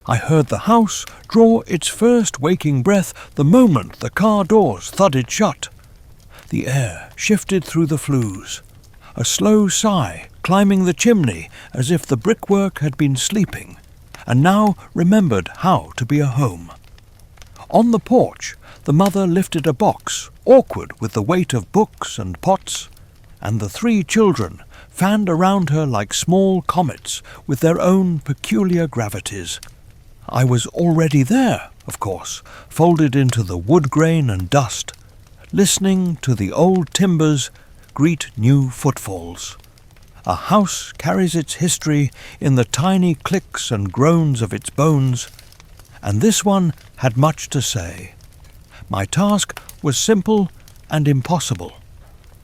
I heard the house draw its first waking breath the moment the car doors thudded shut. The air shifted through the flues, a slow sigh climbing the chimney as if the brickwork had been sleeping, and now remembered how to be a home. On the porch, the mother lifted a box, awkward with the weight of books and pots, and the 3 children fanned around her like small comets with their own peculiar gravities. I was already there, of course, folded into the wood grain and dust, listening to the old timbers greet new footfalls. A house carries its history in the tiny clicks and groans of its bones, and this one had much to say. My task was simple and impossible.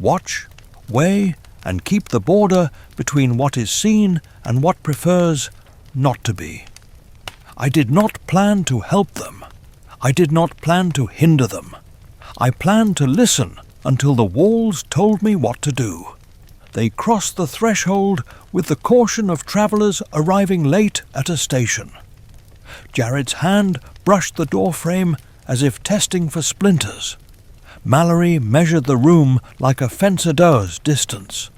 Watch, weigh, and keep the border between what is seen and what prefers not to be. I did not plan to help them. I did not plan to hinder them. I planned to listen until the walls told me what to do. They crossed the threshold with the caution of travellers arriving late at a station. Jared's hand brushed the doorframe as if testing for splinters. Mallory measured the room like a fencer does distance.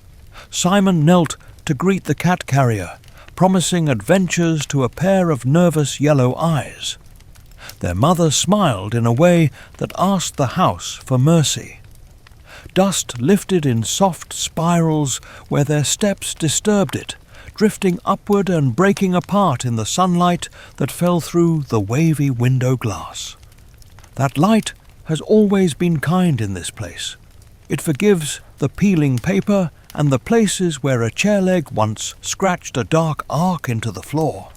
Simon knelt to greet the cat carrier, promising adventures to a pair of nervous yellow eyes. Their mother smiled in a way that asked the house for mercy. Dust lifted in soft spirals where their steps disturbed it, drifting upward and breaking apart in the sunlight that fell through the wavy window glass. That light has always been kind in this place. It forgives the peeling paper and the places where a chair leg once scratched a dark arc into the floor.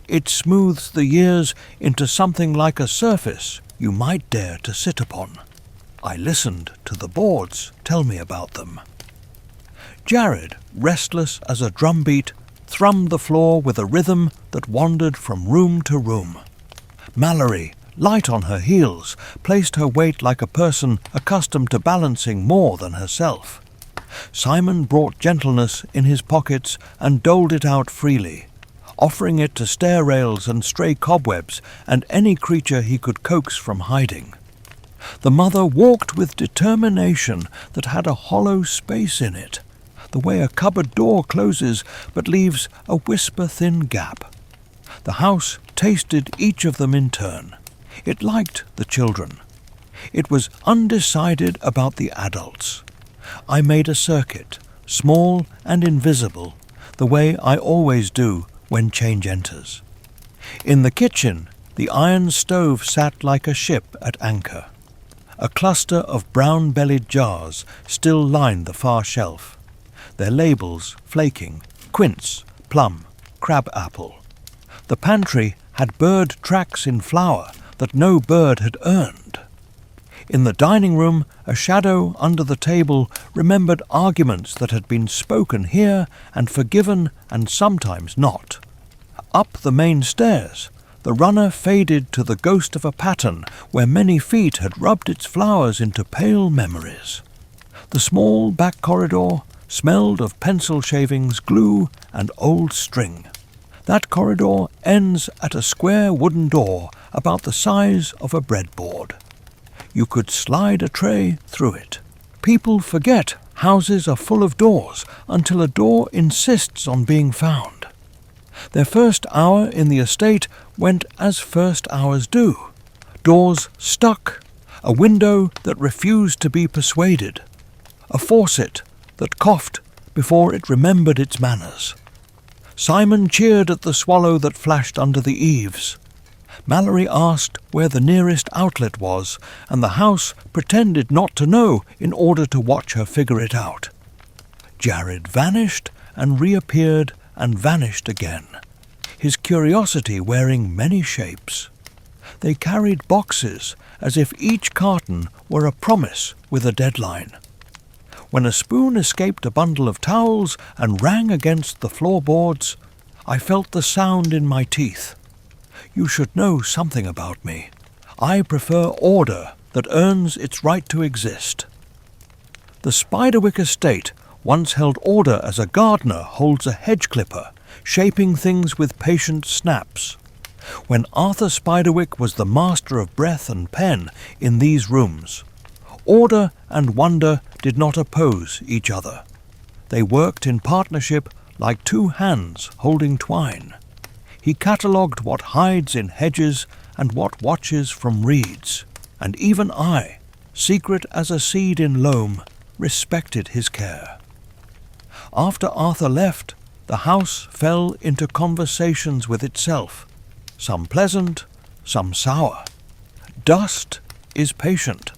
It smooths the years into something like a surface you might dare to sit upon. I listened to the boards tell me about them. Jared, restless as a drumbeat, thrummed the floor with a rhythm that wandered from room to room. Mallory, light on her heels, placed her weight like a person accustomed to balancing more than herself. Simon brought gentleness in his pockets and doled it out freely, offering it to stair rails and stray cobwebs and any creature he could coax from hiding. The mother walked with determination that had a hollow space in it, the way a cupboard door closes but leaves a whisper-thin gap. The house tasted each of them in turn. It liked the children. It was undecided about the adults. I made a circuit, small and invisible, the way I always do when change enters. In the kitchen, the iron stove sat like a ship at anchor. A cluster of brown-bellied jars still lined the far shelf, their labels flaking: quince, plum, crab-apple. The pantry had bird tracks in flour that no bird had earned. In the dining room, a shadow under the table remembered arguments that had been spoken here and forgiven and sometimes not. Up the main stairs, the runner faded to the ghost of a pattern where many feet had rubbed its flowers into pale memories. The small back corridor smelled of pencil shavings, glue, and old string. That corridor ends at a square wooden door about the size of a breadboard. You could slide a tray through it. People forget houses are full of doors until a door insists on being found. Their first hour in the estate went as first hours do. Doors stuck, a window that refused to be persuaded, a faucet that coughed before it remembered its manners. Simon cheered at the swallow that flashed under the eaves. Mallory asked where the nearest outlet was, and the house pretended not to know in order to watch her figure it out. Jared vanished and reappeared and vanished again, his curiosity wearing many shapes. They carried boxes as if each carton were a promise with a deadline. When a spoon escaped a bundle of towels and rang against the floorboards, I felt the sound in my teeth. You should know something about me. I prefer order that earns its right to exist. The Spiderwick estate once held order as a gardener holds a hedge clipper, shaping things with patient snaps. when Arthur Spiderwick was the master of breath and pen in these rooms, order and wonder did not oppose each other. They worked in partnership like two hands holding twine. He catalogued what hides in hedges and what watches from reeds, and even I, secret as a seed in loam, respected his care. After Arthur left, the house fell into conversations with itself, some pleasant, some sour. Dust is patient,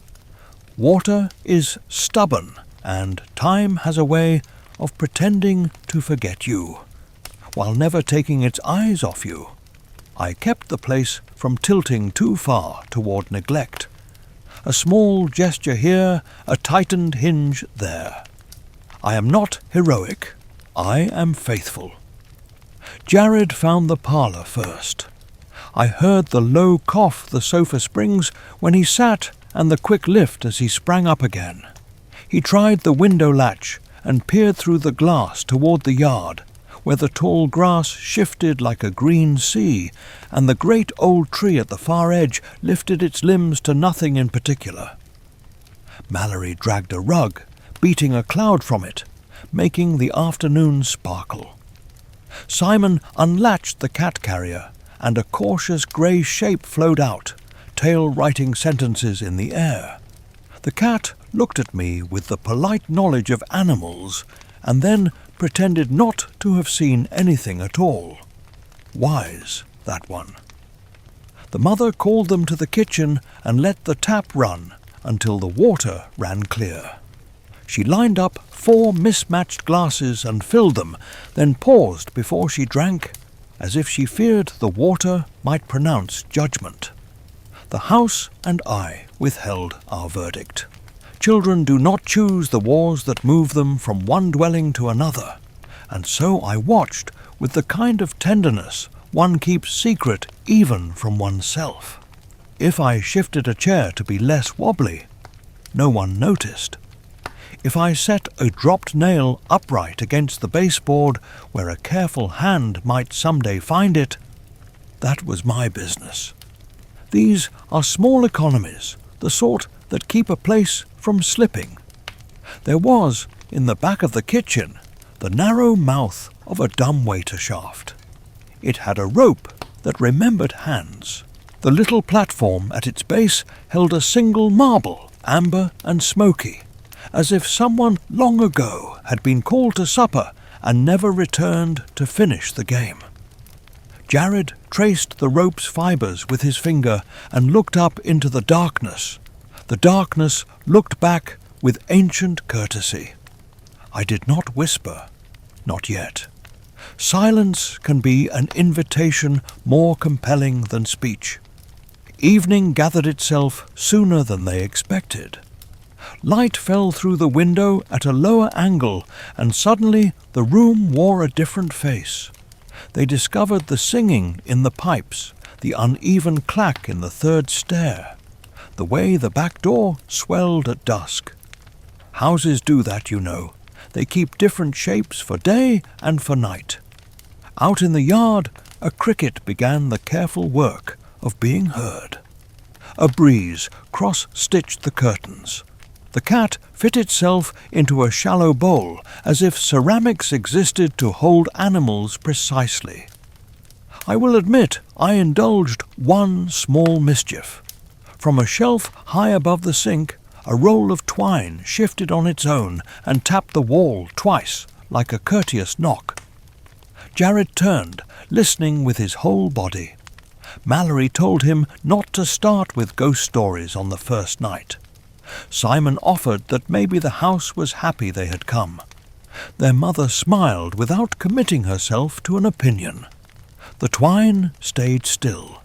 water is stubborn, and time has a way of pretending to forget you, while never taking its eyes off you. I kept the place from tilting too far toward neglect. A small gesture here, a tightened hinge there. I am not heroic, I am faithful. Jared found the parlour first. I heard the low cough the sofa springs when he sat, and the quick lift as he sprang up again. He tried the window latch and peered through the glass toward the yard, where the tall grass shifted like a green sea, and the great old tree at the far edge lifted its limbs to nothing in particular. Mallory dragged a rug, beating a cloud from it, making the afternoon sparkle. Simon unlatched the cat-carrier, and a cautious grey shape flowed out, tail writing sentences in the air. The cat looked at me with the polite knowledge of animals, and then pretended not to have seen anything at all. Wise, that one. The mother called them to the kitchen and let the tap run until the water ran clear. She lined up 4 mismatched glasses and filled them, then paused before she drank, as if she feared the water might pronounce judgment. The house and I withheld our verdict. Children do not choose the wars that move them from one dwelling to another, and so I watched with the kind of tenderness one keeps secret even from oneself. If I shifted a chair to be less wobbly, no one noticed. If I set a dropped nail upright against the baseboard where a careful hand might someday find it, that was my business. These are small economies, the sort that keep a place from slipping. There was, in the back of the kitchen, the narrow mouth of a dumbwaiter shaft. It had a rope that remembered hands. The little platform at its base held a single marble, amber and smoky, as if someone long ago had been called to supper and never returned to finish the game. Jared traced the rope's fibres with his finger and looked up into the darkness. The darkness looked back with ancient courtesy. I did not whisper, not yet. Silence can be an invitation more compelling than speech. Evening gathered itself sooner than they expected. Light fell through the window at a lower angle, and suddenly the room wore a different face. They discovered the singing in the pipes, the uneven clack in the third stair, the way the back door swelled at dusk. Houses do that, you know. They keep different shapes for day and for night. Out in the yard, a cricket began the careful work of being heard. A breeze cross-stitched the curtains. The cat fit itself into a shallow bowl, as if ceramics existed to hold animals precisely. I will admit I indulged one small mischief. From a shelf high above the sink, a roll of twine shifted on its own and tapped the wall twice, like a courteous knock. Jared turned, listening with his whole body. Mallory told him not to start with ghost stories on the first night. Simon offered that maybe the house was happy they had come. Their mother smiled without committing herself to an opinion. The twine stayed still.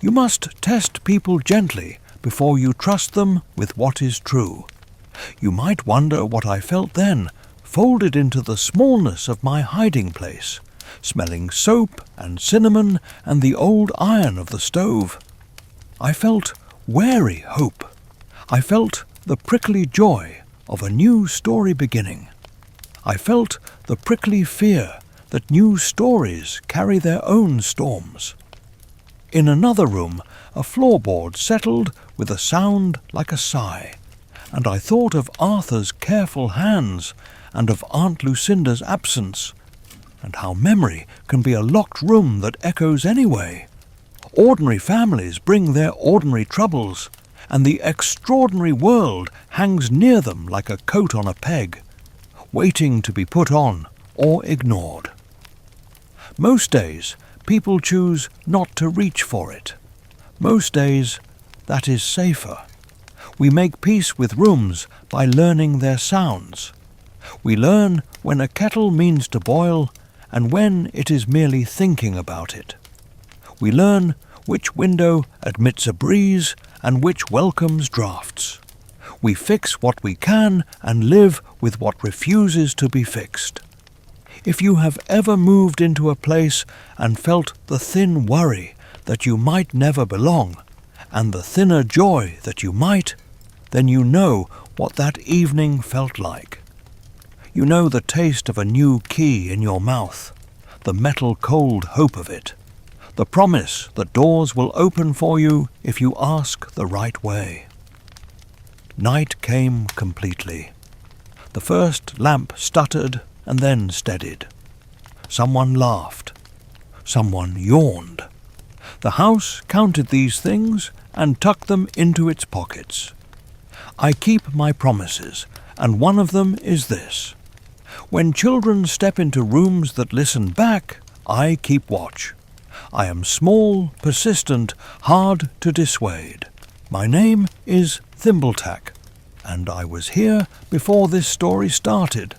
You must test people gently before you trust them with what is true. You might wonder what I felt then, folded into the smallness of my hiding place, smelling soap and cinnamon and the old iron of the stove. I felt wary hope. I felt the prickly joy of a new story beginning. I felt the prickly fear that new stories carry their own storms. In another room, a floorboard settled with a sound like a sigh, and I thought of Arthur's careful hands and of Aunt Lucinda's absence, and how memory can be a locked room that echoes anyway. Ordinary families bring their ordinary troubles, and the extraordinary world hangs near them like a coat on a peg, waiting to be put on or ignored. Most days, people choose not to reach for it. Most days, that is safer. We make peace with rooms by learning their sounds. We learn when a kettle means to boil and when it is merely thinking about it. We learn which window admits a breeze and which welcomes draughts. We fix what we can and live with what refuses to be fixed. If you have ever moved into a place and felt the thin worry that you might never belong, and the thinner joy that you might, then you know what that evening felt like. You know the taste of a new key in your mouth, the metal-cold hope of it, the promise that doors will open for you if you ask the right way. Night came completely. The first lamp stuttered and then steadied. Someone laughed. Someone yawned. The house counted these things and tucked them into its pockets. I keep my promises, and one of them is this. When children step into rooms that listen back, I keep watch. I am small, persistent, hard to dissuade. My name is Thimbletack, and I was here before this story started,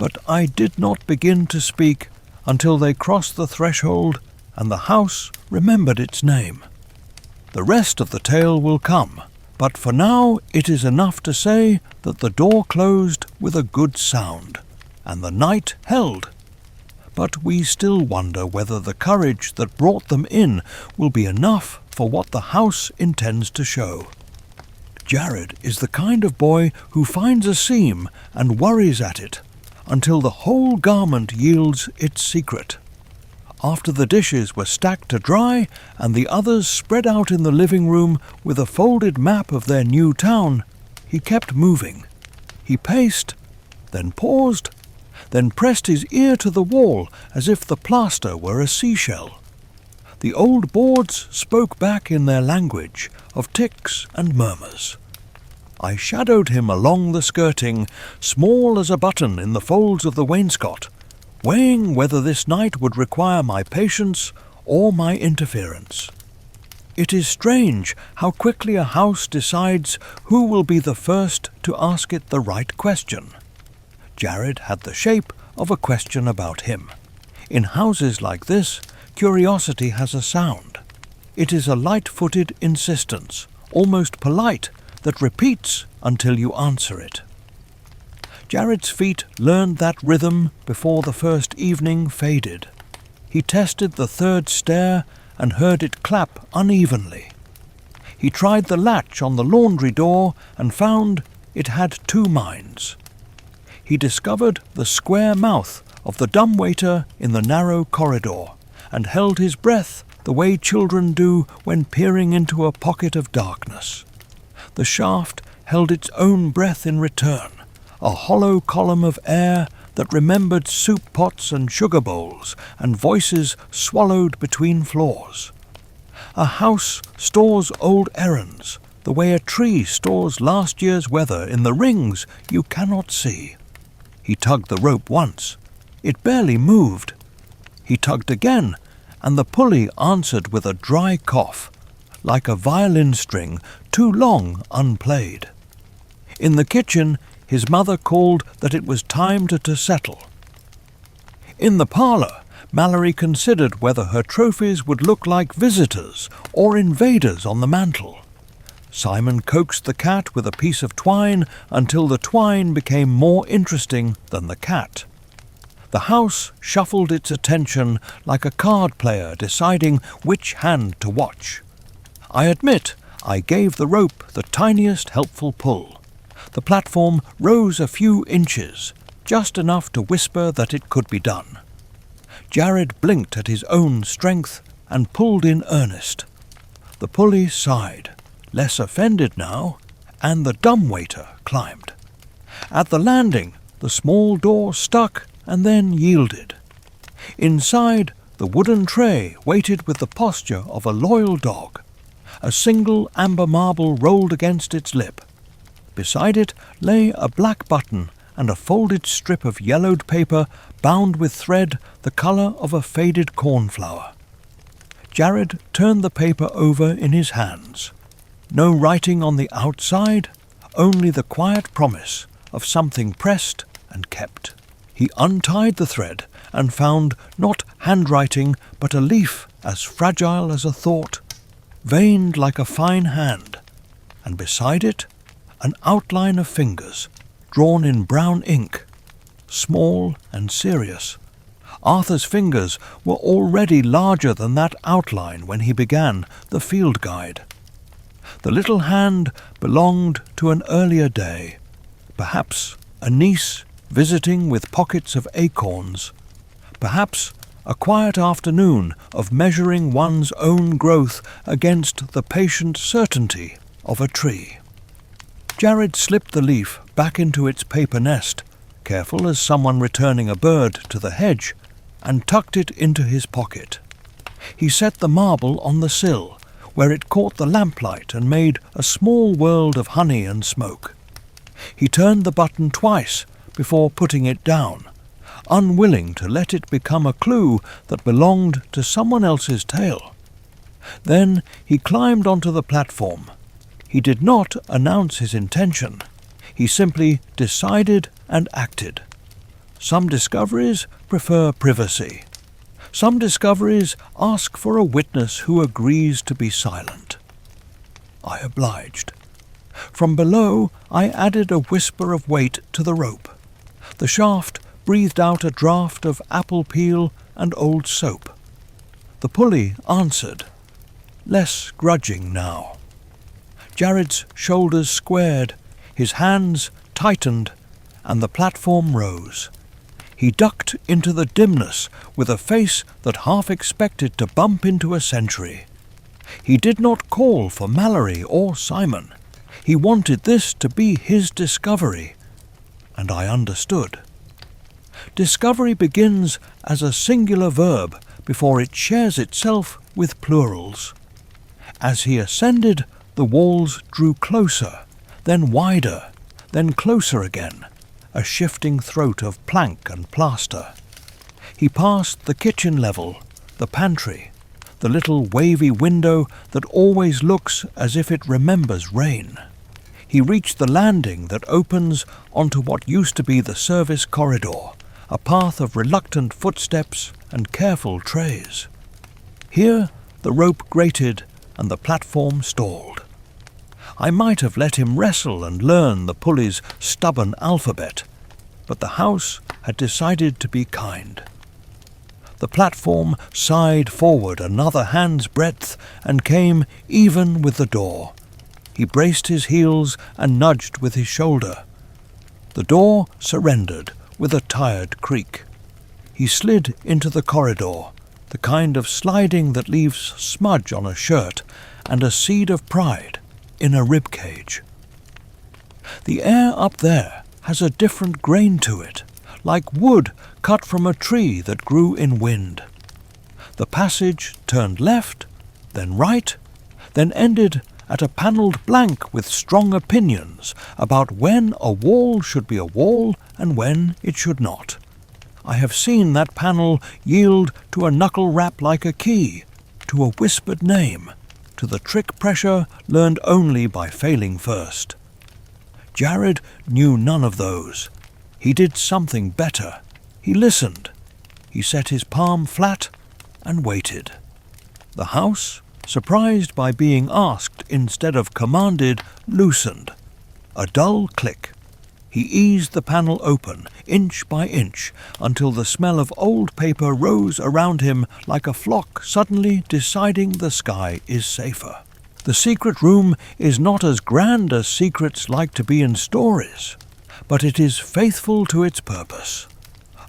but I did not begin to speak until they crossed the threshold and the house remembered its name. The rest of the tale will come, but for now it is enough to say that the door closed with a good sound, and the night held. But we still wonder whether the courage that brought them in will be enough for what the house intends to show. Jared is the kind of boy who finds a seam and worries at it until the whole garment yields its secret. After the dishes were stacked to dry and the others spread out in the living room with a folded map of their new town, he kept moving. He paced, then paused, then pressed his ear to the wall as if the plaster were a seashell. The old boards spoke back in their language of ticks and murmurs. I shadowed him along the skirting, small as a button in the folds of the wainscot, weighing whether this night would require my patience or my interference. It is strange how quickly a house decides who will be the first to ask it the right question. Jared had the shape of a question about him. In houses like this, curiosity has a sound. It is a light-footed insistence, almost polite, that repeats until you answer it. Jared's feet learned that rhythm before the first evening faded. He tested the third stair and heard it clap unevenly. He tried the latch on the laundry door and found it had two minds. He discovered the square mouth of the dumbwaiter in the narrow corridor and held his breath the way children do when peering into a pocket of darkness. The shaft held its own breath in return, a hollow column of air that remembered soup pots and sugar bowls and voices swallowed between floors. A house stores old errands, the way a tree stores last year's weather in the rings you cannot see. He tugged the rope once. It barely moved. He tugged again, and the pulley answered with a dry cough, like a violin string too long unplayed. In the kitchen, his mother called that it was time to settle. In the parlour, Mallory considered whether her trophies would look like visitors or invaders on the mantel. Simon coaxed the cat with a piece of twine until the twine became more interesting than the cat. The house shuffled its attention like a card player deciding which hand to watch. I admit I gave the rope the tiniest helpful pull. The platform rose a few inches, just enough to whisper that it could be done. Jared blinked at his own strength and pulled in earnest, The pulley sighed, less offended now, and the dumbwaiter climbed. At the landing, the small door stuck and then yielded. Inside, the wooden tray waited with the posture of a loyal dog. A single amber marble rolled against its lip. Beside it lay a black button and a folded strip of yellowed paper bound with thread the colour of a faded cornflower. Jared turned the paper over in his hands. No writing on the outside, only the quiet promise of something pressed and kept. He untied the thread and found not handwriting but a leaf as fragile as a thought, veined like a fine hand, and beside it an outline of fingers drawn in brown ink, small and serious. Arthur's fingers were already larger than that outline when he began the field guide. The little hand belonged to an earlier day, perhaps a niece visiting with pockets of acorns, perhaps a quiet afternoon of measuring one's own growth against the patient certainty of a tree. Jared slipped the leaf back into its paper nest, careful as someone returning a bird to the hedge, and tucked it into his pocket. He set the marble on the sill, where it caught the lamplight and made a small world of honey and smoke. He turned the button twice before putting it down, unwilling to let it become a clue that belonged to someone else's tale. Then he climbed onto the platform. He did not announce his intention. He simply decided and acted. Some discoveries prefer privacy. Some discoveries ask for a witness who agrees to be silent. I obliged. From below I added a whisper of weight to the rope. The shaft breathed out a draught of apple peel and old soap. The pulley answered, less grudging now. Jared's shoulders squared, his hands tightened, and the platform rose. He ducked into the dimness with a face that half expected to bump into a sentry. He did not call for Mallory or Simon. He wanted this to be his discovery, and I understood. Discovery begins as a singular verb before it shares itself with plurals. As he ascended, the walls drew closer, then wider, then closer again, a shifting throat of plank and plaster. He passed the kitchen level, the pantry, the little wavy window that always looks as if it remembers rain. He reached the landing that opens onto what used to be the service corridor, a path of reluctant footsteps and careful trays. Here the rope grated and the platform stalled. I might have let him wrestle and learn the pulley's stubborn alphabet, but the house had decided to be kind. The platform sighed forward another hand's breadth and came even with the door. He braced his heels and nudged with his shoulder. The door surrendered with a tired creak. He slid into the corridor, the kind of sliding that leaves smudge on a shirt and a seed of pride in a rib cage. The air up there has a different grain to it, like wood cut from a tree that grew in wind. The passage turned left, then right, then ended at a panelled blank with strong opinions about when a wall should be a wall and when it should not. I have seen that panel yield to a knuckle rap like a key, to a whispered name, to the trick pressure learned only by failing first. Jared knew none of those. He did something better. He listened. He set his palm flat and waited. The house, surprised by being asked instead of commanded, loosened. A dull click. He eased the panel open, inch by inch, until the smell of old paper rose around him like a flock suddenly deciding the sky is safer. The secret room is not as grand as secrets like to be in stories, but it is faithful to its purpose.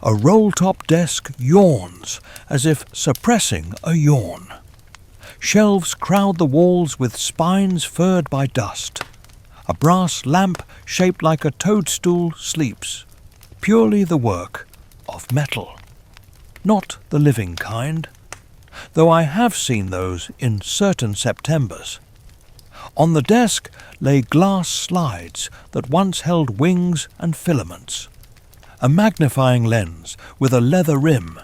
A roll-top desk yawns, as if suppressing a yawn. Shelves crowd the walls with spines furred by dust. A brass lamp shaped like a toadstool sleeps, purely the work of metal, not the living kind, though I have seen those in certain Septembers. On the desk lay glass slides that once held wings and filaments, a magnifying lens with a leather rim,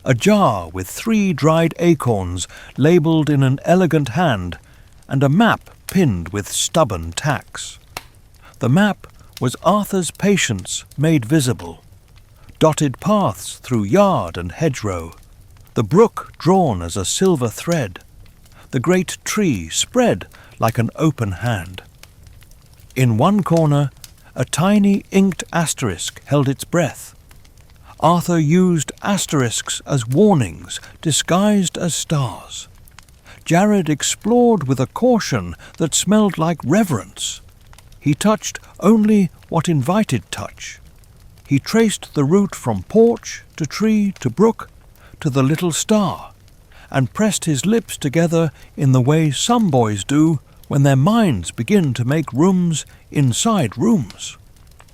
a jar with 3 dried acorns labelled in an elegant hand, and a map pinned with stubborn tacks. The map was Arthur's patience made visible, dotted paths through yard and hedgerow, the brook drawn as a silver thread, the great tree spread like an open hand. In one corner, a tiny inked asterisk held its breath. Arthur used asterisks as warnings disguised as stars. Jared explored with a caution that smelled like reverence. He touched only what invited touch. He traced the route from porch to tree to brook to the little star, and pressed his lips together in the way some boys do when their minds begin to make rooms inside rooms.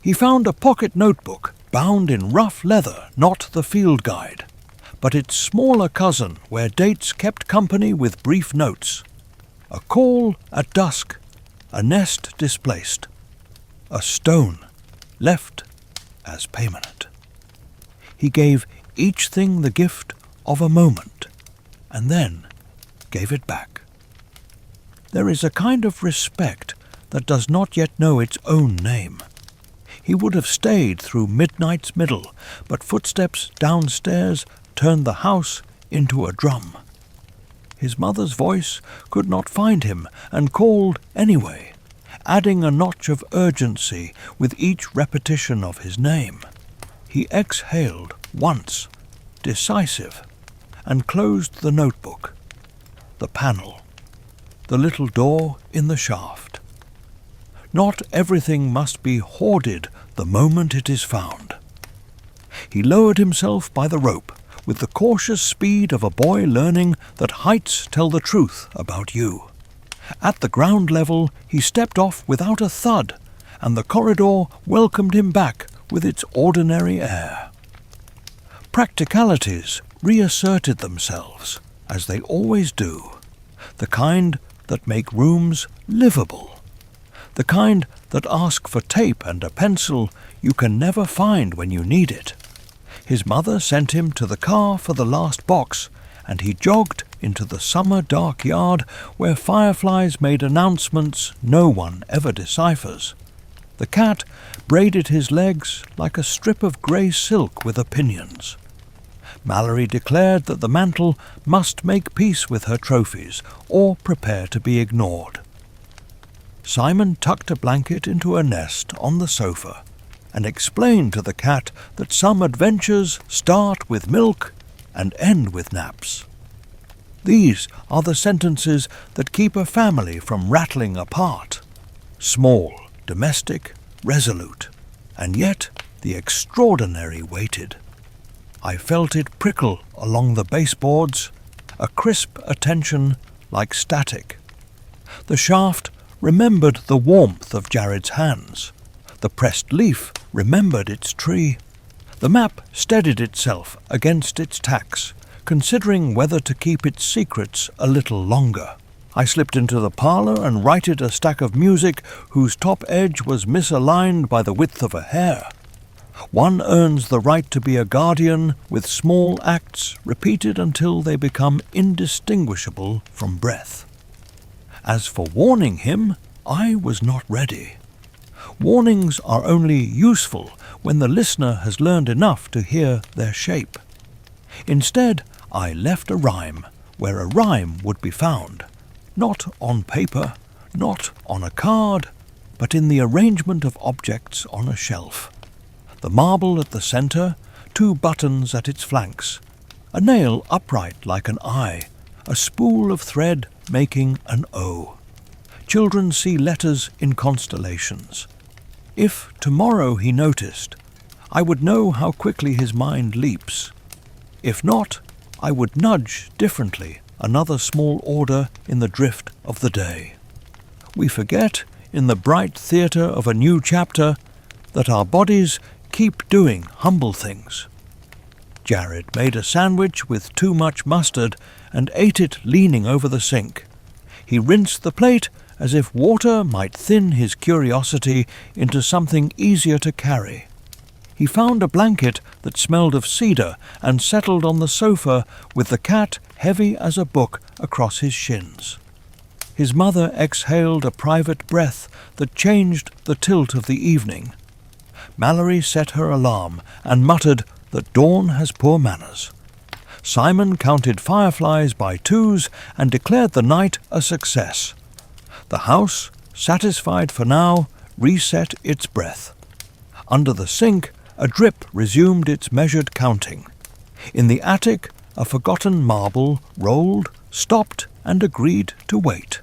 He found a pocket notebook bound in rough leather, not the field guide, but its smaller cousin where dates kept company with brief notes. A call at dusk, a nest displaced, a stone left as payment. He gave each thing the gift of a moment, and then gave it back. There is a kind of respect that does not yet know its own name. He would have stayed through midnight's middle, but footsteps downstairs turned the house into a drum. His mother's voice could not find him, and called anyway, adding a notch of urgency with each repetition of his name. He exhaled once, decisive, and closed the notebook, the panel, the little door in the shaft. Not everything must be hoarded the moment it is found. He lowered himself by the rope with the cautious speed of a boy learning that heights tell the truth about you. At the ground level he stepped off without a thud, and the corridor welcomed him back with its ordinary air. Practicalities reasserted themselves, as they always do, the kind that make rooms livable, the kind that ask for tape and a pencil you can never find when you need it. His mother sent him to the car for the last box, and he jogged into the summer dark yard where fireflies made announcements no one ever deciphers. The cat braided his legs like a strip of grey silk with opinions. Mallory declared that the mantle must make peace with her trophies or prepare to be ignored. Simon tucked a blanket into a nest on the sofa and explained to the cat that some adventures start with milk and end with naps. These are the sentences that keep a family from rattling apart. Small, domestic, resolute, and yet the extraordinary waited. I felt it prickle along the baseboards, a crisp attention like static. The shaft remembered the warmth of Jared's hands. The pressed leaf remembered its tree. The map steadied itself against its tacks, considering whether to keep its secrets a little longer. I slipped into the parlour and righted a stack of music whose top edge was misaligned by the width of a hair. One earns the right to be a guardian with small acts repeated until they become indistinguishable from breath. As for warning him, I was not ready. Warnings are only useful when the listener has learned enough to hear their shape. Instead, I left a rhyme where a rhyme would be found, not on paper, not on a card, but in the arrangement of objects on a shelf. The marble at the centre, 2 buttons at its flanks, a nail upright like an eye, a spool of thread making an O. Children see letters in constellations. If tomorrow he noticed, I would know how quickly his mind leaps. If not, I would nudge differently another small order in the drift of the day. We forget, in the bright theatre of a new chapter, that our bodies keep doing humble things. Jared made a sandwich with too much mustard and ate it leaning over the sink. He rinsed the plate as if water might thin his curiosity into something easier to carry. He found a blanket that smelled of cedar and settled on the sofa with the cat heavy as a book across his shins. His mother exhaled a private breath that changed the tilt of the evening. Mallory set her alarm and muttered that dawn has poor manners. Simon counted fireflies by twos and declared the night a success. The house, satisfied for now, reset its breath. Under the sink, a drip resumed its measured counting. In the attic, a forgotten marble rolled, stopped, and agreed to wait.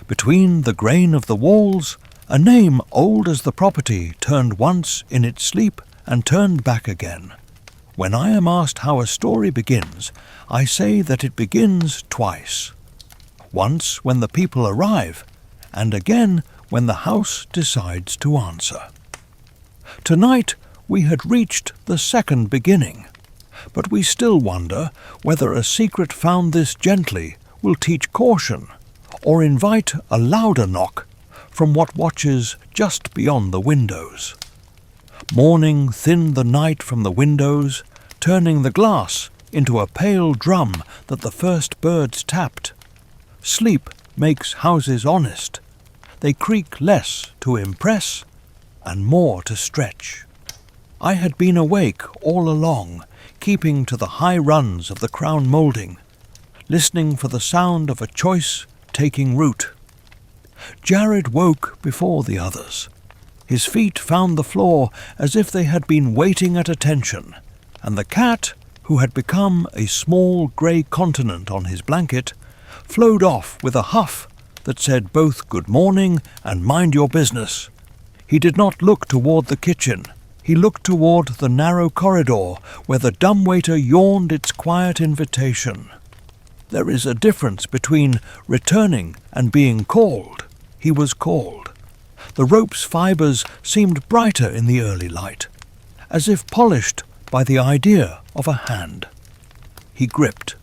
Between the grain of the walls, a name old as the property turned once in its sleep and turned back again. When I am asked how a story begins, I say that it begins twice. Once when the people arrive, and again when the house decides to answer. Tonight we had reached the second beginning, but we still wonder whether a secret found this gently will teach caution, or invite a louder knock from what watches just beyond the windows. Morning thinned the night from the windows, turning the glass into a pale drum that the first birds tapped. Sleep makes houses honest. They creak less to impress and more to stretch. I had been awake all along, keeping to the high runs of the crown moulding, listening for the sound of a choice taking root. Jared woke before the others. His feet found the floor as if they had been waiting at attention, and the cat, who had become a small grey continent on his blanket, flowed off with a huff that said both good morning and mind your business. He did not look toward the kitchen. He looked toward the narrow corridor where the dumbwaiter yawned its quiet invitation. There is a difference between returning and being called. He was called. The rope's fibres seemed brighter in the early light, as if polished by the idea of a hand. He gripped,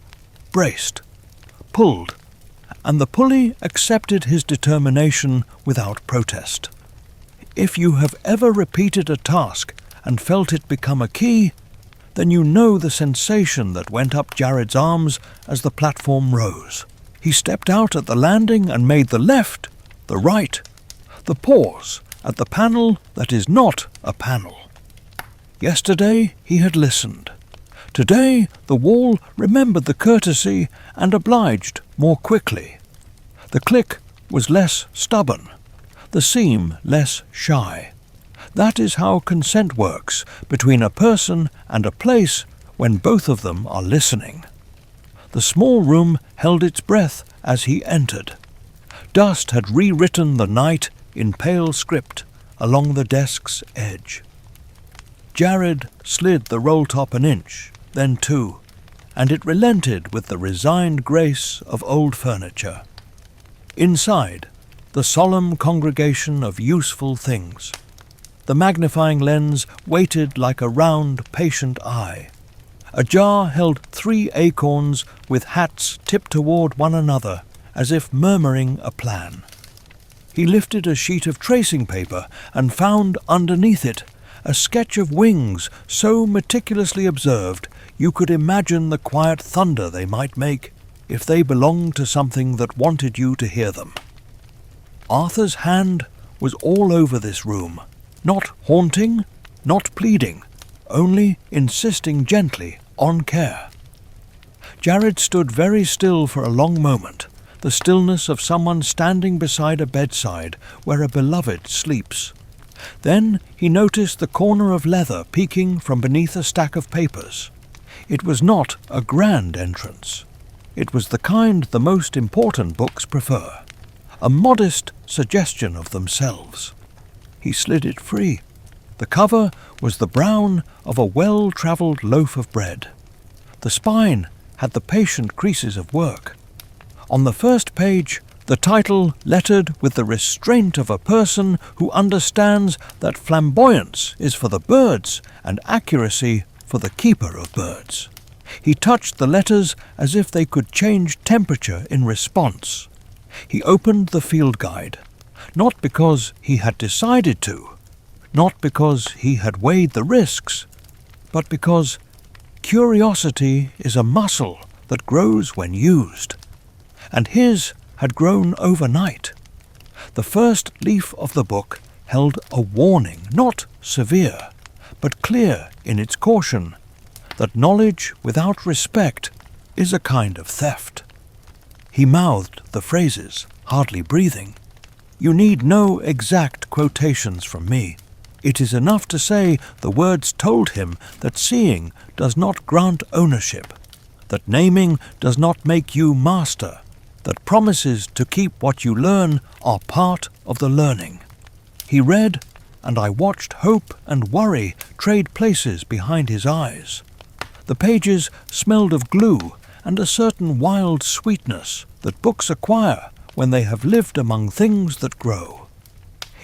braced, pulled, and the pulley accepted his determination without protest. If you have ever repeated a task and felt it become a key, then you know the sensation that went up Jared's arms as the platform rose. He stepped out at the landing and made the left, the right, the pause at the panel that is not a panel. Yesterday he had listened. Today the wall remembered the courtesy and obliged more quickly. The click was less stubborn, the seam less shy. That is how consent works between a person and a place when both of them are listening. The small room held its breath as he entered. Dust had rewritten the night in pale script along the desk's edge. Jared slid the roll-top an inch, then two, and it relented with the resigned grace of old furniture. Inside, the solemn congregation of useful things. The magnifying lens waited like a round, patient eye. A jar held 3 acorns with hats tipped toward one another, as if murmuring a plan. He lifted a sheet of tracing paper and found underneath it a sketch of wings so meticulously observed you could imagine the quiet thunder they might make if they belonged to something that wanted you to hear them. Arthur's hand was all over this room, not haunting, not pleading, only insisting gently on care. Jared stood very still for a long moment, the stillness of someone standing beside a bedside where a beloved sleeps. Then he noticed the corner of leather peeking from beneath a stack of papers. It was not a grand entrance. It was the kind the most important books prefer, a modest suggestion of themselves. He slid it free. The cover was the brown of a well-travelled loaf of bread. The spine had the patient creases of work. On the first page, the title lettered with the restraint of a person who understands that flamboyance is for the birds and accuracy for the keeper of birds. He touched the letters as if they could change temperature in response. He opened the field guide, not because he had decided to, not because he had weighed the risks, but because curiosity is a muscle that grows when used, and his had grown overnight. The first leaf of the book held a warning, not severe, but clear in its caution, that knowledge without respect is a kind of theft. He mouthed the phrases, hardly breathing. You need no exact quotations from me. It is enough to say the words told him that seeing does not grant ownership, that naming does not make you master, that promises to keep what you learn are part of the learning. He read, and I watched hope and worry trade places behind his eyes. The pages smelled of glue and a certain wild sweetness that books acquire when they have lived among things that grow.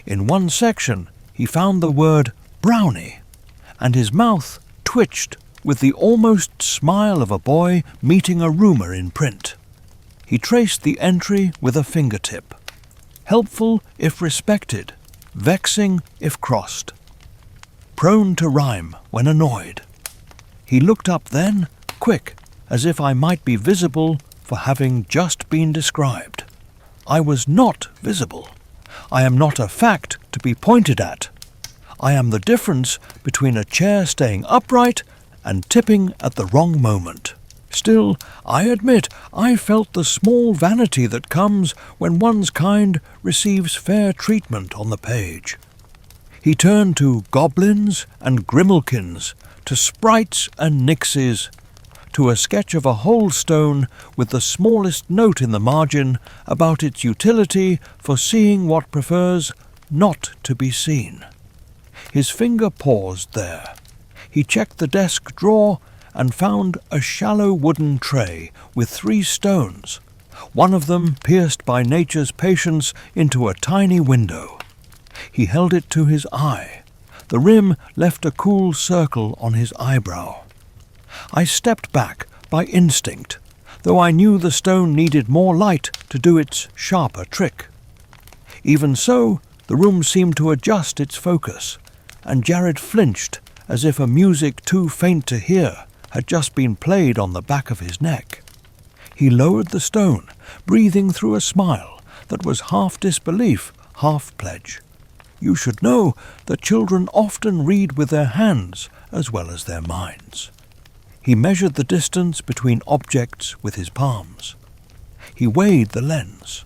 In one section he found the word brownie, and his mouth twitched with the almost smile of a boy meeting a rumour in print. He traced the entry with a fingertip. Helpful if respected, vexing if crossed. Prone to rhyme when annoyed. He looked up then, quick, as if I might be visible for having just been described. I was not visible. I am not a fact to be pointed at. I am the difference between a chair staying upright and tipping at the wrong moment. Still, I admit I felt the small vanity that comes when one's kind receives fair treatment on the page. He turned to goblins and grimalkins, to sprites and nixies, to a sketch of a whole stone with the smallest note in the margin about its utility for seeing what prefers not to be seen. His finger paused there. He checked the desk drawer and found a shallow wooden tray with 3 stones, one of them pierced by nature's patience into a tiny window. He held it to his eye. The rim left a cool circle on his eyebrow. I stepped back by instinct, though I knew the stone needed more light to do its sharper trick. Even so, the room seemed to adjust its focus, and Jared flinched as if a music too faint to hear had just been played on the back of his neck. He lowered the stone, breathing through a smile that was half disbelief, half pledge. You should know that children often read with their hands as well as their minds. He measured the distance between objects with his palms. He weighed the lens.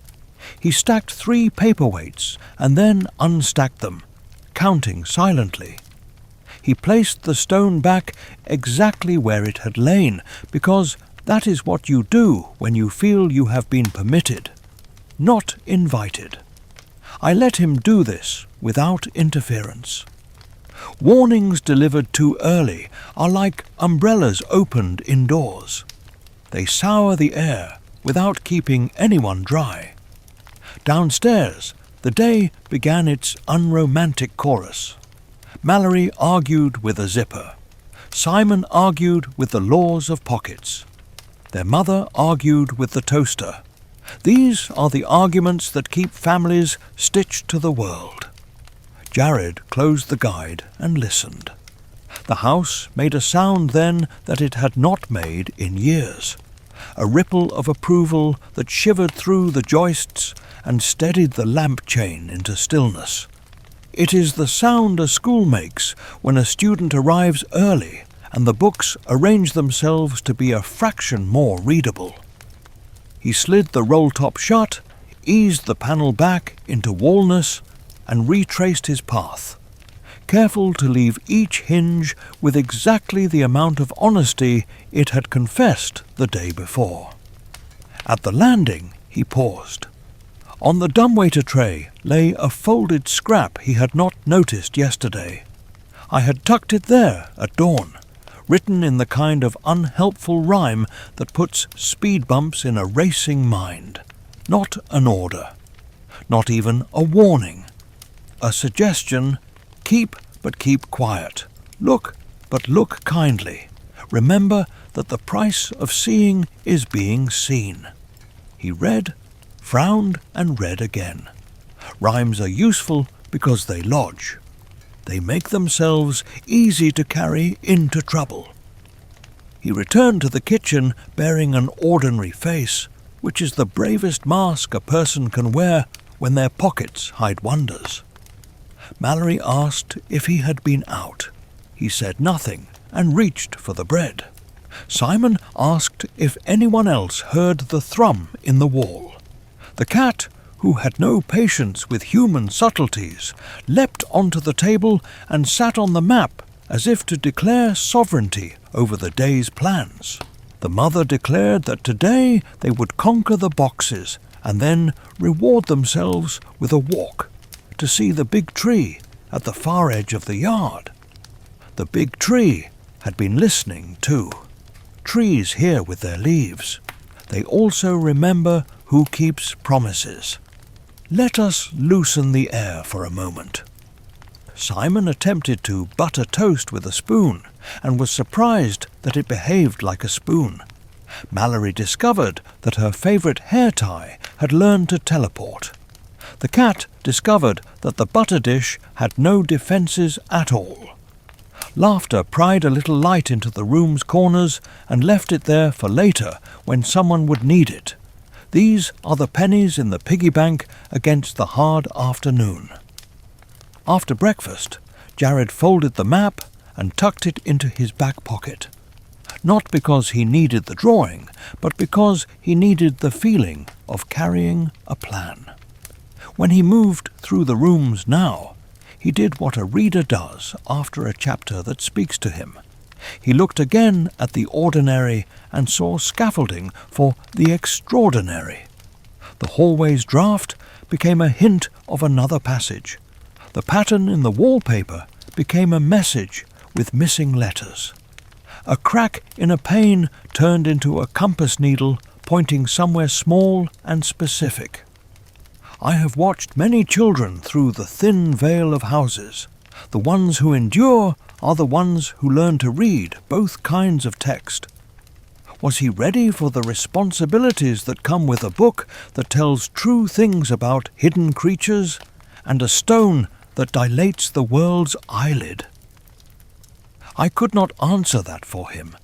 He stacked 3 paperweights and then unstacked them, counting silently. He placed the stone back exactly where it had lain, because that is what you do when you feel you have been permitted, not invited. I let him do this without interference. Warnings delivered too early are like umbrellas opened indoors. They sour the air without keeping anyone dry. Downstairs, the day began its unromantic chorus. Mallory argued with a zipper. Simon argued with the laws of pockets. Their mother argued with the toaster. These are the arguments that keep families stitched to the world. Jared closed the guide and listened. The house made a sound then that it had not made in years, a ripple of approval that shivered through the joists and steadied the lamp chain into stillness. It is the sound a school makes when a student arrives early and the books arrange themselves to be a fraction more readable. He slid the roll-top shut, eased the panel back into wallness, and retraced his path, careful to leave each hinge with exactly the amount of honesty it had confessed the day before. At the landing, he paused. On the dumbwaiter tray lay a folded scrap he had not noticed yesterday. I had tucked it there at dawn, written in the kind of unhelpful rhyme that puts speed bumps in a racing mind. Not an order. Not even a warning. A suggestion: keep, but keep quiet. Look, but look kindly. Remember that the price of seeing is being seen. He read, frowned, and read again. Rhymes are useful because they lodge. They make themselves easy to carry into trouble. He returned to the kitchen bearing an ordinary face, which is the bravest mask a person can wear when their pockets hide wonders. Mallory asked if he had been out. He said nothing and reached for the bread. Simon asked if anyone else heard the thrum in the wall. The cat, who had no patience with human subtleties, leapt onto the table and sat on the map as if to declare sovereignty over the day's plans. The mother declared that today they would conquer the boxes and then reward themselves with a walk to see the big tree at the far edge of the yard. The big tree had been listening too. Trees hear with their leaves. They also remember who keeps promises. Let us loosen the air for a moment. Simon attempted to butter toast with a spoon and was surprised that it behaved like a spoon. Mallory discovered that her favourite hair tie had learned to teleport. The cat discovered that the butter dish had no defences at all. Laughter pried a little light into the room's corners and left it there for later when someone would need it. These are the pennies in the piggy bank against the hard afternoon. After breakfast, Jared folded the map and tucked it into his back pocket. Not because he needed the drawing, but because he needed the feeling of carrying a plan. When he moved through the rooms now, he did what a reader does after a chapter that speaks to him. He looked again at the ordinary and saw scaffolding for the extraordinary. The hallway's draught became a hint of another passage. The pattern in the wallpaper became a message with missing letters. A crack in a pane turned into a compass needle pointing somewhere small and specific. I have watched many children through the thin veil of houses. The ones who endure are the ones who learn to read both kinds of text. Was he ready for the responsibilities that come with a book that tells true things about hidden creatures and a stone that dilates the world's eyelid? I could not answer that for him.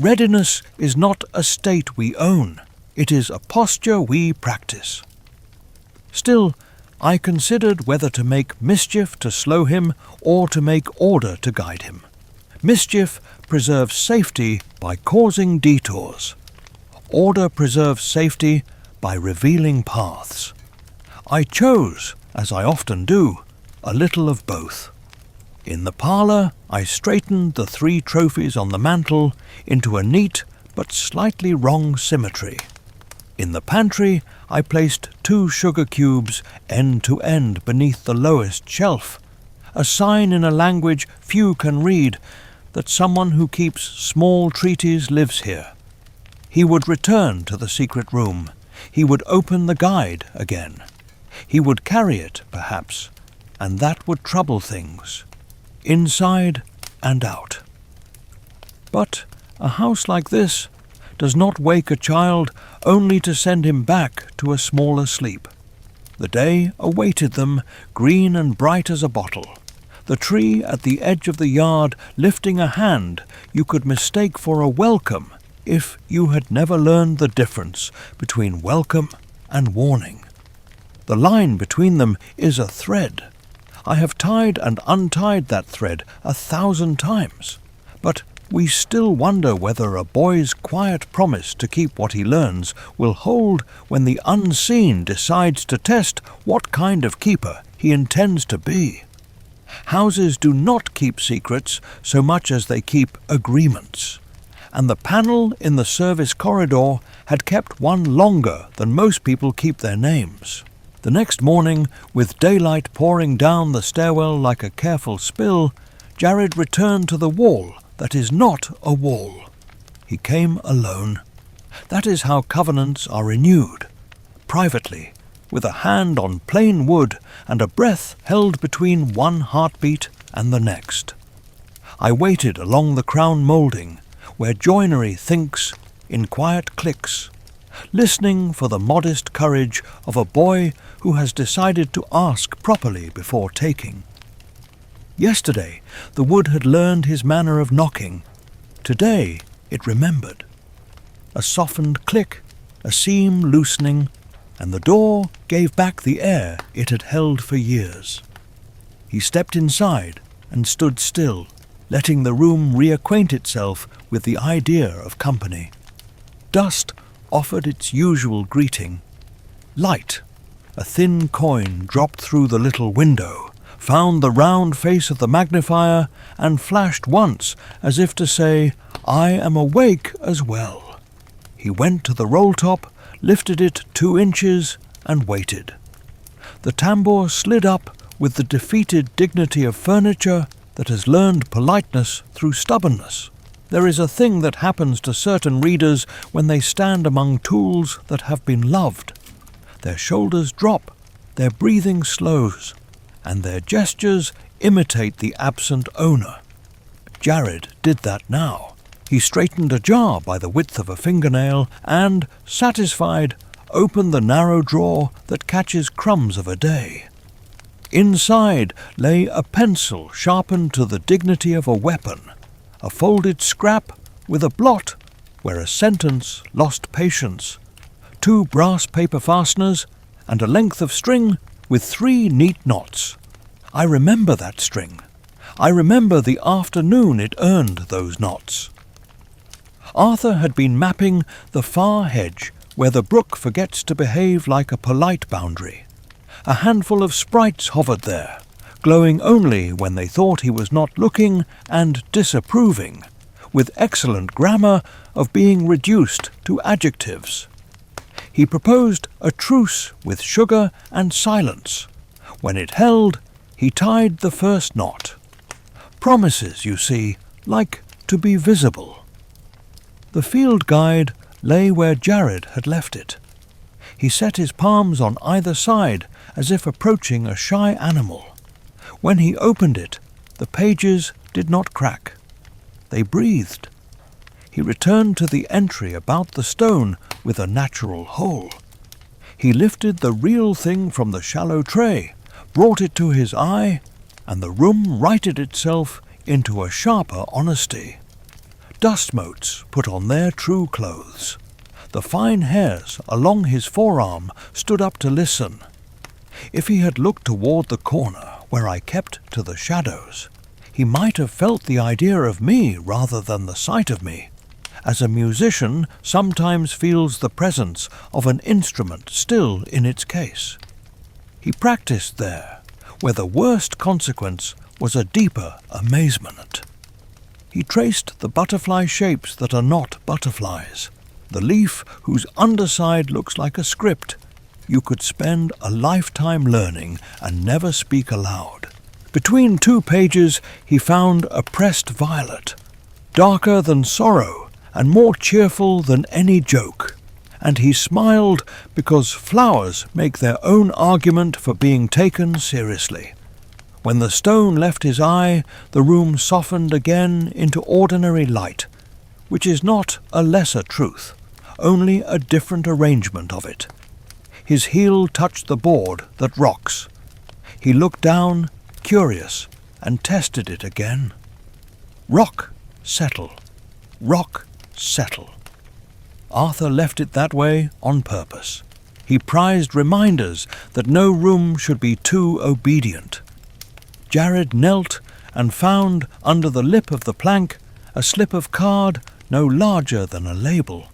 Readiness is not a state we own. It is a posture we practice. Still, I considered whether to make mischief to slow him or to make order to guide him. Mischief preserves safety by causing detours. Order preserves safety by revealing paths. I chose, as I often do, a little of both. In the parlour, I straightened the 3 trophies on the mantel into a neat but slightly wrong symmetry. In the pantry, I placed 2 sugar cubes end to end beneath the lowest shelf, a sign in a language few can read that someone who keeps small treaties lives here. He would return to the secret room. He would open the guide again. He would carry it, perhaps, and that would trouble things, inside and out. But a house like this does not wake a child only to send him back to a smaller sleep. The day awaited them, green and bright as a bottle. The tree at the edge of the yard lifting a hand you could mistake for a welcome if you had never learned the difference between welcome and warning. The line between them is a thread. I have tied and untied that thread 1,000 times, but we still wonder whether a boy's quiet promise to keep what he learns will hold when the unseen decides to test what kind of keeper he intends to be. Houses do not keep secrets so much as they keep agreements, and the panel in the service corridor had kept one longer than most people keep their names. The next morning, with daylight pouring down the stairwell like a careful spill, Jared returned to the wall that is not a wall. He came alone. That is how covenants are renewed, privately, with a hand on plain wood and a breath held between one heartbeat and the next. I waited along the crown moulding, where joinery thinks in quiet clicks, listening for the modest courage of a boy who has decided to ask properly before taking. Yesterday, the wood had learned his manner of knocking. Today, it remembered. A softened click, a seam loosening, and the door gave back the air it had held for years. He stepped inside and stood still, letting the room reacquaint itself with the idea of company. Dust offered its usual greeting. Light, a thin coin dropped through the little window, found the round face of the magnifier and flashed once as if to say, "I am awake as well." He went to the roll-top, lifted it 2 inches, and waited. The tambour slid up with the defeated dignity of furniture that has learned politeness through stubbornness. There is a thing that happens to certain readers when they stand among tools that have been loved. Their shoulders drop, their breathing slows, and their gestures imitate the absent owner. Jared did that now. He straightened a jar by the width of a fingernail and, satisfied, opened the narrow drawer that catches crumbs of a day. Inside lay a pencil sharpened to the dignity of a weapon, a folded scrap with a blot where a sentence lost patience, 2 brass paper fasteners, and a length of string with 3 neat knots. I remember that string. I remember the afternoon it earned those knots. Arthur had been mapping the far hedge where the brook forgets to behave like a polite boundary. A handful of sprites hovered there, glowing only when they thought he was not looking and disapproving, with excellent grammar of being reduced to adjectives. He proposed a truce with sugar and silence. When it held, he tied the first knot. Promises, you see, like to be visible. The field guide lay where Jared had left it. He set his palms on either side as if approaching a shy animal. When he opened it, the pages did not crack. They breathed. He returned to the entry about the stone with a natural hole. He lifted the real thing from the shallow tray, brought it to his eye, and the room righted itself into a sharper honesty. Dust motes put on their true clothes. The fine hairs along his forearm stood up to listen. If he had looked toward the corner where I kept to the shadows, he might have felt the idea of me rather than the sight of me, as a musician sometimes feels the presence of an instrument still in its case. He practiced there, where the worst consequence was a deeper amazement. He traced the butterfly shapes that are not butterflies, the leaf whose underside looks like a script you could spend a lifetime learning and never speak aloud. Between 2 pages he found a pressed violet, darker than sorrow and more cheerful than any joke, and he smiled because flowers make their own argument for being taken seriously. When the stone left his eye, the room softened again into ordinary light, which is not a lesser truth, only a different arrangement of it. His heel touched the board that rocks. He looked down, curious, and tested it again. Rock, settle. Rock, settle. Arthur left it that way on purpose. He prized reminders that no room should be too obedient. Jared knelt and found under the lip of the plank a slip of card no larger than a label.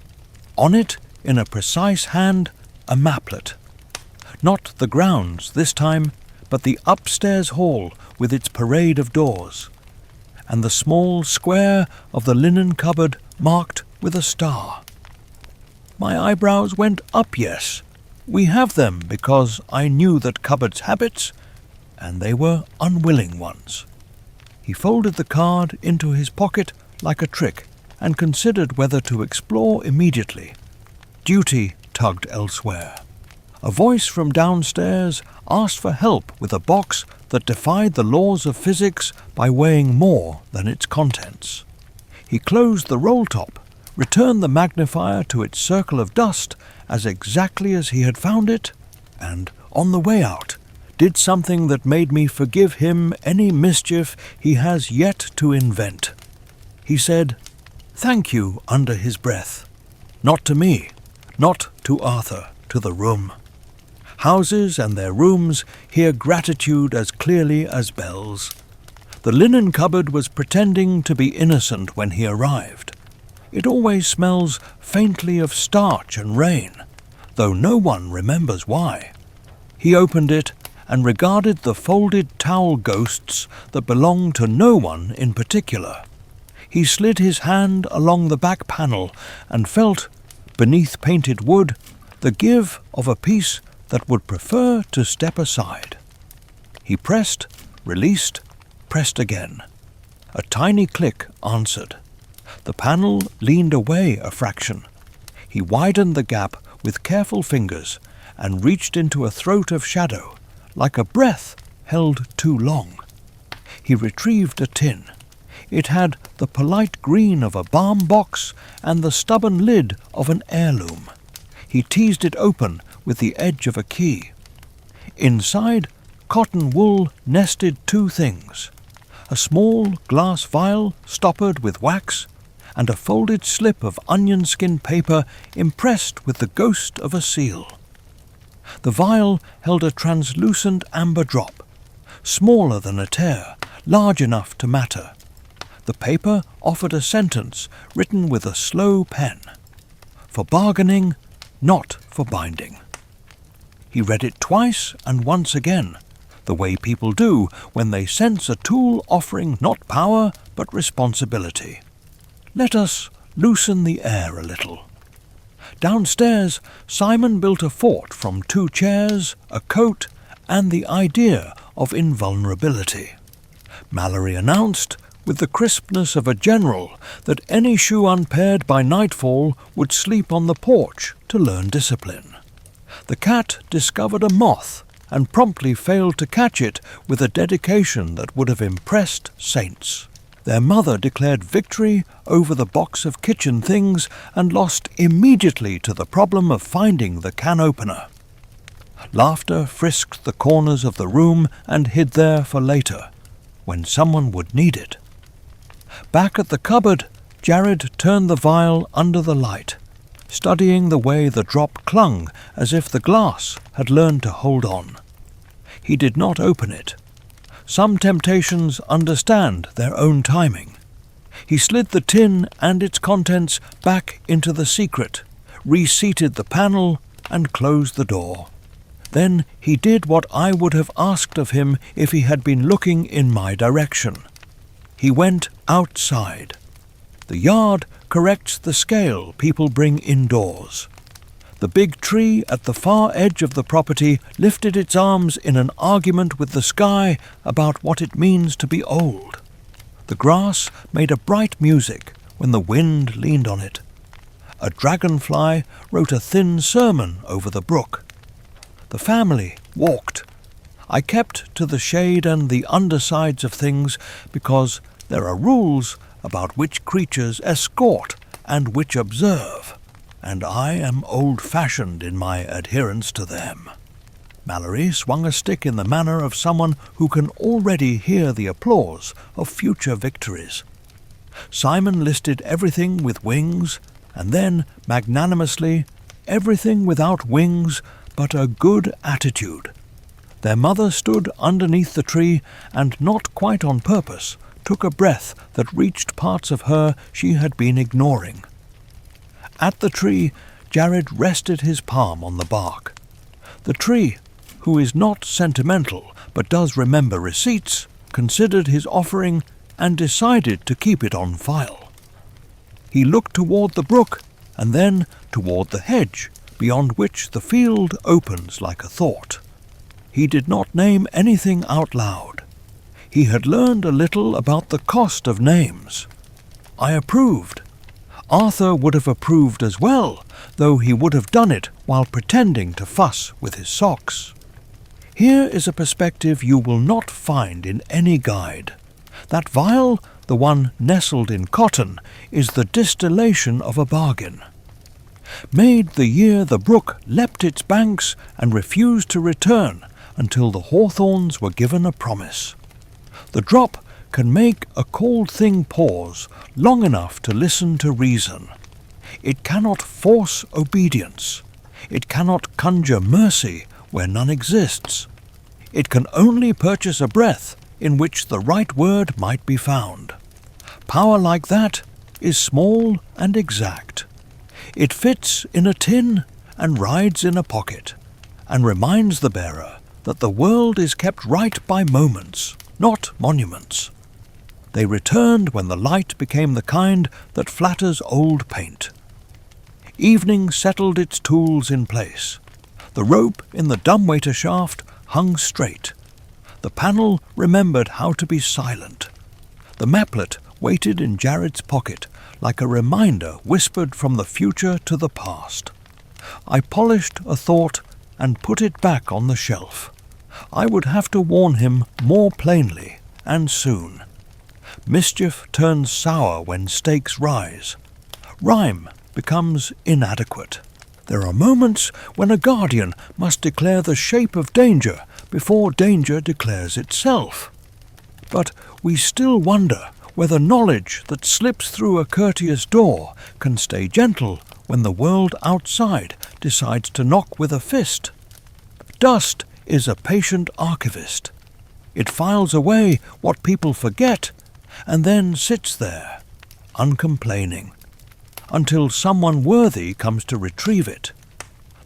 On it, in a precise hand, a maplet. Not the grounds this time, but the upstairs hall with its parade of doors, and the small square of the linen cupboard marked with a star. My eyebrows went up, yes. We have them because I knew that cupboard's habits, and they were unwilling ones. He folded the card into his pocket like a trick and considered whether to explore immediately. Duty tugged elsewhere. A voice from downstairs asked for help with a box that defied the laws of physics by weighing more than its contents. He closed the roll top, returned the magnifier to its circle of dust as exactly as he had found it, and, on the way out, did something that made me forgive him any mischief he has yet to invent. He said, "Thank you," under his breath. Not to me, not to Arthur, to the room. Houses and their rooms hear gratitude as clearly as bells. The linen cupboard was pretending to be innocent when he arrived. It always smells faintly of starch and rain, though no one remembers why. He opened it and regarded the folded towel ghosts that belonged to no one in particular. He slid his hand along the back panel and felt, beneath painted wood, the give of a piece that would prefer to step aside. He pressed, released, pressed again. A tiny click answered. The panel leaned away a fraction. He widened the gap with careful fingers and reached into a throat of shadow, like a breath held too long. He retrieved a tin. It had the polite green of a balm box and the stubborn lid of an heirloom. He teased it open with the edge of a key. Inside, cotton wool nested two things: a small glass vial stoppered with wax, and a folded slip of onion skin paper impressed with the ghost of a seal. The vial held a translucent amber drop, smaller than a tear, large enough to matter. The paper offered a sentence written with a slow pen: "For bargaining, not for binding." He read it twice and once again, the way people do when they sense a tool offering not power but responsibility. Let us loosen the air a little. Downstairs, Simon built a fort from 2 chairs, a coat, and the idea of invulnerability. Mallory announced, with the crispness of a general, that any shoe unpaired by nightfall would sleep on the porch to learn discipline. The cat discovered a moth and promptly failed to catch it with a dedication that would have impressed saints. Their mother declared victory over the box of kitchen things and lost immediately to the problem of finding the can opener. Laughter frisked the corners of the room and hid there for later, when someone would need it. Back at the cupboard, Jared turned the vial under the light, studying the way the drop clung as if the glass had learned to hold on. He did not open it. Some temptations understand their own timing. He slid the tin and its contents back into the secret, reseated the panel, and closed the door. Then he did what I would have asked of him if he had been looking in my direction. He went outside. The yard corrects the scale people bring indoors. The big tree at the far edge of the property lifted its arms in an argument with the sky about what it means to be old. The grass made a bright music when the wind leaned on it. A dragonfly wrote a thin sermon over the brook. The family walked. I kept to the shade and the undersides of things because there are rules about which creatures escort and which observe, and I am old-fashioned in my adherence to them. Mallory swung a stick in the manner of someone who can already hear the applause of future victories. Simon listed everything with wings, and then, magnanimously, everything without wings but a good attitude. Their mother stood underneath the tree and, not quite on purpose, took a breath that reached parts of her she had been ignoring. At the tree, Jared rested his palm on the bark. The tree, who is not sentimental but does remember receipts, considered his offering and decided to keep it on file. He looked toward the brook and then toward the hedge, beyond which the field opens like a thought. He did not name anything out loud. He had learned a little about the cost of names. I approved. Arthur would have approved as well, though he would have done it while pretending to fuss with his socks. Here is a perspective you will not find in any guide. That vial, the one nestled in cotton, is the distillation of a bargain. Made the year the brook leapt its banks and refused to return until the hawthorns were given a promise. The drop can make a cold thing pause long enough to listen to reason. It cannot force obedience. It cannot conjure mercy where none exists. It can only purchase a breath in which the right word might be found. Power like that is small and exact. It fits in a tin and rides in a pocket, and reminds the bearer that the world is kept right by moments, not monuments. They returned when the light became the kind that flatters old paint. Evening settled its tools in place. The rope in the dumbwaiter shaft hung straight. The panel remembered how to be silent. The maplet waited in Jared's pocket like a reminder whispered from the future to the past. I polished a thought and put it back on the shelf. I would have to warn him more plainly, and soon. Mischief turns sour when stakes rise. Rhyme becomes inadequate. There are moments when a guardian must declare the shape of danger before danger declares itself. But we still wonder whether knowledge that slips through a courteous door can stay gentle when the world outside decides to knock with a fist. Dust is a patient archivist. It files away what people forget and then sits there, uncomplaining, until someone worthy comes to retrieve it.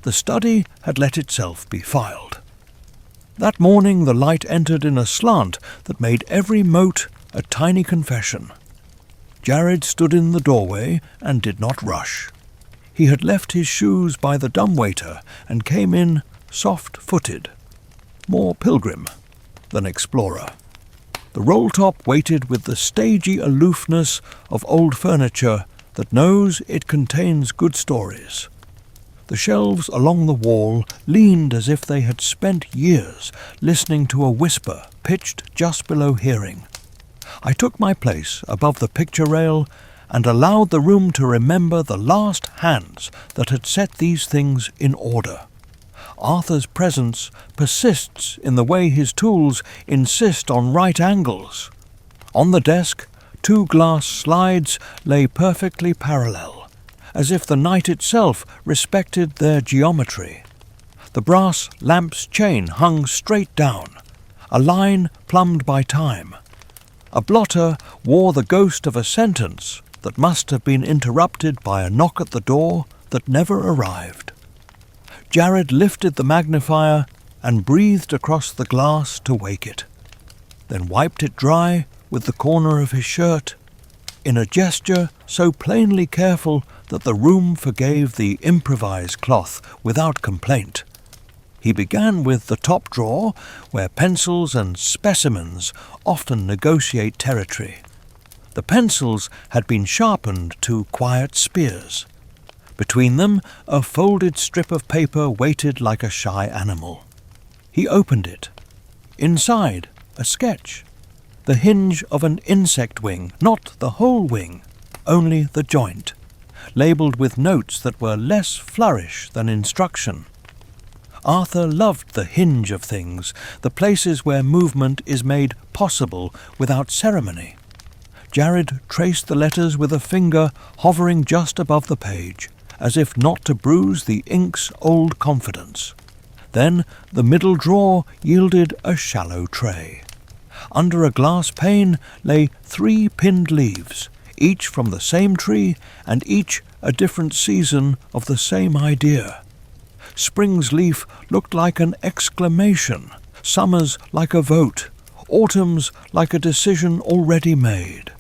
The study had let itself be filed. That morning the light entered in a slant that made every mote a tiny confession. Jared stood in the doorway and did not rush. He had left his shoes by the dumbwaiter and came in soft-footed, more pilgrim than explorer. The roll-top waited with the stagey aloofness of old furniture that knows it contains good stories. The shelves along the wall leaned as if they had spent years listening to a whisper pitched just below hearing. I took my place above the picture rail and allowed the room to remember the last hands that had set these things in order. Arthur's presence persists in the way his tools insist on right angles. On the desk, 2 glass slides lay perfectly parallel, as if the night itself respected their geometry. The brass lamp's chain hung straight down, a line plumbed by time. A blotter wore the ghost of a sentence that must have been interrupted by a knock at the door that never arrived. Jared lifted the magnifier and breathed across the glass to wake it, then wiped it dry with the corner of his shirt, in a gesture so plainly careful that the room forgave the improvised cloth without complaint. He began with the top drawer, where pencils and specimens often negotiate territory. The pencils had been sharpened to quiet spears. Between them, a folded strip of paper waited like a shy animal. He opened it. Inside, a sketch. The hinge of an insect wing, not the whole wing, only the joint, labelled with notes that were less flourish than instruction. Arthur loved the hinge of things, the places where movement is made possible without ceremony. Jared traced the letters with a finger hovering just above the page, as if not to bruise the ink's old confidence. Then the middle drawer yielded a shallow tray. Under a glass pane lay 3 pinned leaves, each from the same tree and each a different season of the same idea. Spring's leaf looked like an exclamation, summer's like a vote, autumn's like a decision already made.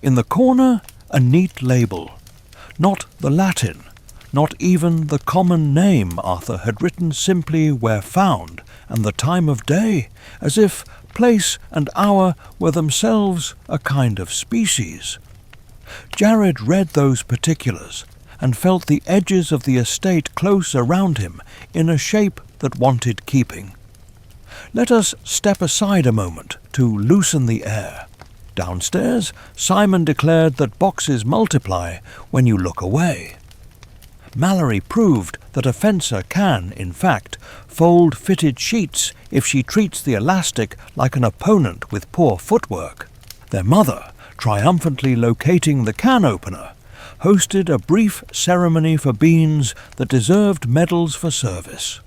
In the corner, a neat label. Not the Latin, not even the common name Arthur had written simply where found, and the time of day, as if place and hour were themselves a kind of species. Jared read those particulars and felt the edges of the estate close around him in a shape that wanted keeping. Let us step aside a moment to loosen the air. Downstairs, Simon declared that boxes multiply when you look away. Mallory proved that a fencer can, in fact, fold fitted sheets if she treats the elastic like an opponent with poor footwork. Their mother, triumphantly locating the can opener, hosted a brief ceremony for beans that deserved medals for service.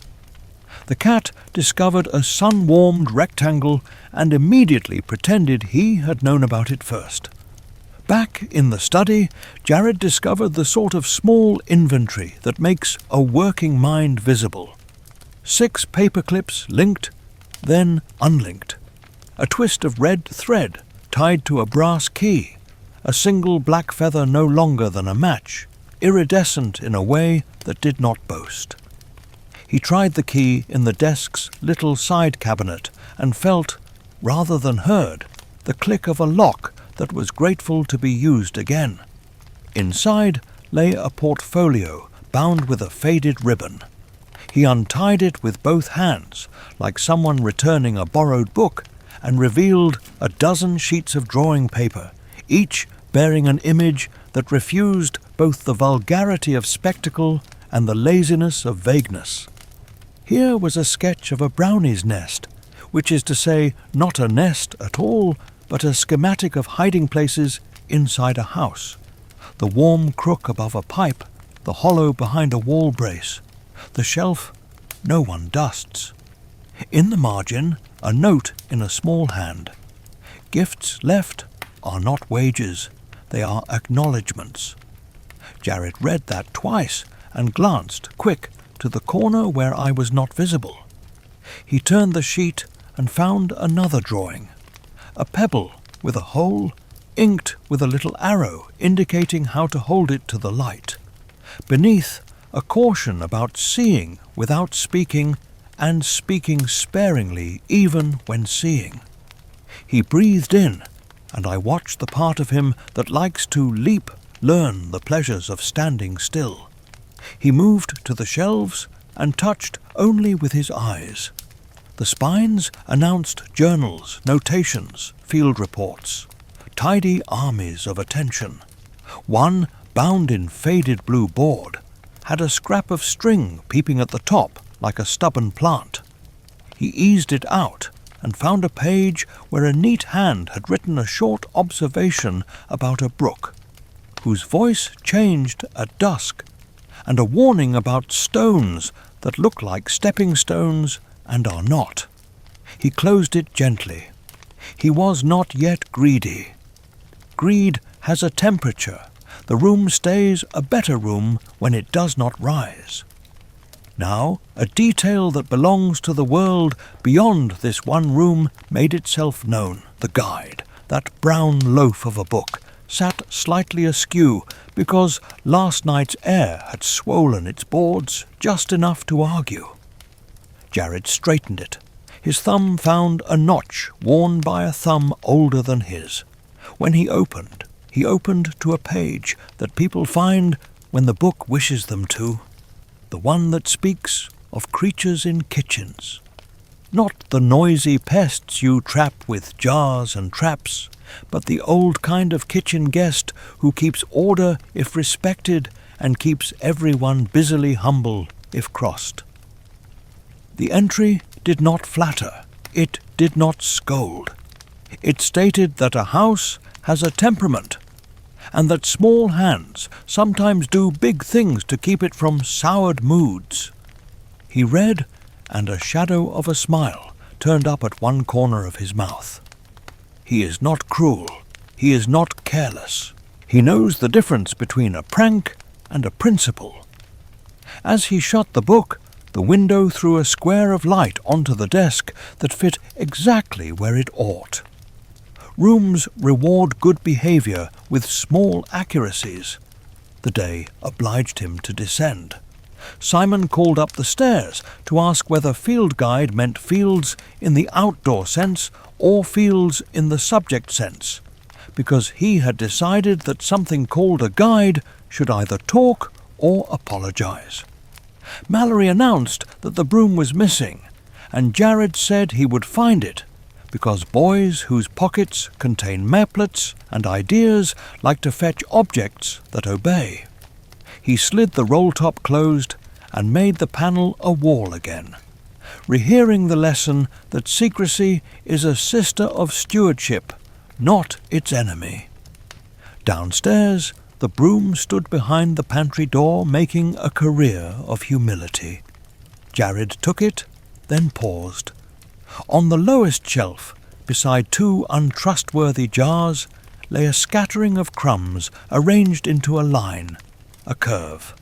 The cat discovered a sun-warmed rectangle and immediately pretended he had known about it first. Back in the study, Jared discovered the sort of small inventory that makes a working mind visible. 6 paper clips linked, then unlinked. A twist of red thread tied to a brass key. A single black feather no longer than a match, iridescent in a way that did not boast. He tried the key in the desk's little side cabinet and felt, rather than heard, the click of a lock that was grateful to be used again. Inside lay a portfolio bound with a faded ribbon. He untied it with both hands, like someone returning a borrowed book, and revealed a dozen sheets of drawing paper, each bearing an image that refused both the vulgarity of spectacle and the laziness of vagueness. Here was a sketch of a brownie's nest, which is to say not a nest at all, but a schematic of hiding places inside a house. The warm crook above a pipe, the hollow behind a wall brace, the shelf no one dusts. In the margin, a note in a small hand. Gifts left are not wages, they are acknowledgements. Jared read that twice and glanced, quick, to the corner where I was not visible. He turned the sheet and found another drawing. A pebble with a hole, inked with a little arrow indicating how to hold it to the light. Beneath, a caution about seeing without speaking and speaking sparingly even when seeing. He breathed in, and I watched the part of him that likes to learn the pleasures of standing still. He moved to the shelves and touched only with his eyes. The spines announced journals, notations, field reports, tidy armies of attention. One, bound in faded blue board, had a scrap of string peeping at the top like a stubborn plant. He eased it out and found a page where a neat hand had written a short observation about a brook, whose voice changed at dusk, and a warning about stones that look like stepping stones and are not. He closed it gently. He was not yet greedy. Greed has a temperature. The room stays a better room when it does not rise. Now, a detail that belongs to the world beyond this one room made itself known. The guide, that brown loaf of a book, sat slightly askew because last night's air had swollen its boards just enough to argue. Jared straightened it. His thumb found a notch worn by a thumb older than his. When he opened to a page that people find when the book wishes them to, the one that speaks of creatures in kitchens. Not the noisy pests you trap with jars and traps, but the old kind of kitchen guest who keeps order if respected and keeps everyone busily humble if crossed. The entry did not flatter, it did not scold. It stated that a house has a temperament, and that small hands sometimes do big things to keep it from soured moods. He read, and a shadow of a smile turned up at one corner of his mouth. He is not cruel. He is not careless. He knows the difference between a prank and a principle. As he shut the book, the window threw a square of light onto the desk that fit exactly where it ought. Rooms reward good behavior with small accuracies. The day obliged him to descend. Simon called up the stairs to ask whether field guide meant fields in the outdoor sense or fields in the subject sense. because he had decided that something called a guide should either talk or apologize. Mallory announced that the broom was missing, and Jared said he would find it, because boys whose pockets contain maplets and ideas like to fetch objects that obey. He slid the roll-top closed and made the panel a wall again, rehearing the lesson that secrecy is a sister of stewardship, not its enemy. Downstairs, the broom stood behind the pantry door, making a career of humility. Jared took it, then paused. On the lowest shelf, beside two untrustworthy jars, lay a scattering of crumbs arranged into a line, a curve,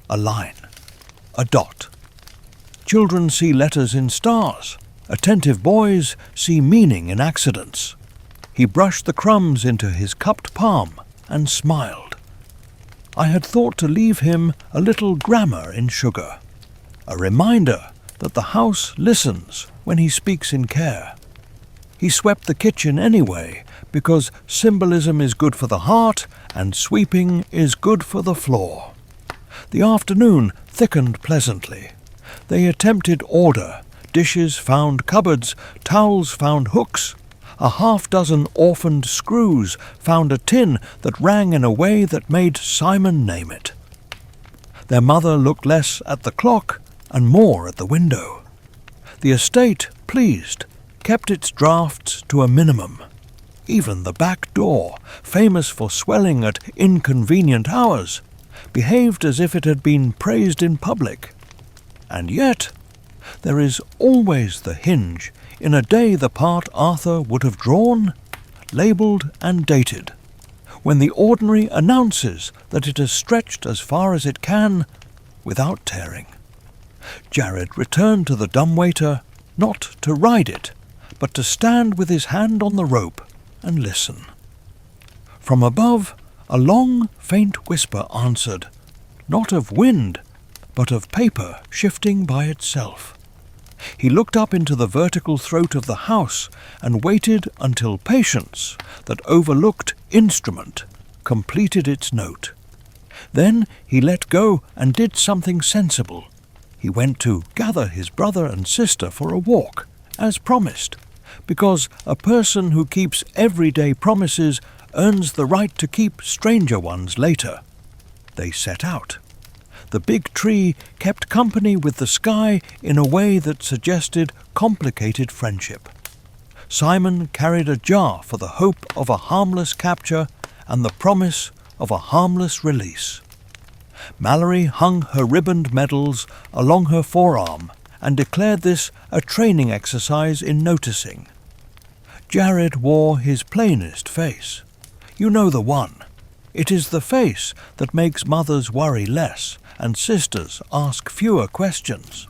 a line, a dot. Children see letters in stars. Attentive boys see meaning in accidents. He brushed the crumbs into his cupped palm and smiled. I had thought to leave him a little grammar in sugar, a reminder that the house listens when he speaks in care. He swept the kitchen anyway, because symbolism is good for the heart and sweeping is good for the floor. The afternoon thickened pleasantly. They attempted order. Dishes found cupboards, towels found hooks. A half-dozen orphaned screws found a tin that rang in a way that made Simon name it. Their mother looked less at the clock and more at the window. The estate, pleased, kept its drafts to a minimum. Even the back door, famous for swelling at inconvenient hours, behaved as if it had been praised in public. And yet, there is always the hinge in a day the part Arthur would have drawn, labelled and dated, when the ordinary announces that it has stretched as far as it can without tearing. Jared returned to the dumbwaiter, not to ride it, but to stand with his hand on the rope and listen. From above, a long, faint whisper answered, not of wind, but of paper shifting by itself. He looked up into the vertical throat of the house and waited until patience, that overlooked instrument, completed its note. Then he let go and did something sensible. He went to gather his brother and sister for a walk, as promised, because a person who keeps everyday promises earns the right to keep stranger ones later. They set out. The big tree kept company with the sky in a way that suggested complicated friendship. Simon carried a jar for the hope of a harmless capture and the promise of a harmless release. Mallory hung her ribboned medals along her forearm and declared this a training exercise in noticing. Jared wore his plainest face. You know the one. It is the face that makes mothers worry less and sisters ask fewer questions.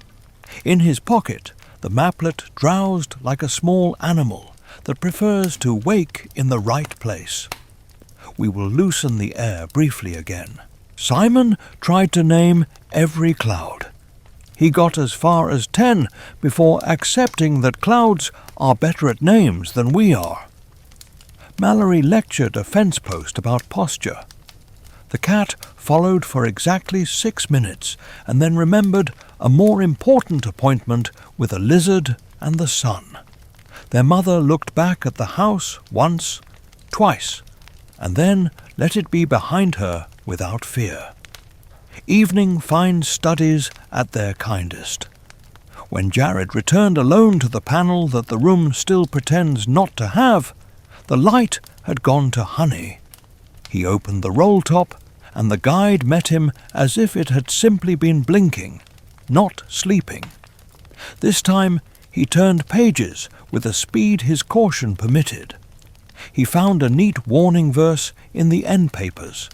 In his pocket, the maplet drowsed like a small animal that prefers to wake in the right place. We will loosen the air briefly again. Simon tried to name every cloud. He got as far as 10 before accepting that clouds are better at names than we are. Mallory lectured a fence post about posture. The cat followed for exactly 6 minutes and then remembered a more important appointment with a lizard and the sun. Their mother looked back at the house once, twice, and then let it be behind her without fear. Evening finds studies at their kindest. When Jared returned alone to the panel that the room still pretends not to have, the light had gone to honey. He opened the roll-top, and the guide met him as if it had simply been blinking, not sleeping. This time he turned pages with a speed his caution permitted. He found a neat warning verse in the end papers,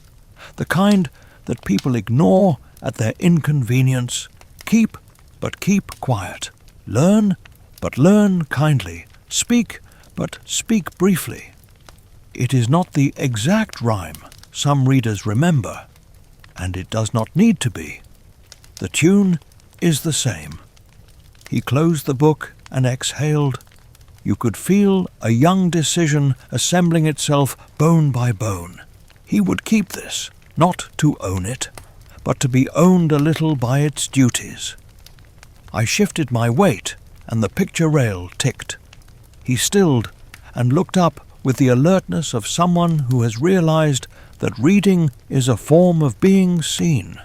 the kind that people ignore at their inconvenience. Keep, but keep quiet. Learn, but learn kindly. Speak, but speak briefly. It is not the exact rhyme some readers remember, and it does not need to be. The tune is the same. He closed the book and exhaled, You could feel a young decision assembling itself bone by bone. He would keep this, not to own it, but to be owned a little by its duties. I shifted my weight, and the picture rail ticked. He stilled and looked up with the alertness of someone who has realized that reading is a form of being seen.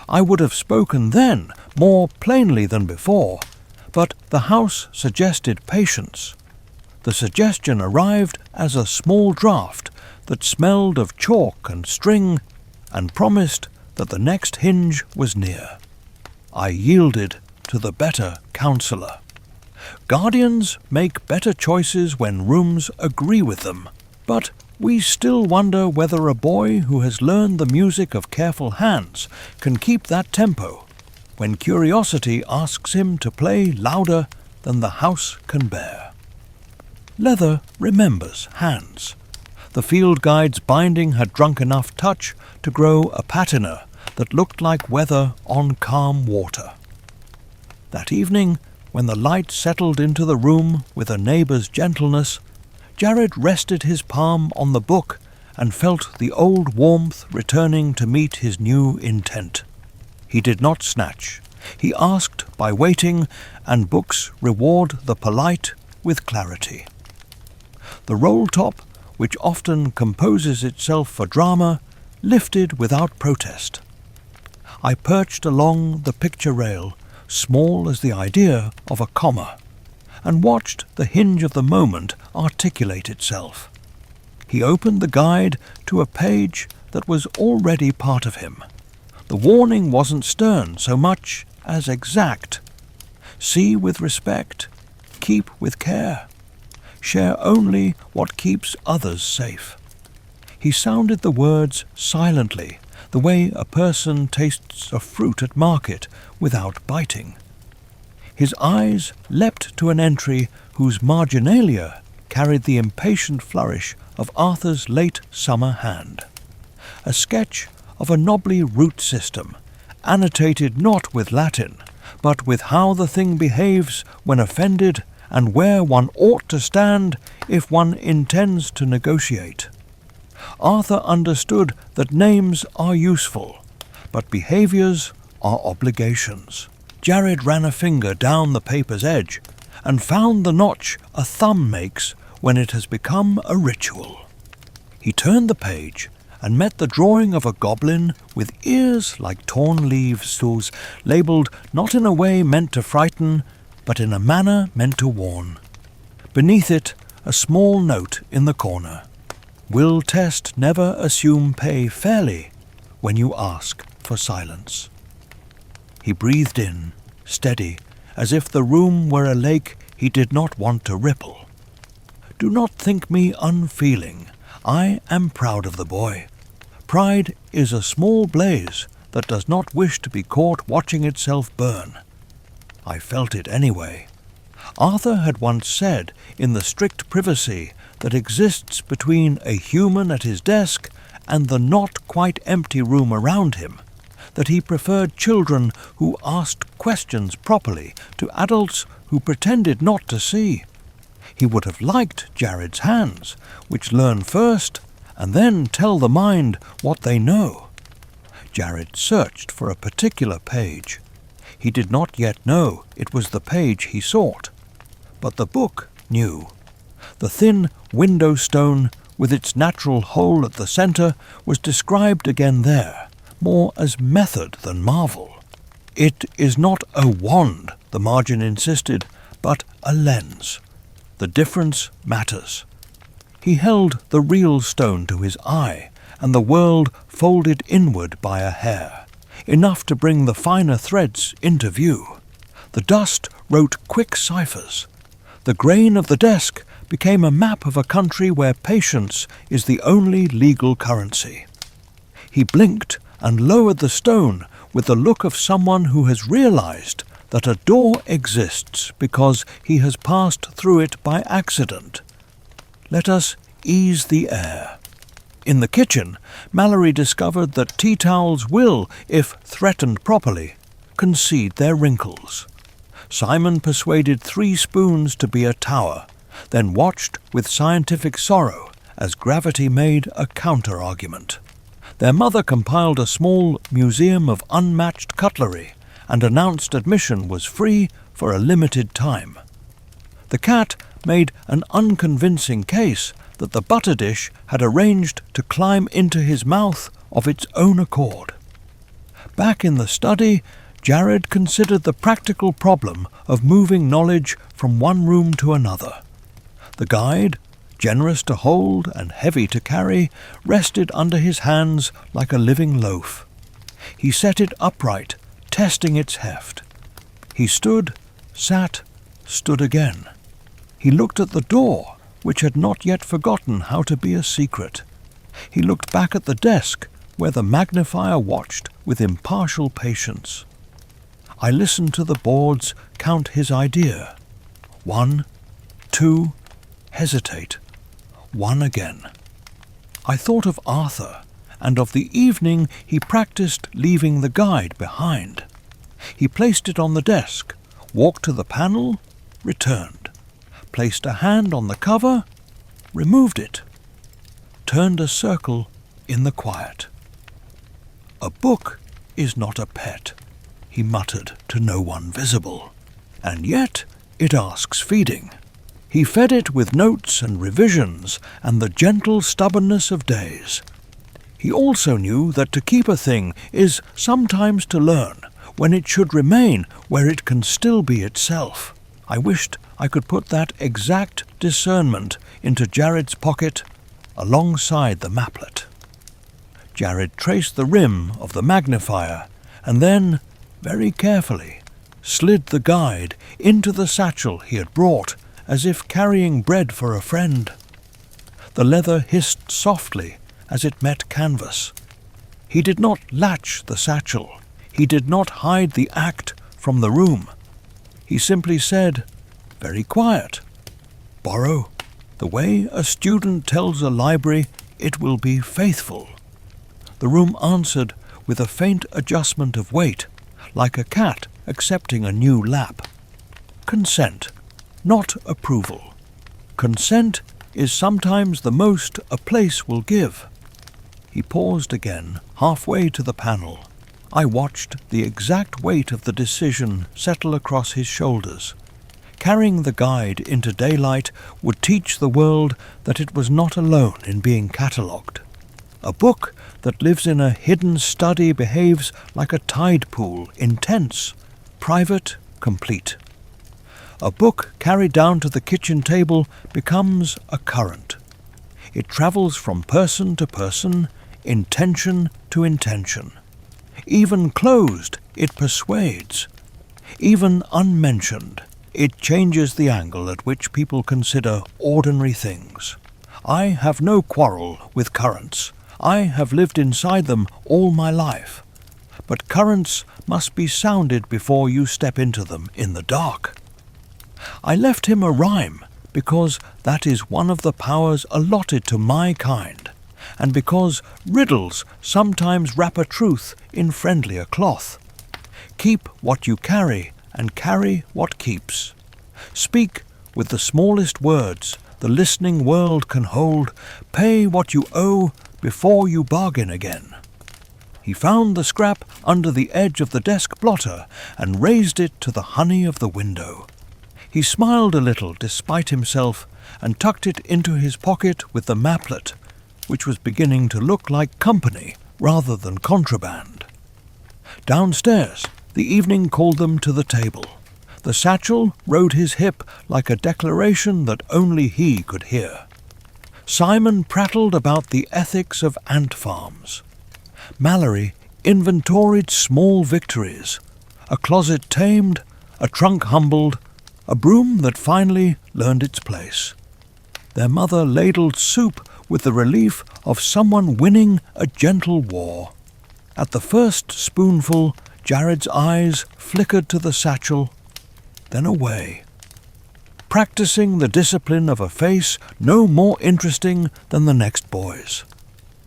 I would have spoken then more plainly than before, but the house suggested patience. The suggestion arrived as a small draught that smelled of chalk and string and promised that the next hinge was near. I yielded to the better counsellor. Guardians make better choices when rooms agree with them, but we still wonder whether a boy who has learned the music of careful hands can keep that tempo when curiosity asks him to play louder than the house can bear. Leather remembers hands. The field guide's binding had drunk enough touch to grow a patina that looked like weather on calm water. That evening, when the light settled into the room with a neighbour's gentleness, Jared rested his palm on the book and felt the old warmth returning to meet his new intent. He did not snatch. He asked by waiting, and books reward the polite with clarity. The roll-top, which often composes itself for drama, lifted without protest. I perched along the picture rail, small as the idea of a comma, and watched the hinge of the moment articulate itself. He opened the guide to a page that was already part of him. The warning wasn't stern so much as exact. See with respect, keep with care, share only what keeps others safe. He sounded the words silently, the way a person tastes a fruit at market without biting. His eyes leapt to an entry whose marginalia carried the impatient flourish of Arthur's late summer hand. A sketch of a knobbly root system, annotated not with Latin, but with how the thing behaves when offended and where one ought to stand if one intends to negotiate. Arthur understood that names are useful, but behaviours are obligations. Jared ran a finger down the paper's edge and found the notch a thumb makes when it has become a ritual. He turned the page and met the drawing of a goblin with ears like torn leaves, labelled not in a way meant to frighten, but in a manner meant to warn. Beneath it, a small note in the corner. Will test never assume pay fairly when you ask for silence. He breathed in, steady, as if the room were a lake he did not want to ripple. Do not think me unfeeling. I am proud of the boy. Pride is a small blaze that does not wish to be caught watching itself burn. I felt it anyway. Arthur had once said, in the strict privacy that exists between a human at his desk and the not quite empty room around him, that he preferred children who asked questions properly to adults who pretended not to see. He would have liked Jared's hands, which learn first and then tell the mind what they know. Jared searched for a particular page. He did not yet know it was the page he sought, but the book knew. The thin window stone with its natural hole at the centre was described again there, more as method than marvel. It is not a wand, the margin insisted, but a lens. The difference matters. He held the real stone to his eye, and the world folded inward by a hair, enough to bring the finer threads into view. The dust wrote quick ciphers. The grain of the desk became a map of a country where patience is the only legal currency. He blinked and lowered the stone with the look of someone who has realized that a door exists because he has passed through it by accident. Let us ease the air. In the kitchen, Mallory discovered that tea towels will, if threatened properly, concede their wrinkles. Simon persuaded 3 spoons to be a tower, then watched with scientific sorrow as gravity made a counter-argument. Their mother compiled a small museum of unmatched cutlery and announced admission was free for a limited time. The cat made an unconvincing case that the butter dish had arranged to climb into his mouth of its own accord. Back in the study, Jared considered the practical problem of moving knowledge from one room to another. The guide, generous to hold and heavy to carry, rested under his hands like a living loaf. He set it upright, testing its heft. He stood, sat, stood again. He looked at the door, which had not yet forgotten how to be a secret. He looked back at the desk, where the magnifier watched with impartial patience. I listened to the boards count his idea. 1, 2, hesitate. 1 again. I thought of Arthur, and of the evening he practiced leaving the guide behind. He placed it on the desk, walked to the panel, returned, placed a hand on the cover, removed it, turned a circle in the quiet. A book is not a pet, he muttered to no one visible, and yet it asks feeding. He fed it with notes and revisions and the gentle stubbornness of days. He also knew that to keep a thing is sometimes to learn, when it should remain where it can still be itself. I wished I could put that exact discernment into Jared's pocket alongside the maplet. Jared traced the rim of the magnifier and then, very carefully, slid the guide into the satchel he had brought, as if carrying bread for a friend. The leather hissed softly as it met canvas. He did not latch the satchel. He did not hide the act from the room. He simply said, very quiet, "Borrow. The way a student tells a library it will be faithful." The room answered with a faint adjustment of weight, like a cat accepting a new lap. Consent, not approval. Consent is sometimes the most a place will give. He paused again, halfway to the panel. I watched the exact weight of the decision settle across his shoulders. Carrying the guide into daylight would teach the world that it was not alone in being catalogued. A book that lives in a hidden study behaves like a tide pool, intense, private, complete. A book carried down to the kitchen table becomes a current. It travels from person to person, intention to intention. Even closed, it persuades. Even unmentioned, it changes the angle at which people consider ordinary things. I have no quarrel with currents. I have lived inside them all my life. But currents must be sounded before you step into them in the dark. I left him a rhyme because that is one of the powers allotted to my kind, and because riddles sometimes wrap a truth in friendlier cloth. Keep what you carry and carry what keeps. Speak with the smallest words the listening world can hold. Pay what you owe before you bargain again. He found the scrap under the edge of the desk blotter and raised it to the honey of the window. He smiled a little despite himself and tucked it into his pocket with the maplet, which was beginning to look like company rather than contraband. Downstairs, the evening called them to the table. The satchel rode his hip like a declaration that only he could hear. Simon prattled about the ethics of ant farms. Mallory inventoried small victories, a closet tamed, a trunk humbled, a broom that finally learned its place. Their mother ladled soup with the relief of someone winning a gentle war. At the first spoonful, Jared's eyes flickered to the satchel, then away. Practicing the discipline of a face no more interesting than the next boy's.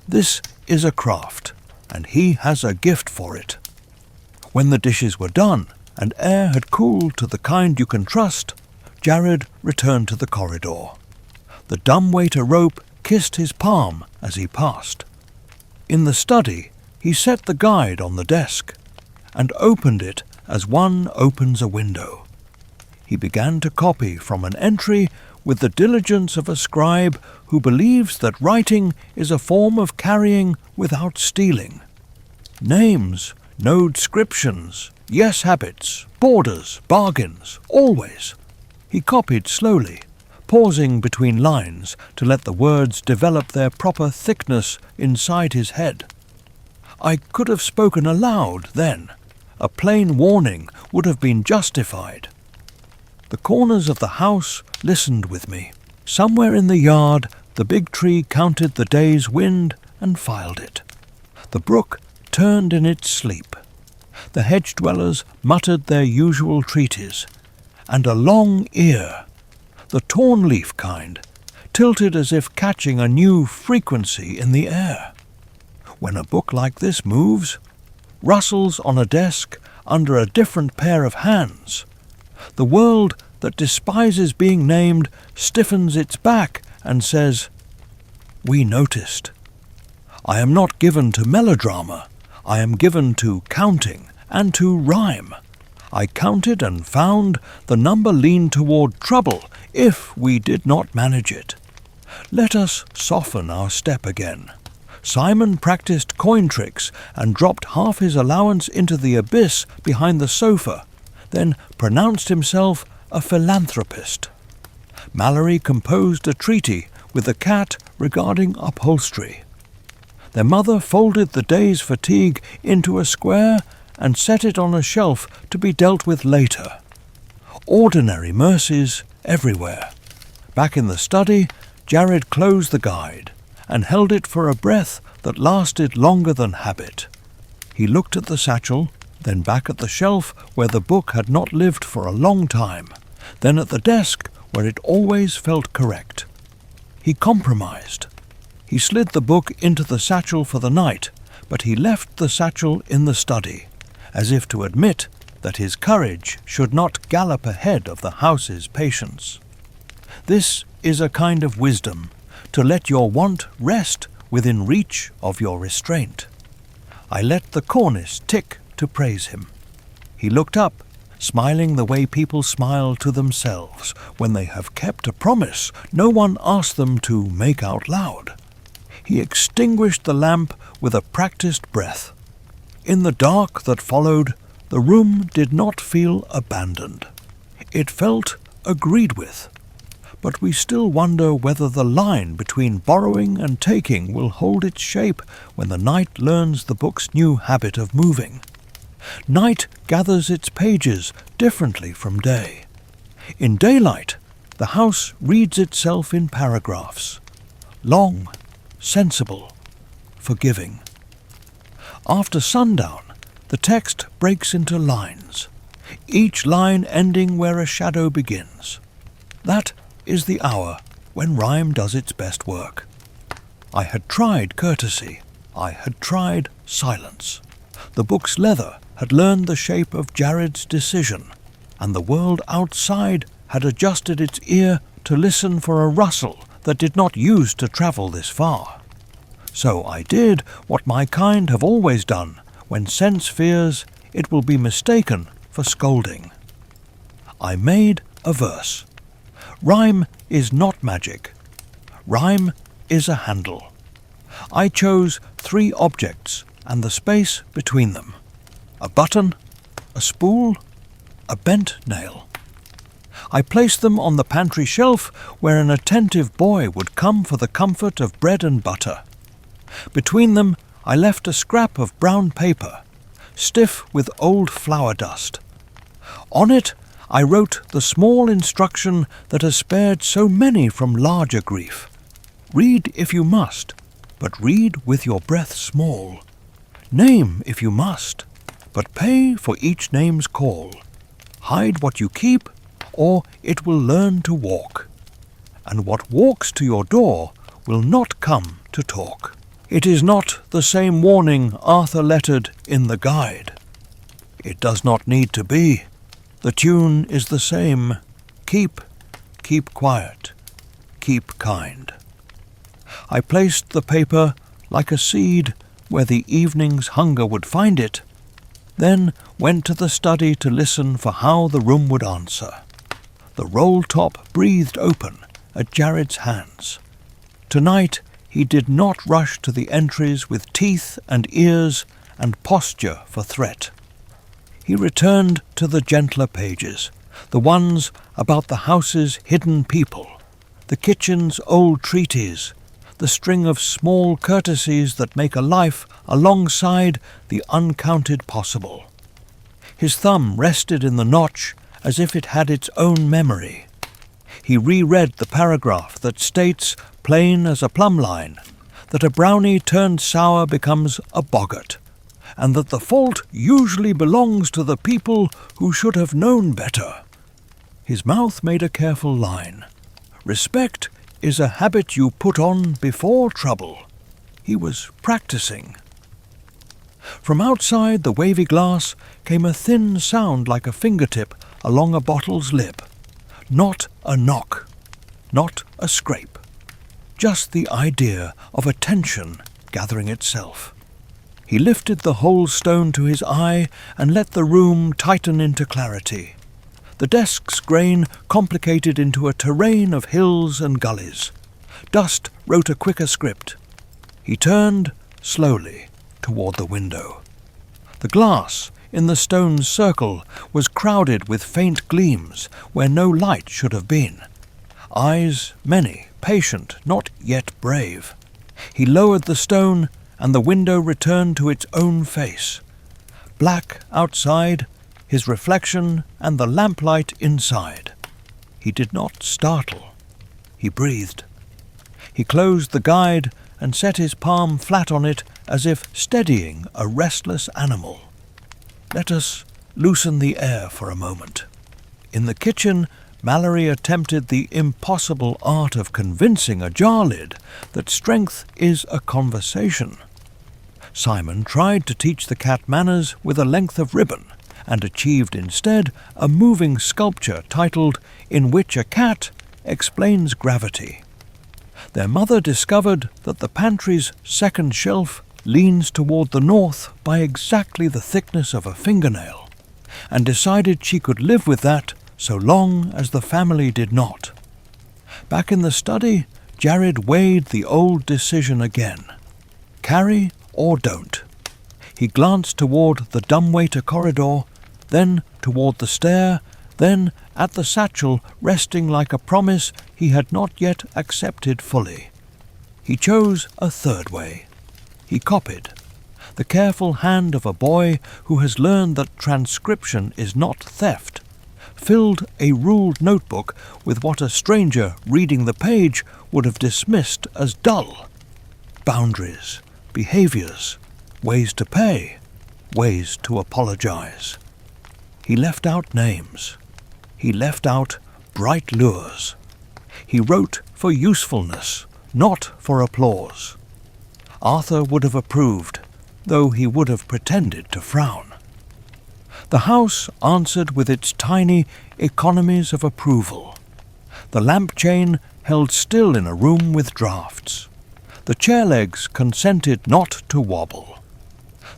This is a craft, and he has a gift for it. When the dishes were done, and air had cooled to the kind you can trust, Jared returned to the corridor. The dumbwaiter rope kissed his palm as he passed. In the study, he set the guide on the desk and opened it as one opens a window. He began to copy from an entry with the diligence of a scribe who believes that writing is a form of carrying without stealing. Names, nodescriptions, yes habits, borders, bargains, always. He copied slowly, pausing between lines to let the words develop their proper thickness inside his head. I could have spoken aloud then. A plain warning would have been justified. The corners of the house listened with me. Somewhere in the yard, the big tree counted the day's wind and filed it. The brook turned in its sleep. The hedge-dwellers muttered their usual treatise, and a long ear, the torn-leaf kind, tilted as if catching a new frequency in the air. When a book like this moves, rustles on a desk under a different pair of hands, the world that despises being named stiffens its back and says, "We noticed." I am not given to melodrama. I am given to counting and to rhyme. I counted and found the number leaned toward trouble if we did not manage it. Let us soften our step again. Simon practiced coin tricks and dropped half his allowance into the abyss behind the sofa, then pronounced himself a philanthropist. Mallory composed a treaty with the cat regarding upholstery. Their mother folded the day's fatigue into a square and set it on a shelf to be dealt with later. Ordinary mercies everywhere. Back in the study, Jared closed the guide and held it for a breath that lasted longer than habit. He looked at the satchel, then back at the shelf where the book had not lived for a long time, then at the desk where it always felt correct. He compromised. He slid the book into the satchel for the night, but he left the satchel in the study, as if to admit that his courage should not gallop ahead of the house's patience. This is a kind of wisdom, to let your want rest within reach of your restraint. I let the cornice tick to praise him. He looked up, smiling the way people smile to themselves when they have kept a promise no one asked them to make out loud. He extinguished the lamp with a practiced breath. In the dark that followed, the room did not feel abandoned. It felt agreed with. But we still wonder whether the line between borrowing and taking will hold its shape when the night learns the book's new habit of moving. Night gathers its pages differently from day. In daylight, the house reads itself in paragraphs. Long, sensible, forgiving. After sundown, the text breaks into lines, each line ending where a shadow begins. That is the hour when rhyme does its best work. I had tried courtesy. I had tried silence. The book's leather had learned the shape of Jared's decision, and the world outside had adjusted its ear to listen for a rustle that did not use to travel this far. So I did what my kind have always done when sense fears it will be mistaken for scolding. I made a verse. Rhyme is not magic. Rhyme is a handle. I chose 3 objects and the space between them. A button, a spool, a bent nail. I placed them on the pantry shelf where an attentive boy would come for the comfort of bread and butter. Between them I left a scrap of brown paper, stiff with old flour dust. On it I wrote the small instruction that has spared so many from larger grief. Read if you must, but read with your breath small. Name if you must, but pay for each name's call. Hide what you keep, or it will learn to walk. And what walks to your door will not come to talk. It is not the same warning Arthur lettered in the guide. It does not need to be. The tune is the same. Keep keep quiet, keep kind. I placed the paper like a seed where the evening's hunger would find it, then went to the study to listen for how the room would answer. The roll-top breathed open at Jared's hands. Tonight he did not rush to the entries with teeth and ears and posture for threat. He returned to the gentler pages, the ones about the house's hidden people, the kitchen's old treaties, the string of small courtesies that make a life alongside the uncounted possible. His thumb rested in the notch as if it had its own memory. He reread the paragraph that states, plain as a plumb line, that a brownie turned sour becomes a boggart, and that the fault usually belongs to the people who should have known better. His mouth made a careful line. Respect is a habit you put on before trouble. He was practicing. From outside the wavy glass came a thin sound like a fingertip along a bottle's lip. Not a knock, not a scrape. Just the idea of a tension gathering itself. He lifted the whole stone to his eye and let the room tighten into clarity. The desk's grain complicated into a terrain of hills and gullies. Dust wrote a quicker script. He turned, slowly, toward the window. The glass in the stone's circle was crowded with faint gleams where no light should have been. Eyes, many, patient, not yet brave. He lowered the stone, and the window returned to its own face. Black outside, his reflection and the lamplight inside. He did not startle. He breathed. He closed the guide and set his palm flat on it as if steadying a restless animal. Let us loosen the air for a moment. In the kitchen, Mallory attempted the impossible art of convincing a jar lid that strength is a conversation. Simon tried to teach the cat manners with a length of ribbon, and achieved instead a moving sculpture titled In Which a Cat Explains Gravity. Their mother discovered that the pantry's second shelf leans toward the north by exactly the thickness of a fingernail, and decided she could live with that so long as the family did not. Back in the study, Jared weighed the old decision again. Carry or don't. He glanced toward the dumbwaiter corridor, then toward the stair, then at the satchel resting like a promise he had not yet accepted fully. He chose a third way. He copied. The careful hand of a boy who has learned that transcription is not theft, filled a ruled notebook with what a stranger reading the page would have dismissed as dull. Boundaries, behaviors, ways to pay, ways to apologize. He left out names. He left out bright lures. He wrote for usefulness, not for applause. Arthur would have approved, though he would have pretended to frown. The house answered with its tiny economies of approval. The lamp chain held still in a room with draughts. The chair legs consented not to wobble.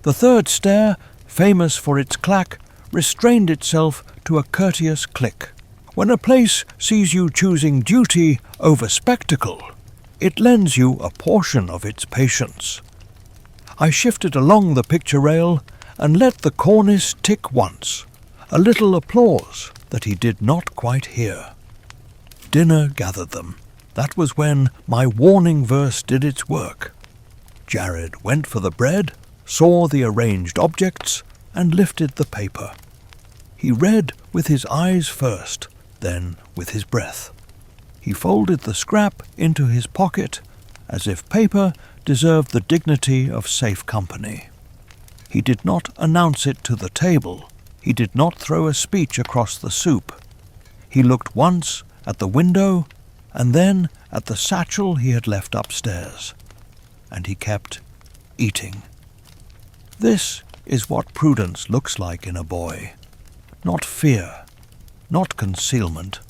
The third stair, famous for its clack, restrained itself to a courteous click. When a place sees you choosing duty over spectacle, it lends you a portion of its patience. I shifted along the picture rail and let the cornice tick once, a little applause that he did not quite hear. Dinner gathered them. That was when my warning verse did its work. Jared went for the bread, saw the arranged objects, and lifted the paper. He read with his eyes first, then with his breath. He folded the scrap into his pocket, as if paper deserved the dignity of safe company. He did not announce it to the table. He did not throw a speech across the soup. He looked once at the window, and then at the satchel he had left upstairs. And he kept eating. This is what prudence looks like in a boy. Not fear, not concealment,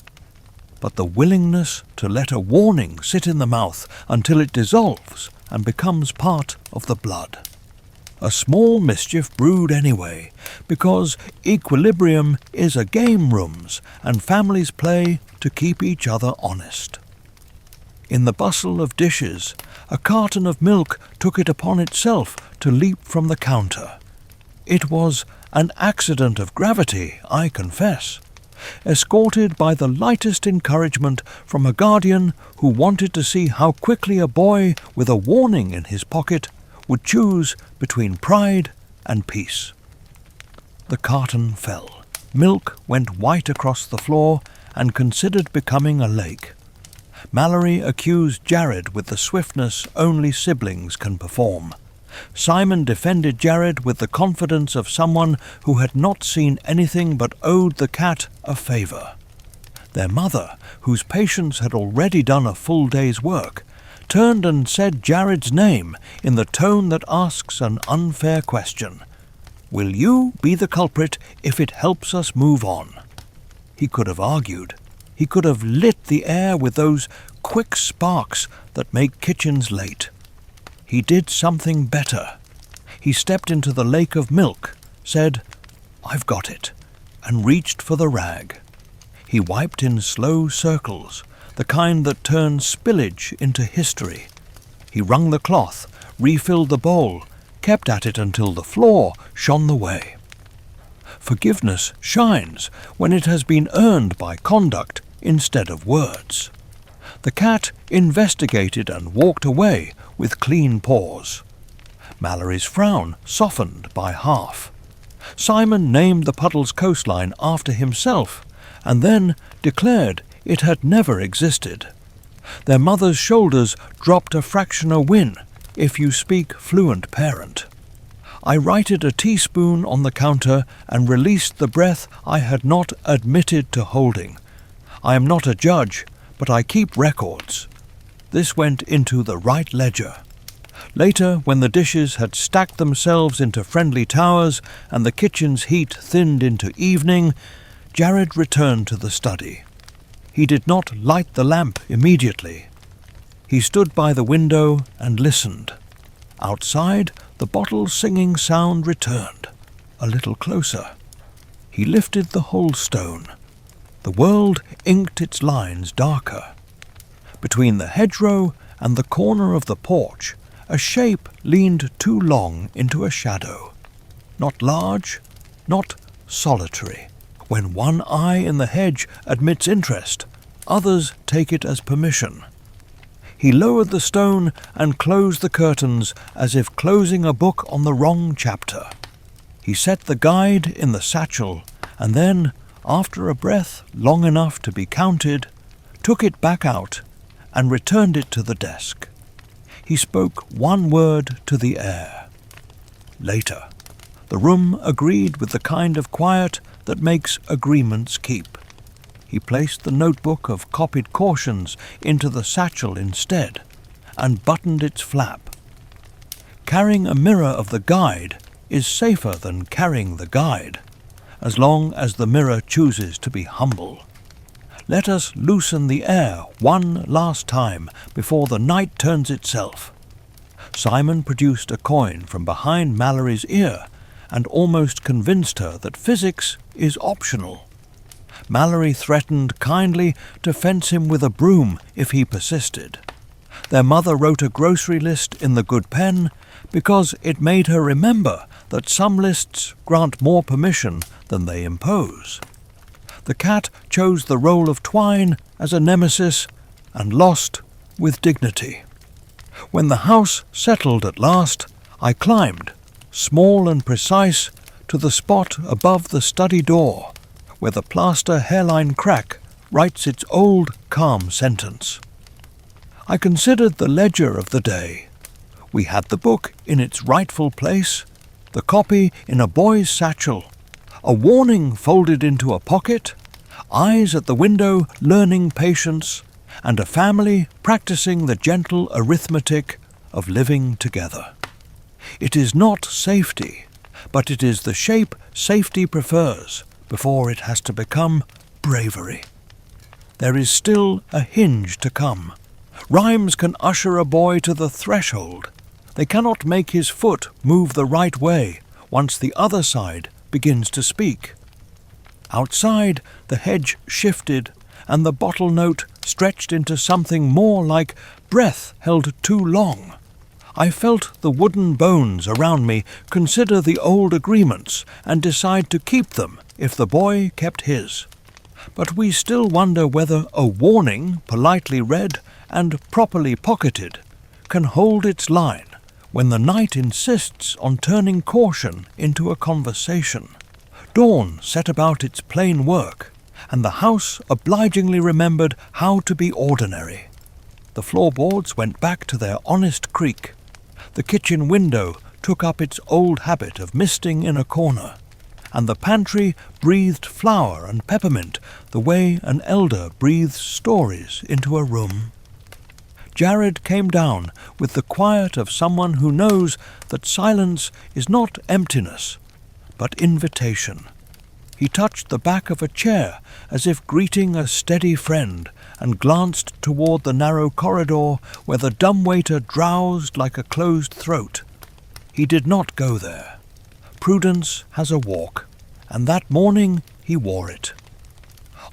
but the willingness to let a warning sit in the mouth until it dissolves and becomes part of the blood. A small mischief brewed anyway, because equilibrium is a game rooms and families play to keep each other honest. In the bustle of dishes, a carton of milk took it upon itself to leap from the counter. It was an accident of gravity, I confess, escorted by the lightest encouragement from a guardian who wanted to see how quickly a boy with a warning in his pocket would choose between pride and peace. The carton fell. Milk went white across the floor and considered becoming a lake. Mallory accused Jared with the swiftness only siblings can perform. Simon defended Jared with the confidence of someone who had not seen anything but owed the cat a favour. Their mother, whose patience had already done a full day's work, turned and said Jared's name in the tone that asks an unfair question. "Will you be the culprit if it helps us move on?" He could have argued. He could have lit the air with those quick sparks that make kitchens late. He did something better. He stepped into the lake of milk, said, "I've got it," and reached for the rag. He wiped in slow circles, the kind that turns spillage into history. He wrung the cloth, refilled the bowl, kept at it until the floor shone the way. Forgiveness shines when it has been earned by conduct instead of words. The cat investigated and walked away with clean paws. Mallory's frown softened by half. Simon named the puddle's coastline after himself, and then declared it had never existed. Their mother's shoulders dropped a fraction a win, if you speak fluent parent. I righted a teaspoon on the counter and released the breath I had not admitted to holding. I am not a judge, but I keep records. This went into the right ledger. Later, when the dishes had stacked themselves into friendly towers and the kitchen's heat thinned into evening, Jared returned to the study. He did not light the lamp immediately. He stood by the window and listened. Outside, the bottle's singing sound returned, a little closer. He lifted the whole stone. The world inked its lines darker. Between the hedgerow and the corner of the porch, a shape leaned too long into a shadow. Not large, not solitary. When one eye in the hedge admits interest, others take it as permission. He lowered the stone and closed the curtains as if closing a book on the wrong chapter. He set the guide in the satchel and then, after a breath long enough to be counted, took it back out and returned it to the desk. He spoke one word to the air. Later. The room agreed with the kind of quiet that makes agreements keep. He placed the notebook of copied cautions into the satchel instead, and buttoned its flap. Carrying a mirror of the guide is safer than carrying the guide, as long as the mirror chooses to be humble. Let us loosen the air one last time before the night turns itself. Simon produced a coin from behind Mallory's ear and almost convinced her that physics is optional. Mallory threatened kindly to fence him with a broom if he persisted. Their mother wrote a grocery list in the good pen because it made her remember that some lists grant more permission than they impose. The cat chose the roll of twine as a nemesis and lost with dignity. When the house settled at last, I climbed, small and precise, to the spot above the study door, where the plaster hairline crack writes its old, calm sentence. I considered the ledger of the day. We had the book in its rightful place, the copy in a boy's satchel, a warning folded into a pocket, eyes at the window learning patience, and a family practicing the gentle arithmetic of living together. It is not safety, but it is the shape safety prefers before it has to become bravery. There is still a hinge to come. Rhymes can usher a boy to the threshold. They cannot make his foot move the right way once the other side begins to speak. Outside, the hedge shifted, and the bottle note stretched into something more like breath held too long. I felt the wooden bones around me consider the old agreements and decide to keep them if the boy kept his. But we still wonder whether a warning, politely read and properly pocketed, can hold its line when the night insists on turning caution into a conversation. Dawn set about its plain work, and the house obligingly remembered how to be ordinary. The floorboards went back to their honest creak. The kitchen window took up its old habit of misting in a corner, and the pantry breathed flour and peppermint the way an elder breathes stories into a room. Jared came down with the quiet of someone who knows that silence is not emptiness, but invitation. He touched the back of a chair as if greeting a steady friend, and glanced toward the narrow corridor where the dumbwaiter drowsed like a closed throat. He did not go there. Prudence has a walk, and that morning he wore it.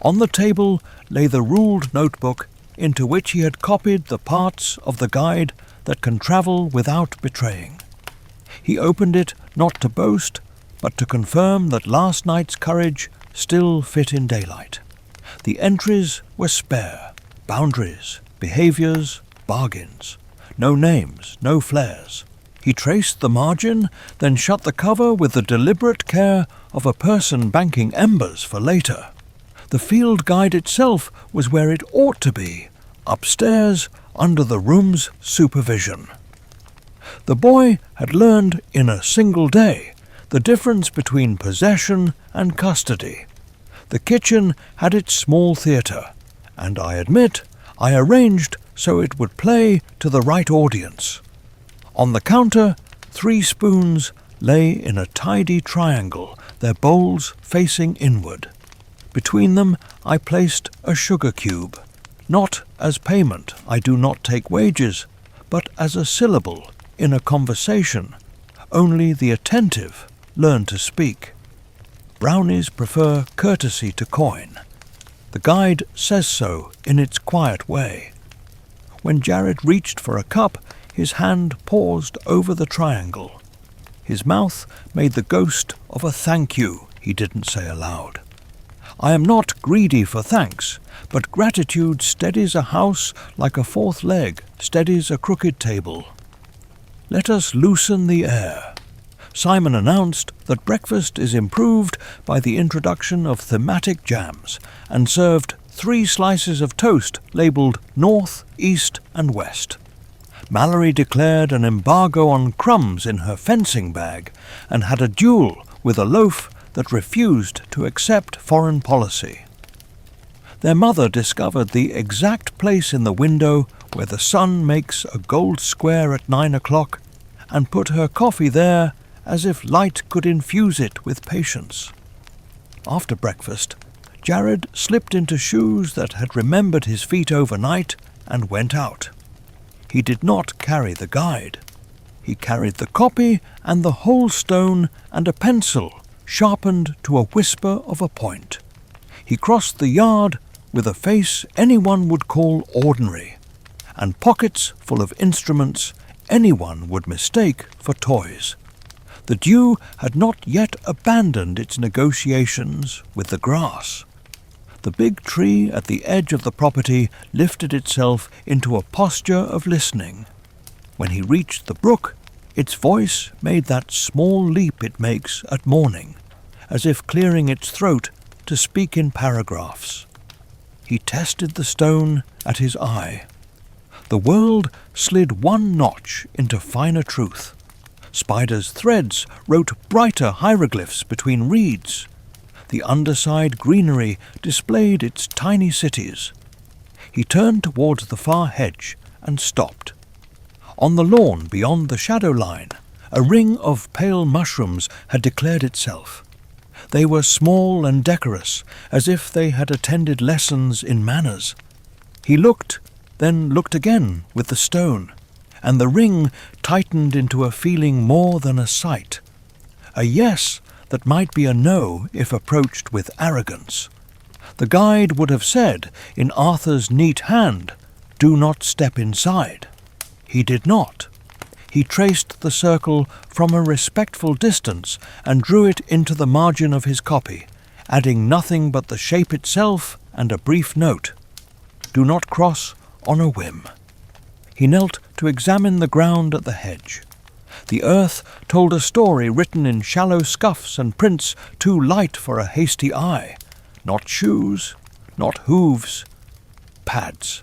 On the table lay the ruled notebook into which he had copied the parts of the guide that can travel without betraying. He opened it not to boast, but to confirm that last night's courage still fit in daylight. The entries were spare: boundaries, behaviours, bargains. No names, no flares. He traced the margin, then shut the cover with the deliberate care of a person banking embers for later. The field guide itself was where it ought to be, upstairs under the room's supervision. The boy had learned in a single day the difference between possession and custody. The kitchen had its small theatre, and I admit I arranged so it would play to the right audience. On the counter, 3 spoons lay in a tidy triangle, their bowls facing inward. Between them I placed a sugar cube. Not as payment, I do not take wages, but as a syllable in a conversation. Only the attentive learn to speak. Brownies prefer courtesy to coin. The guide says so in its quiet way. When Jared reached for a cup, his hand paused over the triangle. His mouth made the ghost of a thank you he didn't say aloud. I am not greedy for thanks, but gratitude steadies a house like a fourth leg steadies a crooked table. Let us loosen the air. Simon announced that breakfast is improved by the introduction of thematic jams, and served 3 slices of toast labelled North, East and West. Mallory declared an embargo on crumbs in her fencing bag, and had a duel with a loaf that refused to accept foreign policy. Their mother discovered the exact place in the window where the sun makes a gold square at 9 o'clock, and put her coffee there as if light could infuse it with patience. After breakfast, Jared slipped into shoes that had remembered his feet overnight and went out. He did not carry the guide. He carried the copy and the whole stone and a pencil sharpened to a whisper of a point. He crossed the yard with a face anyone would call ordinary, and pockets full of instruments anyone would mistake for toys. The dew had not yet abandoned its negotiations with the grass. The big tree at the edge of the property lifted itself into a posture of listening. When he reached the brook, its voice made that small leap it makes at morning, as if clearing its throat to speak in paragraphs. He tested the stone at his eye. The world slid 1 notch into finer truth. Spider's threads wrote brighter hieroglyphs between reeds. The underside greenery displayed its tiny cities. He turned towards the far hedge and stopped. On the lawn beyond the shadow line, a ring of pale mushrooms had declared itself. They were small and decorous, as if they had attended lessons in manners. He looked, then looked again with the stone, and the ring tightened into a feeling more than a sight. A yes that might be a no if approached with arrogance. The guide would have said, in Arthur's neat hand, "Do not step inside." He did not. He traced the circle from a respectful distance and drew it into the margin of his copy, adding nothing but the shape itself and a brief note. Do not cross on a whim. He knelt to examine the ground at the hedge. The earth told a story written in shallow scuffs and prints too light for a hasty eye. Not shoes, not hooves, pads.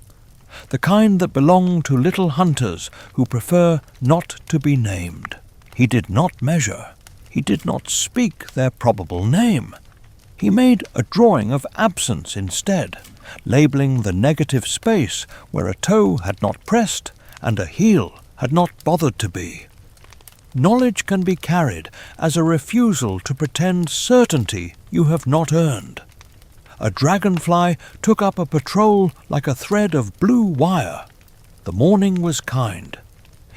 The kind that belong to little hunters who prefer not to be named. He did not measure. He did not speak their probable name. He made a drawing of absence instead, labelling the negative space where a toe had not pressed and a heel had not bothered to be. Knowledge can be carried as a refusal to pretend certainty you have not earned. A dragonfly took up a patrol like a thread of blue wire. The morning was kind.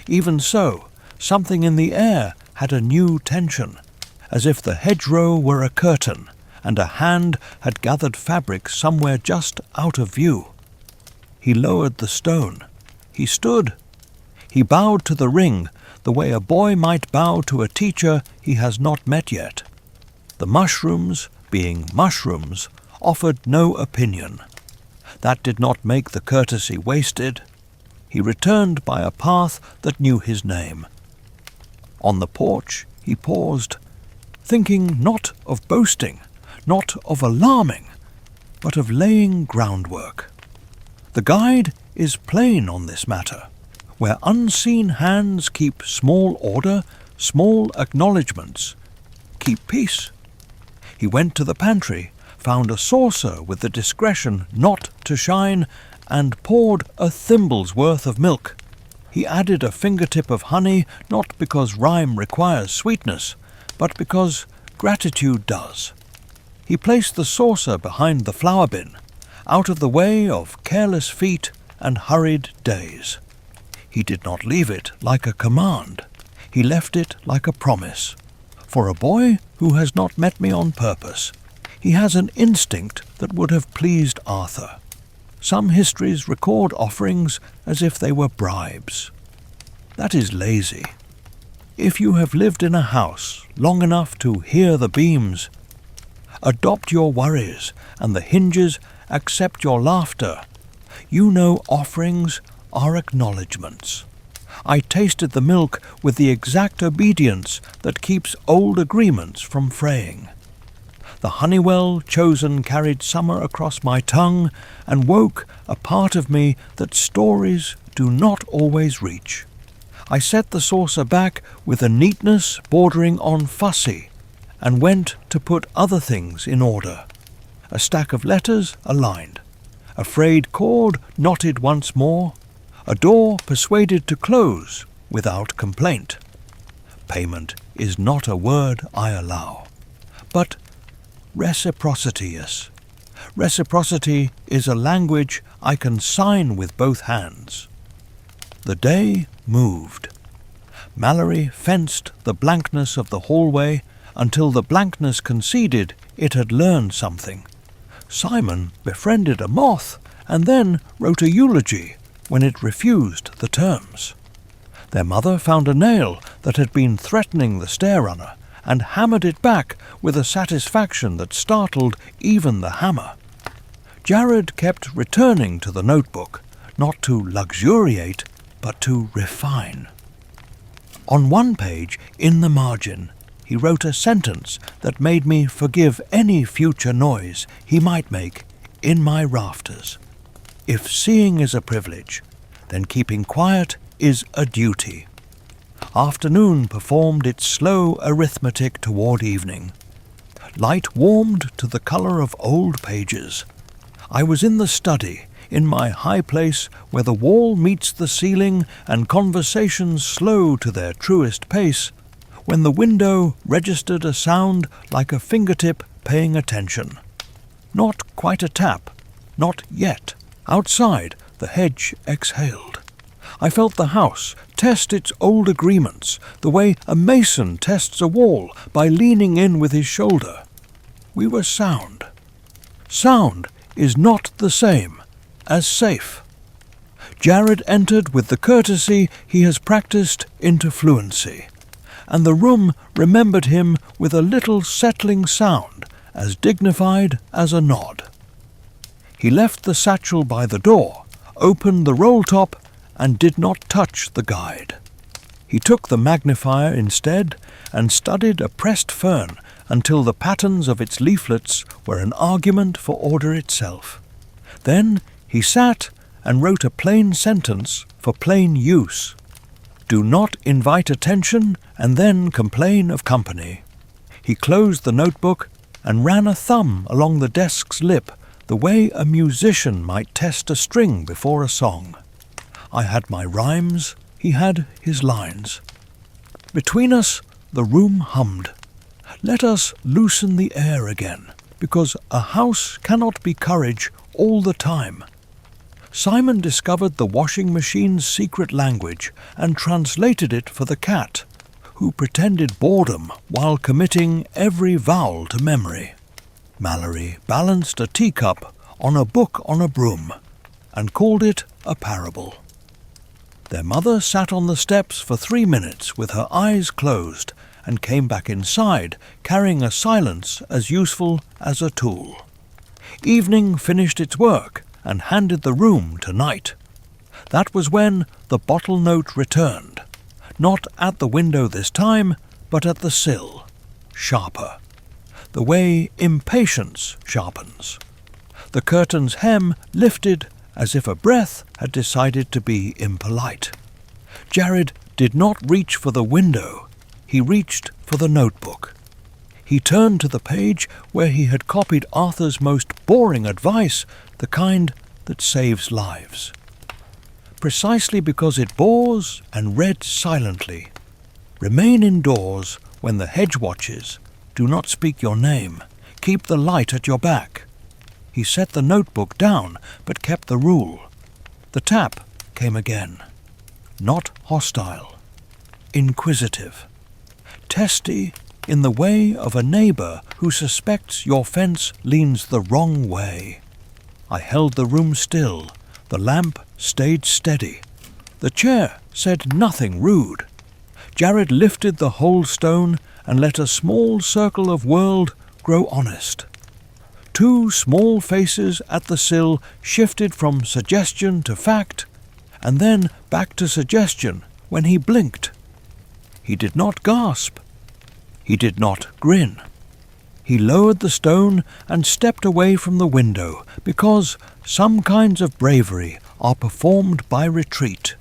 Even so, something in the air had a new tension, as if the hedgerow were a curtain, and a hand had gathered fabric somewhere just out of view. He lowered the stone. He stood. He bowed to the ring, the way a boy might bow to a teacher he has not met yet. The mushrooms, being mushrooms, offered no opinion. That did not make the courtesy wasted. He returned by a path that knew his name. On the porch he paused, thinking not of boasting, not of alarming, but of laying groundwork. The guide is plain on this matter. Where unseen hands keep small order, small acknowledgments, keep peace. He went to the pantry, found a saucer with the discretion not to shine, and poured a thimble's worth of milk. He added a fingertip of honey, not because rhyme requires sweetness, but because gratitude does. He placed the saucer behind the flour bin, out of the way of careless feet and hurried days. He did not leave it like a command. He left it like a promise. For a boy who has not met me on purpose, he has an instinct that would have pleased Arthur. Some histories record offerings as if they were bribes. That is lazy. If you have lived in a house long enough to hear the beams, adopt your worries, and the hinges accept your laughter, you know offerings are acknowledgments. I tasted the milk with the exact obedience that keeps old agreements from fraying. The honeywell chosen carried summer across my tongue and woke a part of me that stories do not always reach. I set the saucer back with a neatness bordering on fussy and went to put other things in order. A stack of letters aligned, a frayed cord knotted once more, a door persuaded to close without complaint. Payment is not a word I allow, but reciprocity-ous. Reciprocity is a language I can sign with both hands. The day moved. Mallory fenced the blankness of the hallway until the blankness conceded it had learned something. Simon befriended a moth and then wrote a eulogy when it refused the terms. Their mother found a nail that had been threatening the stair-runner and hammered it back with a satisfaction that startled even the hammer. Jared kept returning to the notebook, not to luxuriate, but to refine. On one page, in the margin, he wrote a sentence that made me forgive any future noise he might make in my rafters. If seeing is a privilege, then keeping quiet is a duty. Afternoon performed its slow arithmetic toward evening. Light warmed to the colour of old pages. I was in the study, in my high place where the wall meets the ceiling and conversations slow to their truest pace, when the window registered a sound like a fingertip paying attention. Not quite a tap, not yet. Outside, the hedge exhaled. I felt the house test its old agreements, the way a mason tests a wall by leaning in with his shoulder. We were sound. Sound is not the same as safe. Jared entered with the courtesy he has practiced into fluency, and the room remembered him with a little settling sound, as dignified as a nod. He left the satchel by the door, opened the roll-top, and did not touch the guide. He took the magnifier instead and studied a pressed fern until the patterns of its leaflets were an argument for order itself. Then he sat and wrote a plain sentence for plain use. Do not invite attention and then complain of company. He closed the notebook and ran a thumb along the desk's lip, the way a musician might test a string before a song. I had my rhymes, he had his lines. Between us, the room hummed. Let us loosen the air again, because a house cannot be courage all the time. Simon discovered the washing machine's secret language and translated it for the cat, who pretended boredom while committing every vowel to memory. Mallory balanced a teacup on a book on a broom and called it a parable. Their mother sat on the steps for 3 minutes with her eyes closed and came back inside, carrying a silence as useful as a tool. Evening finished its work and handed the room to night. That was when the bottle note returned, not at the window this time, but at the sill, sharper, the way impatience sharpens. The curtain's hem lifted as if a breath had decided to be impolite. Jared did not reach for the window, he reached for the notebook. He turned to the page where he had copied Arthur's most boring advice, the kind that saves lives. Precisely because it bores and read silently. Remain indoors when the hedge watches. Do not speak your name. Keep the light at your back. He set the notebook down, but kept the rule. The tap came again. Not hostile. Inquisitive. Testy in the way of a neighbour who suspects your fence leans the wrong way. I held the room still. The lamp stayed steady. The chair said nothing rude. Jared lifted the whole stone and let a small circle of world grow honest. 2 small faces at the sill shifted from suggestion to fact, and then back to suggestion when he blinked. He did not gasp. He did not grin. He lowered the stone and stepped away from the window, because some kinds of bravery are performed by retreat.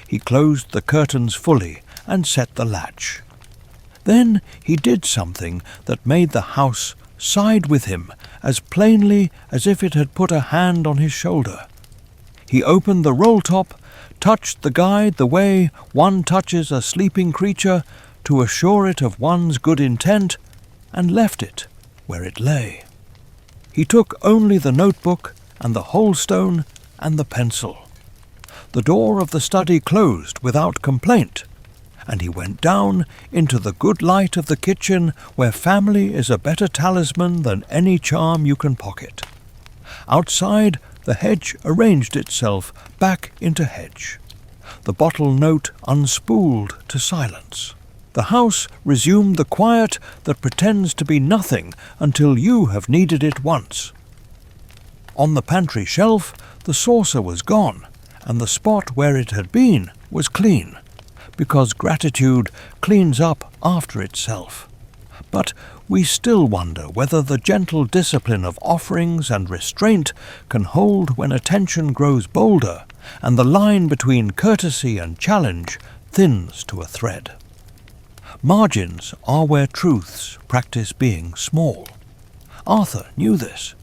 He closed the curtains fully and set the latch. Then he did something that made the house side with him as plainly as if it had put a hand on his shoulder. He opened the roll-top, touched the guide the way one touches a sleeping creature to assure it of one's good intent, and left it where it lay. He took only the notebook and the whole stone and the pencil. The door of the study closed without complaint, and he went down into the good light of the kitchen where family is a better talisman than any charm you can pocket. Outside, the hedge arranged itself back into hedge. The bottle note unspooled to silence. The house resumed the quiet that pretends to be nothing until you have needed it once. On the pantry shelf, the saucer was gone, and the spot where it had been was clean, because gratitude cleans up after itself. But we still wonder whether the gentle discipline of offerings and restraint can hold when attention grows bolder, and the line between courtesy and challenge thins to a thread. Margins are where truths practice being small. Arthur knew this.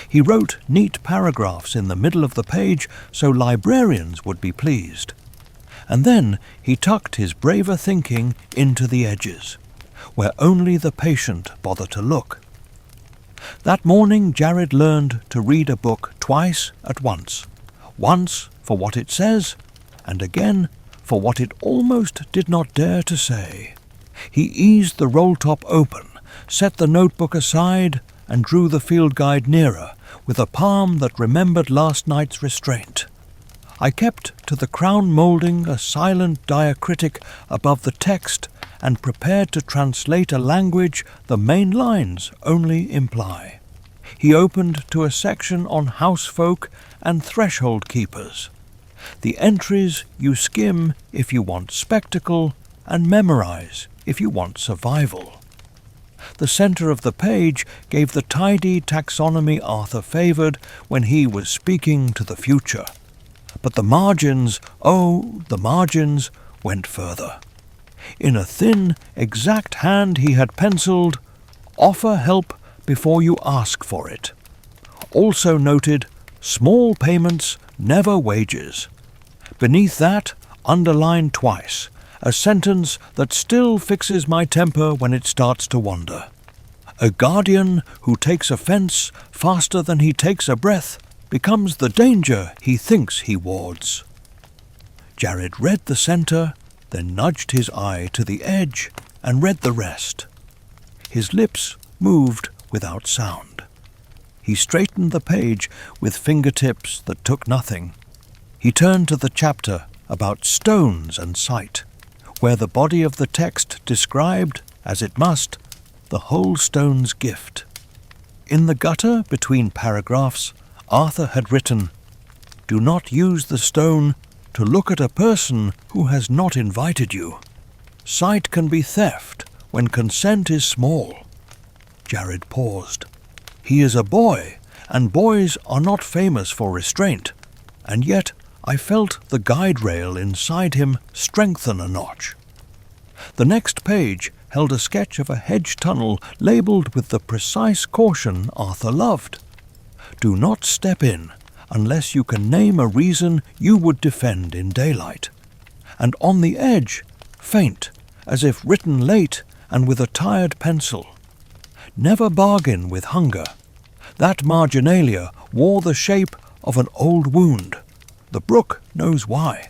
He wrote neat paragraphs in the middle of the page so librarians would be pleased. and then he tucked his braver thinking into the edges, where only the patient bother to look. That morning Jared learned to read a book twice at once for what it says, and again for what it almost did not dare to say. He eased the roll-top open, set the notebook aside, and drew the field guide nearer, with a palm that remembered last night's restraint. I kept to the crown moulding a silent diacritic above the text, and prepared to translate a language the main lines only imply. He opened to a section on housefolk and threshold keepers. The entries you skim if you want spectacle, and memorize if you want survival. The centre of the page gave the tidy taxonomy Arthur favoured when he was speaking to the future. But the margins, the margins, went further. In a thin, exact hand he had pencilled, "Offer help before you ask for it." Also noted, "Small payments, never wages." Beneath that, underlined twice, a sentence that still fixes my temper when it starts to wander. "A guardian who takes offence faster than he takes a breath becomes the danger he thinks he wards." Jared read the centre, then nudged his eye to the edge and read the rest. His lips moved without sound. He straightened the page with fingertips that took nothing. He turned to the chapter about stones and sight, where the body of the text described, as it must, the whole stone's gift. In the gutter between paragraphs, Arthur had written, "Do not use the stone to look at a person who has not invited you. Sight can be theft when consent is small." Jared paused. He is a boy, and boys are not famous for restraint, and yet I felt the guide rail inside him strengthen a notch. The next page held a sketch of a hedge tunnel labelled with the precise caution Arthur loved. "Do not step in unless you can name a reason you would defend in daylight." And on the edge, faint, as if written late and with a tired pencil, "Never bargain with hunger." That marginalia wore the shape of an old wound. The brook knows why.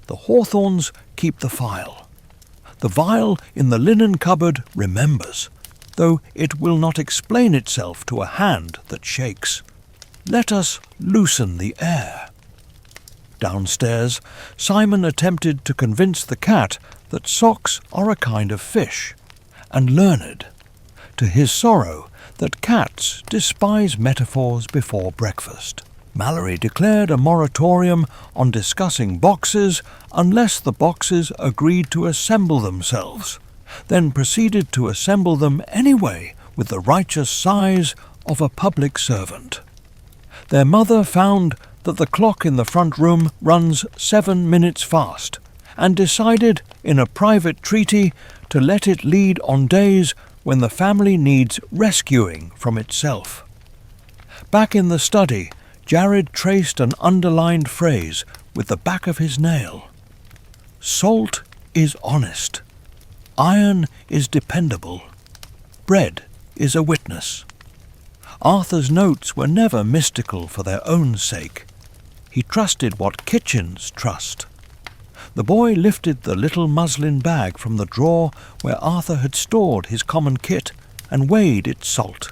The hawthorns keep the file. The vial in the linen cupboard remembers, though it will not explain itself to a hand that shakes. Let us loosen the air. Downstairs, Simon attempted to convince the cat that socks are a kind of fish, and learned, to his sorrow, that cats despise metaphors before breakfast. Mallory declared a moratorium on discussing boxes unless the boxes agreed to assemble themselves, then proceeded to assemble them anyway with the righteous sighs of a public servant. Their mother found that the clock in the front room runs 7 minutes fast, and decided in a private treaty to let it lead on days when the family needs rescuing from itself. Back in the study, Jared traced an underlined phrase with the back of his nail. "Salt is honest. Iron is dependable. Bread is a witness." Arthur's notes were never mystical for their own sake. He trusted what kitchens trust. The boy lifted the little muslin bag from the drawer where Arthur had stored his common kit and weighed its salt.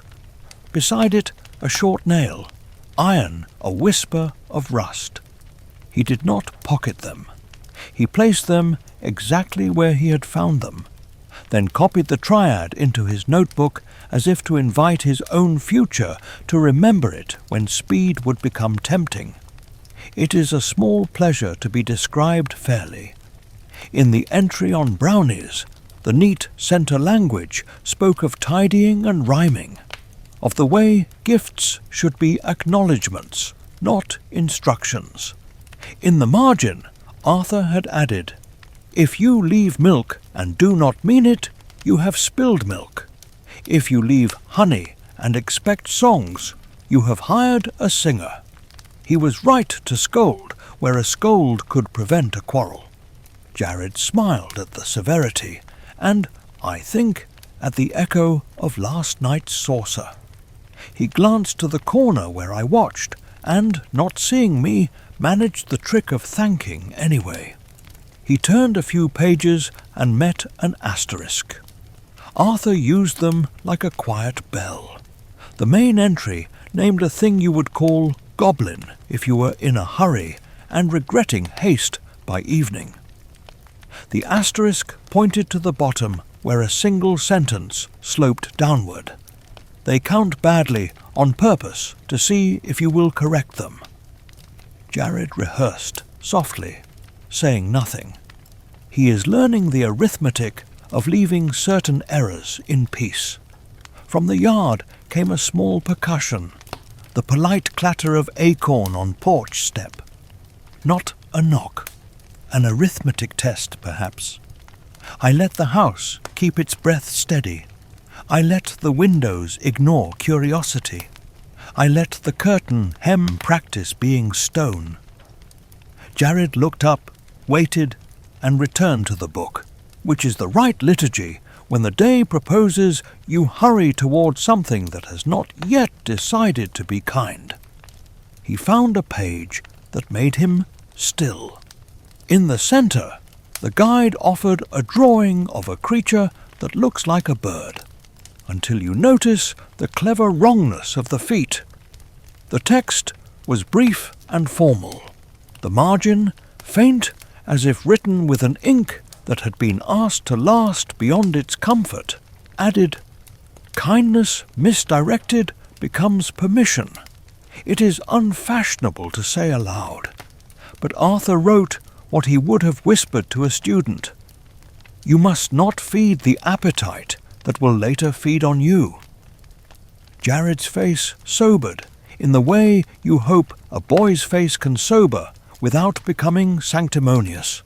Beside it, a short nail, iron a whisper of rust. He did not pocket them. He placed them exactly where he had found them, then copied the triad into his notebook as if to invite his own future to remember it when speed would become tempting. It is a small pleasure to be described fairly. In the entry on brownies, the neat centre language spoke of tidying and rhyming, of the way gifts should be acknowledgments, not instructions. In the margin, Arthur had added, "If you leave milk and do not mean it, you have spilled milk. If you leave honey and expect songs, you have hired a singer." He was right to scold where a scold could prevent a quarrel. Jared smiled at the severity, and, I think, at the echo of last night's saucer. He glanced to the corner where I watched, and, not seeing me, managed the trick of thanking anyway. He turned a few pages and met an asterisk. Arthur used them like a quiet bell. The main entry named a thing you would call goblin if you were in a hurry and regretting haste by evening. The asterisk pointed to the bottom where a single sentence sloped downward. They count badly on purpose to see if you will correct them. Jared rehearsed softly, saying nothing. He is learning the arithmetic of leaving certain errors in peace. From the yard came a small percussion, the polite clatter of acorn on porch step. Not a knock. An arithmetic test, perhaps. I let the house keep its breath steady. I let the windows ignore curiosity. I let the curtain hem practice being stone. Jared looked up, waited, and returned to the book, which is the right liturgy when the day proposes you hurry toward something that has not yet decided to be kind. He found a page that made him still. In the center, the guide offered a drawing of a creature that looks like a bird, until you notice the clever wrongness of the feet. The text was brief and formal, the margin faint as if written with an ink that had been asked to last beyond its comfort, added, "Kindness misdirected becomes permission. It is unfashionable to say aloud." But Arthur wrote what he would have whispered to a student. You must not feed the appetite that will later feed on you. Jared's face sobered in the way you hope a boy's face can sober without becoming sanctimonious.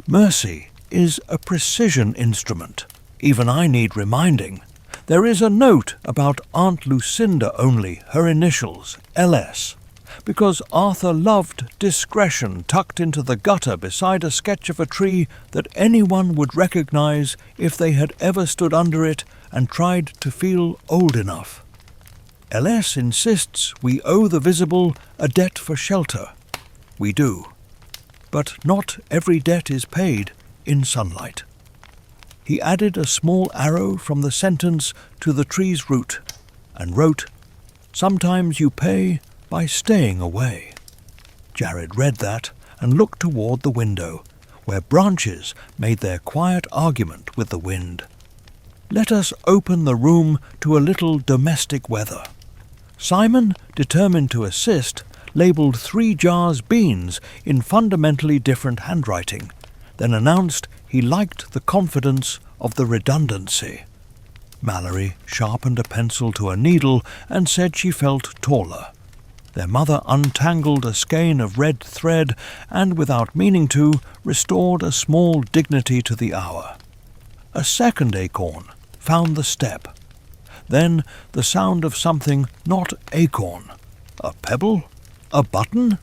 Mercy is a precision instrument. Even I need reminding. There is a note about Aunt Lucinda only, her initials, LS, because Arthur loved discretion tucked into the gutter beside a sketch of a tree that anyone would recognize if they had ever stood under it and tried to feel old enough. LS insists we owe the visible a debt for shelter. We do. But not every debt is paid in sunlight. He added a small arrow from the sentence to the tree's root and wrote, "Sometimes you pay by staying away." Jared read that and looked toward the window, where branches made their quiet argument with the wind. Let us open the room to a little domestic weather. Simon, determined to assist, labelled 3 jars beans in fundamentally different handwriting, then announced he liked the confidence of the redundancy. Mallory sharpened a pencil to a needle and said she felt taller. Their mother untangled a skein of red thread and, without meaning to, restored a small dignity to the hour. A second acorn found the step. Then the sound of something not acorn. A pebble? A button?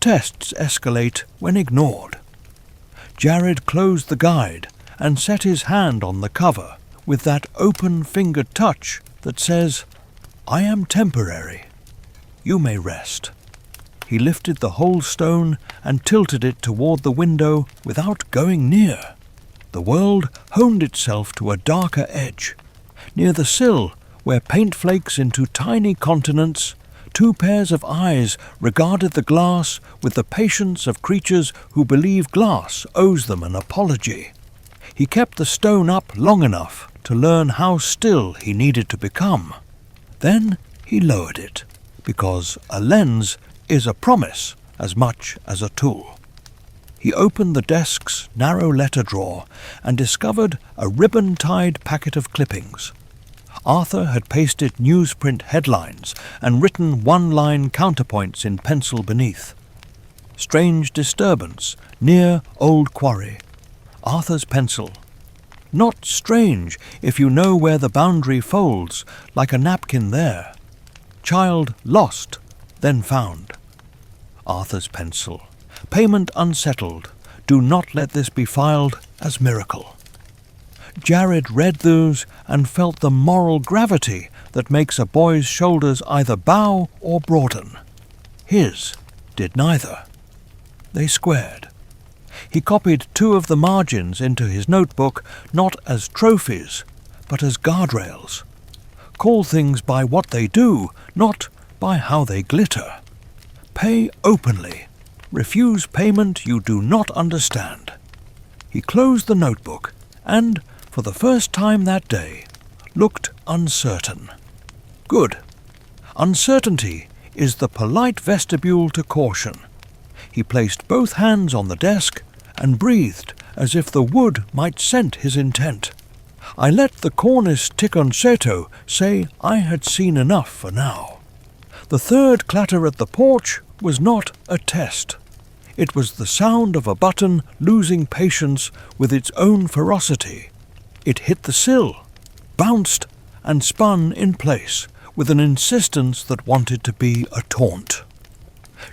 Tests escalate when ignored. Jared closed the guide and set his hand on the cover with that open-fingered touch that says, "I am temporary. You may rest." He lifted the whole stone and tilted it toward the window without going near. The world honed itself to a darker edge. Near the sill, where paint flakes into tiny continents, 2 pairs of eyes regarded the glass with the patience of creatures who believe glass owes them an apology. He kept the stone up long enough to learn how still he needed to become. Then he lowered it, because a lens is a promise as much as a tool. He opened the desk's narrow letter drawer and discovered a ribbon-tied packet of clippings. Arthur had pasted newsprint headlines and written one-line counterpoints in pencil beneath. Strange disturbance near old quarry. Arthur's pencil. Not strange if you know where the boundary folds, like a napkin there. Child lost, then found. Arthur's pencil. Payment unsettled. Do not let this be filed as miracle. Jared read those and felt the moral gravity that makes a boy's shoulders either bow or broaden. His did neither. They squared. He copied 2 of the margins into his notebook, not as trophies, but as guardrails. Call things by what they do, not by how they glitter. Pay openly. Refuse payment you do not understand. He closed the notebook and, for the first time that day, looked uncertain. Good. Uncertainty is the polite vestibule to caution. He placed both hands on the desk and breathed as if the wood might scent his intent. I let the cornice ticconceto say I had seen enough for now. The third clatter at the porch was not a test. It was the sound of a button losing patience with its own ferocity. It hit the sill, bounced, and spun in place with an insistence that wanted to be a taunt.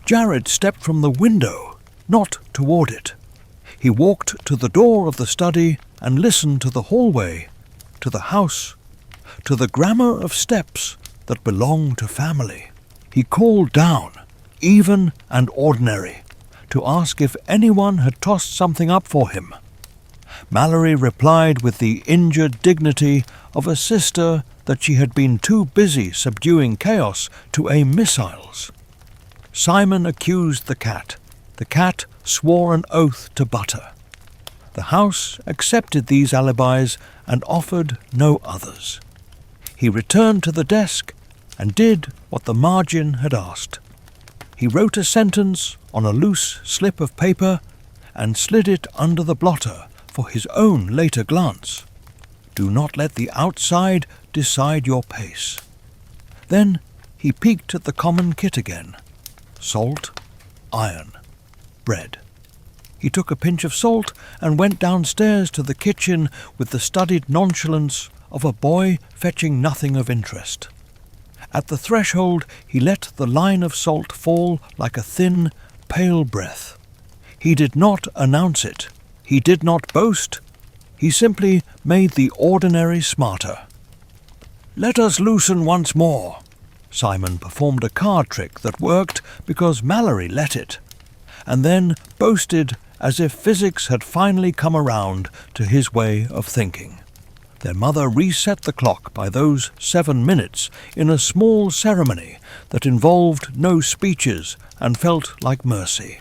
Jared stepped from the window, not toward it. He walked to the door of the study and listened to the hallway, to the house, to the grammar of steps that belong to family. He called down, even and ordinary, to ask if anyone had tossed something up for him. Mallory replied with the injured dignity of a sister that she had been too busy subduing chaos to aim missiles. Simon accused the cat. The cat swore an oath to butter. The house accepted these alibis and offered no others. He returned to the desk and did what the margin had asked. He wrote a sentence on a loose slip of paper and slid it under the blotter for his own later glance. Do not let the outside decide your pace. Then he peeked at the common kit again. Salt, iron, bread. He took a pinch of salt and went downstairs to the kitchen with the studied nonchalance of a boy fetching nothing of interest. At the threshold he let the line of salt fall like a thin, pale breath. He did not announce it. He did not boast. He simply made the ordinary smarter. "Let us loosen once more." Simon performed a card trick that worked because Mallory let it, and then boasted as if physics had finally come around to his way of thinking. Their mother reset the clock by those 7 minutes in a small ceremony that involved no speeches and felt like mercy.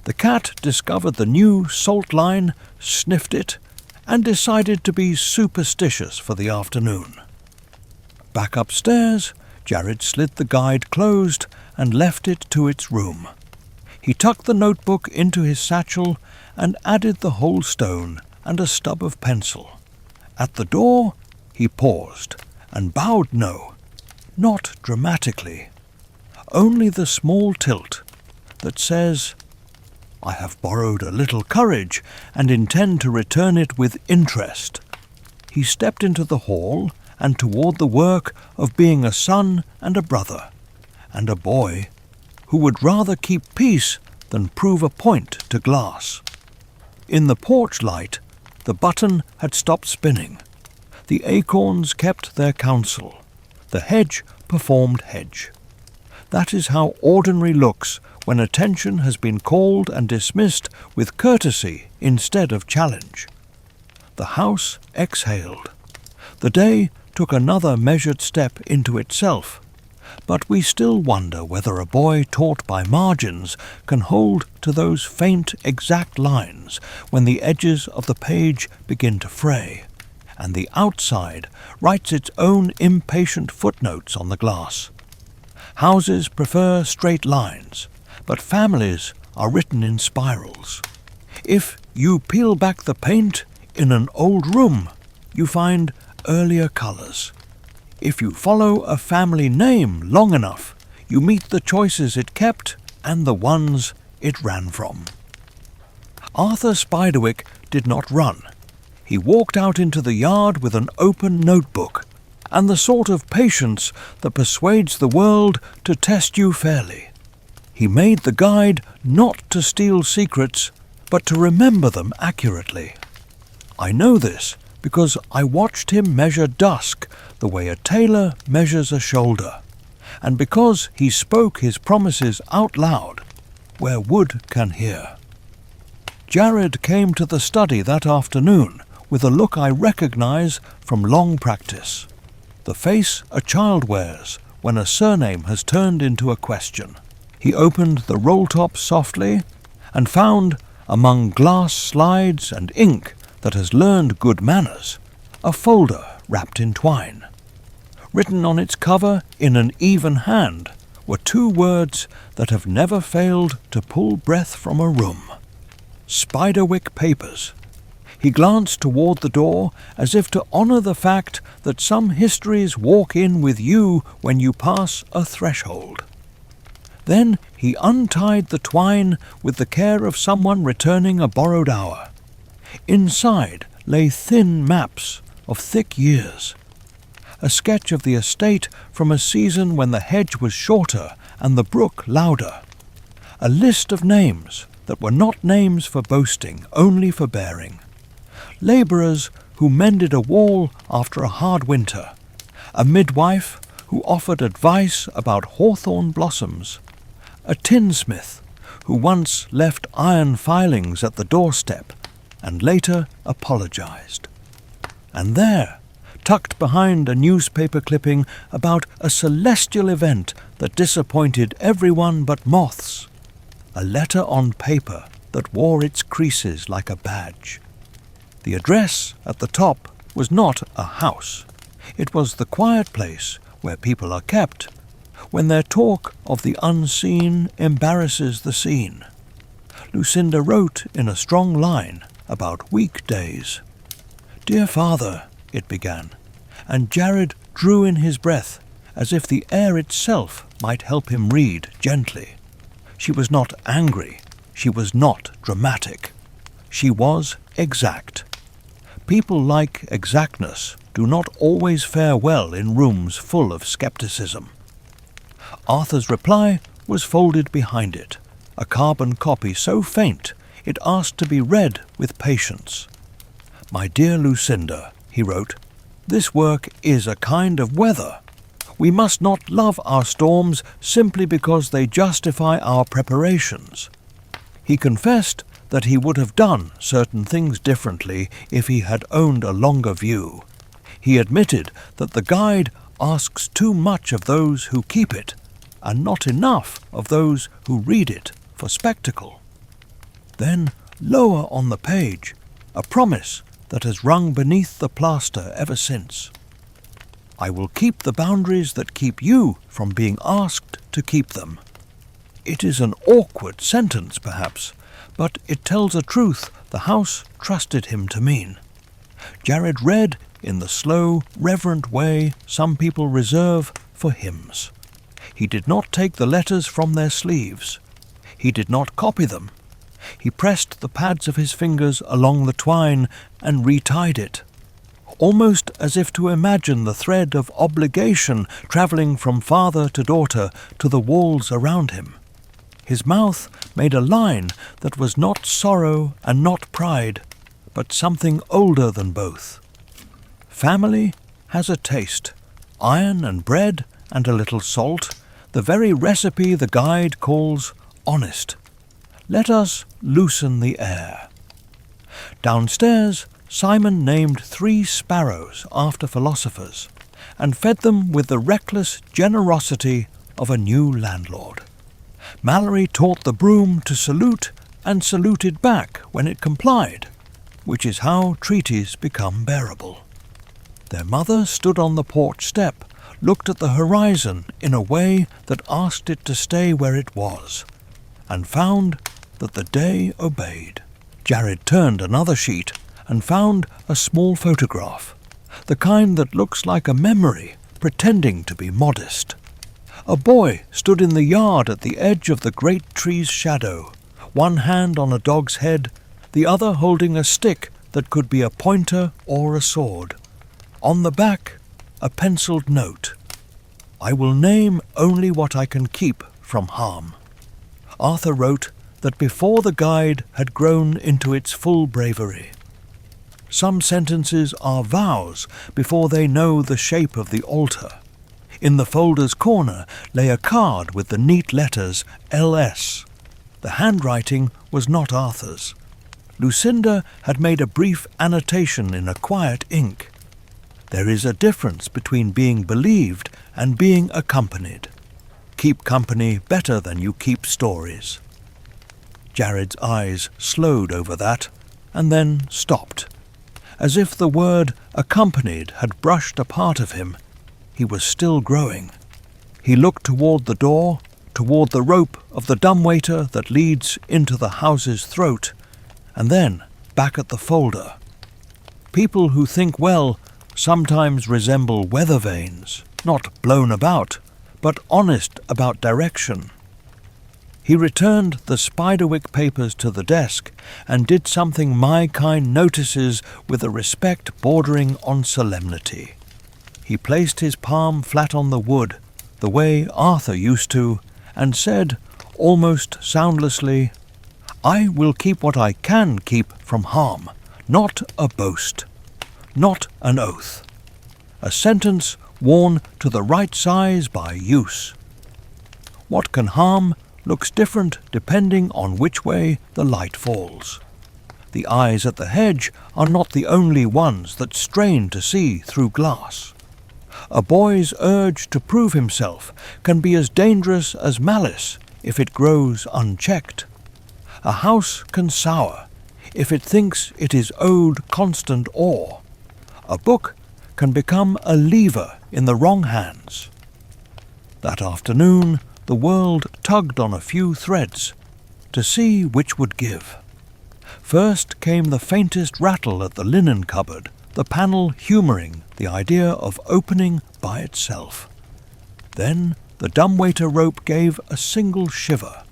The cat discovered the new salt line, sniffed it, and decided to be superstitious for the afternoon. Back upstairs, Jared slid the guide closed and left it to its room. He tucked the notebook into his satchel and added the whole stone and a stub of pencil. At the door, he paused and bowed no, not dramatically, only the small tilt that says, "I have borrowed a little courage and intend to return it with interest." He stepped into the hall and toward the work of being a son and a brother, and a boy who would rather keep peace than prove a point to glass. In the porch light, the button had stopped spinning. The acorns kept their counsel. The hedge performed hedge. That is how ordinary looks when attention has been called and dismissed with courtesy instead of challenge. The house exhaled. The day took another measured step into itself, but we still wonder whether a boy taught by margins can hold to those faint, exact lines when the edges of the page begin to fray, and the outside writes its own impatient footnotes on the glass. Houses prefer straight lines, but families are written in spirals. If you peel back the paint in an old room, you find earlier colors. If you follow a family name long enough, you meet the choices it kept and the ones it ran from. Arthur Spiderwick did not run. He walked out into the yard with an open notebook and the sort of patience that persuades the world to test you fairly. He made the guide not to steal secrets, but to remember them accurately. I know this because I watched him measure dusk the way a tailor measures a shoulder, and because he spoke his promises out loud, where wood can hear. Jared came to the study that afternoon with a look I recognize from long practice, the face a child wears when a surname has turned into a question. He opened the roll-top softly and found, among glass slides and ink that has learned good manners, a folder wrapped in twine. Written on its cover in an even hand were 2 words that have never failed to pull breath from a room. Spiderwick papers. He glanced toward the door as if to honor the fact that some histories walk in with you when you pass a threshold. Then he untied the twine with the care of someone returning a borrowed hour. Inside lay thin maps of thick years. A sketch of the estate from a season when the hedge was shorter and the brook louder. A list of names that were not names for boasting, only for bearing. Labourers who mended a wall after a hard winter. A midwife who offered advice about hawthorn blossoms. A tinsmith who once left iron filings at the doorstep and later apologized. And there, tucked behind a newspaper clipping about a celestial event that disappointed everyone but moths, a letter on paper that wore its creases like a badge. The address at the top was not a house. It was the quiet place where people are kept, when their talk of the unseen embarrasses the seen. Lucinda wrote in a strong line about weekdays. "Dear Father," it began, and Jared drew in his breath as if the air itself might help him read gently. She was not angry. She was not dramatic. She was exact. People like exactness do not always fare well in rooms full of skepticism. Arthur's reply was folded behind it, a carbon copy so faint it asked to be read with patience. "My dear Lucinda," he wrote, "this work is a kind of weather. We must not love our storms simply because they justify our preparations." He confessed that he would have done certain things differently if he had owned a longer view. He admitted that the guide asks too much of those who keep it, and not enough of those who read it for spectacle. Then, lower on the page, a promise that has rung beneath the plaster ever since. "I will keep the boundaries that keep you from being asked to keep them." It is an awkward sentence, perhaps, but it tells a truth the house trusted him to mean. Jared read in the slow, reverent way some people reserve for hymns. He did not take the letters from their sleeves. He did not copy them. He pressed the pads of his fingers along the twine and retied it, almost as if to imagine the thread of obligation travelling from father to daughter to the walls around him. His mouth made a line that was not sorrow and not pride, but something older than both. Family has a taste, iron and bread and a little salt, the very recipe the guide calls honest. Let us loosen the air. Downstairs, Simon named 3 sparrows after philosophers, and fed them with the reckless generosity of a new landlord. Mallory taught the broom to salute and saluted back when it complied, which is how treaties become bearable. Their mother stood on the porch step, looked at the horizon in a way that asked it to stay where it was, and found that the day obeyed. Jared turned another sheet and found a small photograph, the kind that looks like a memory pretending to be modest. A boy stood in the yard at the edge of the great tree's shadow, one hand on a dog's head, the other holding a stick that could be a pointer or a sword. On the back, a penciled note: "I will name only what I can keep from harm." Arthur wrote that before the guide had grown into its full bravery. Some sentences are vows before they know the shape of the altar. In the folder's corner lay a card with the neat letters LS. The handwriting was not Arthur's. Lucinda had made a brief annotation in a quiet ink. There is a difference between being believed and being accompanied. Keep company better than you keep stories. Jared's eyes slowed over that, and then stopped. As if the word accompanied had brushed a part of him, he was still growing. He looked toward the door, toward the rope of the dumbwaiter that leads into the house's throat, and then back at the folder. People who think well sometimes resemble weather vanes, not blown about, but honest about direction. He returned the Spiderwick papers to the desk and did something my kind notices with a respect bordering on solemnity. He placed his palm flat on the wood, the way Arthur used to, and said, almost soundlessly, "I will keep what I can keep from harm, not a boast, not an oath. A sentence worn to the right size by use. What can harm looks different depending on which way the light falls. The eyes at the hedge are not the only ones that strain to see through glass. A boy's urge to prove himself can be as dangerous as malice if it grows unchecked. A house can sour if it thinks it is owed constant awe. A book can become a lever in the wrong hands." That afternoon, the world tugged on a few threads to see which would give. First came the faintest rattle at the linen cupboard, the panel humouring the idea of opening by itself. Then the dumbwaiter rope gave a single shiver,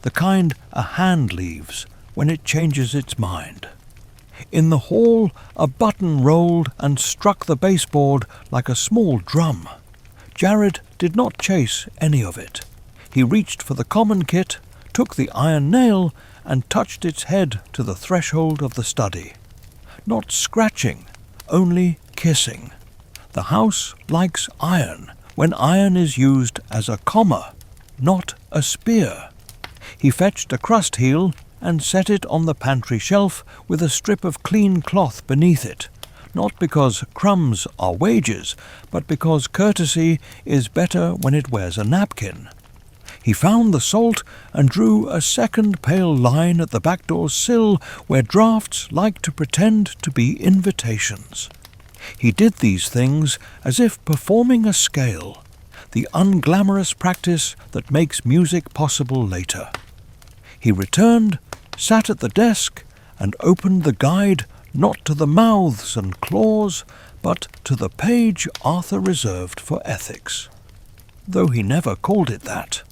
the kind a hand leaves when it changes its mind. In the hall a button rolled and struck the baseboard like a small drum. Jared did not chase any of it. He reached for the common kit, took the iron nail, and touched its head to the threshold of the study. Not scratching, only kissing. The house likes iron when iron is used as a comma, not a spear. He fetched a crust heel and set it on the pantry shelf with a strip of clean cloth beneath it, not because crumbs are wages, but because courtesy is better when it wears a napkin. He found the salt and drew a second pale line at the back door sill where drafts like to pretend to be invitations. He did these things as if performing a scale, the unglamorous practice that makes music possible later. He returned, sat at the desk, and opened the guide not to the mouths and claws, but to the page Arthur reserved for ethics, though he never called it that.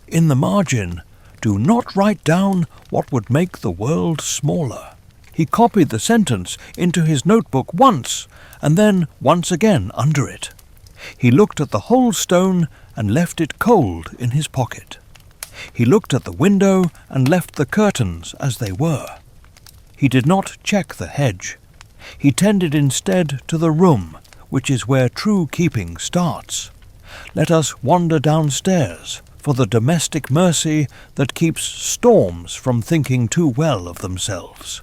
In the margin, "Do not write down what would make the world smaller." He copied the sentence into his notebook once, and then once again under it. He looked at the whole stone and left it cold in his pocket. He looked at the window and left the curtains as they were. He did not check the hedge. He tended instead to the room, which is where true keeping starts. Let us wander downstairs for the domestic mercy that keeps storms from thinking too well of themselves.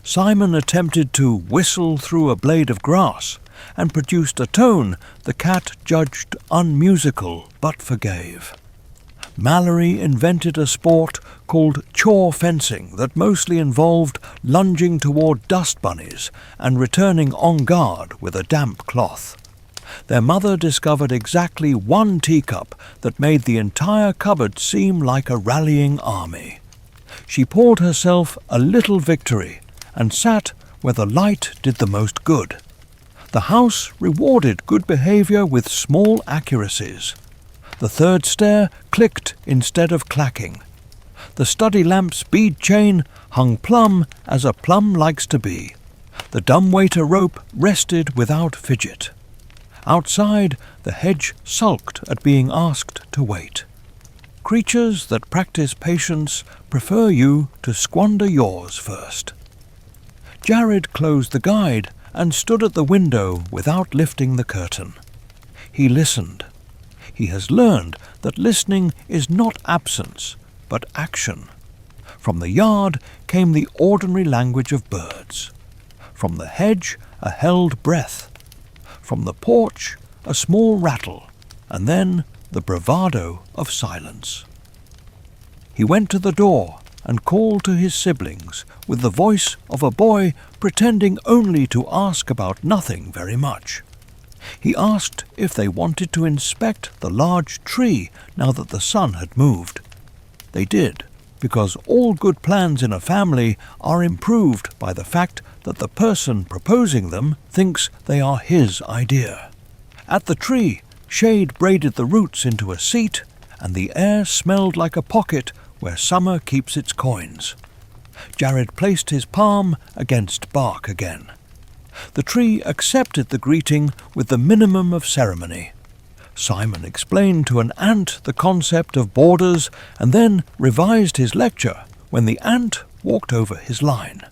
Simon attempted to whistle through a blade of grass and produced a tone the cat judged unmusical but forgave. Mallory invented a sport called chore fencing that mostly involved lunging toward dust bunnies and returning en garde with a damp cloth. Their mother discovered exactly one teacup that made the entire cupboard seem like a rallying army. She poured herself a little victory and sat where the light did the most good. The house rewarded good behavior with small accuracies. The third stair clicked instead of clacking. The study lamp's bead chain hung plumb as a plum likes to be. The dumbwaiter rope rested without fidget. Outside, the hedge sulked at being asked to wait. Creatures that practice patience prefer you to squander yours first. Jared closed the guide and stood at the window without lifting the curtain. He listened. He has learned that listening is not absence, but action. From the yard came the ordinary language of birds. From the hedge, a held breath. From the porch, a small rattle, and then the bravado of silence. He went to the door and called to his siblings with the voice of a boy pretending only to ask about nothing very much. He asked if they wanted to inspect the large tree now that the sun had moved. They did, because all good plans in a family are improved by the fact that the person proposing them thinks they are his idea. At the tree, shade braided the roots into a seat, and the air smelled like a pocket where summer keeps its coins. Jared placed his palm against bark again. The tree accepted the greeting with the minimum of ceremony. Simon explained to an ant the concept of borders and then revised his lecture when the ant walked over his line.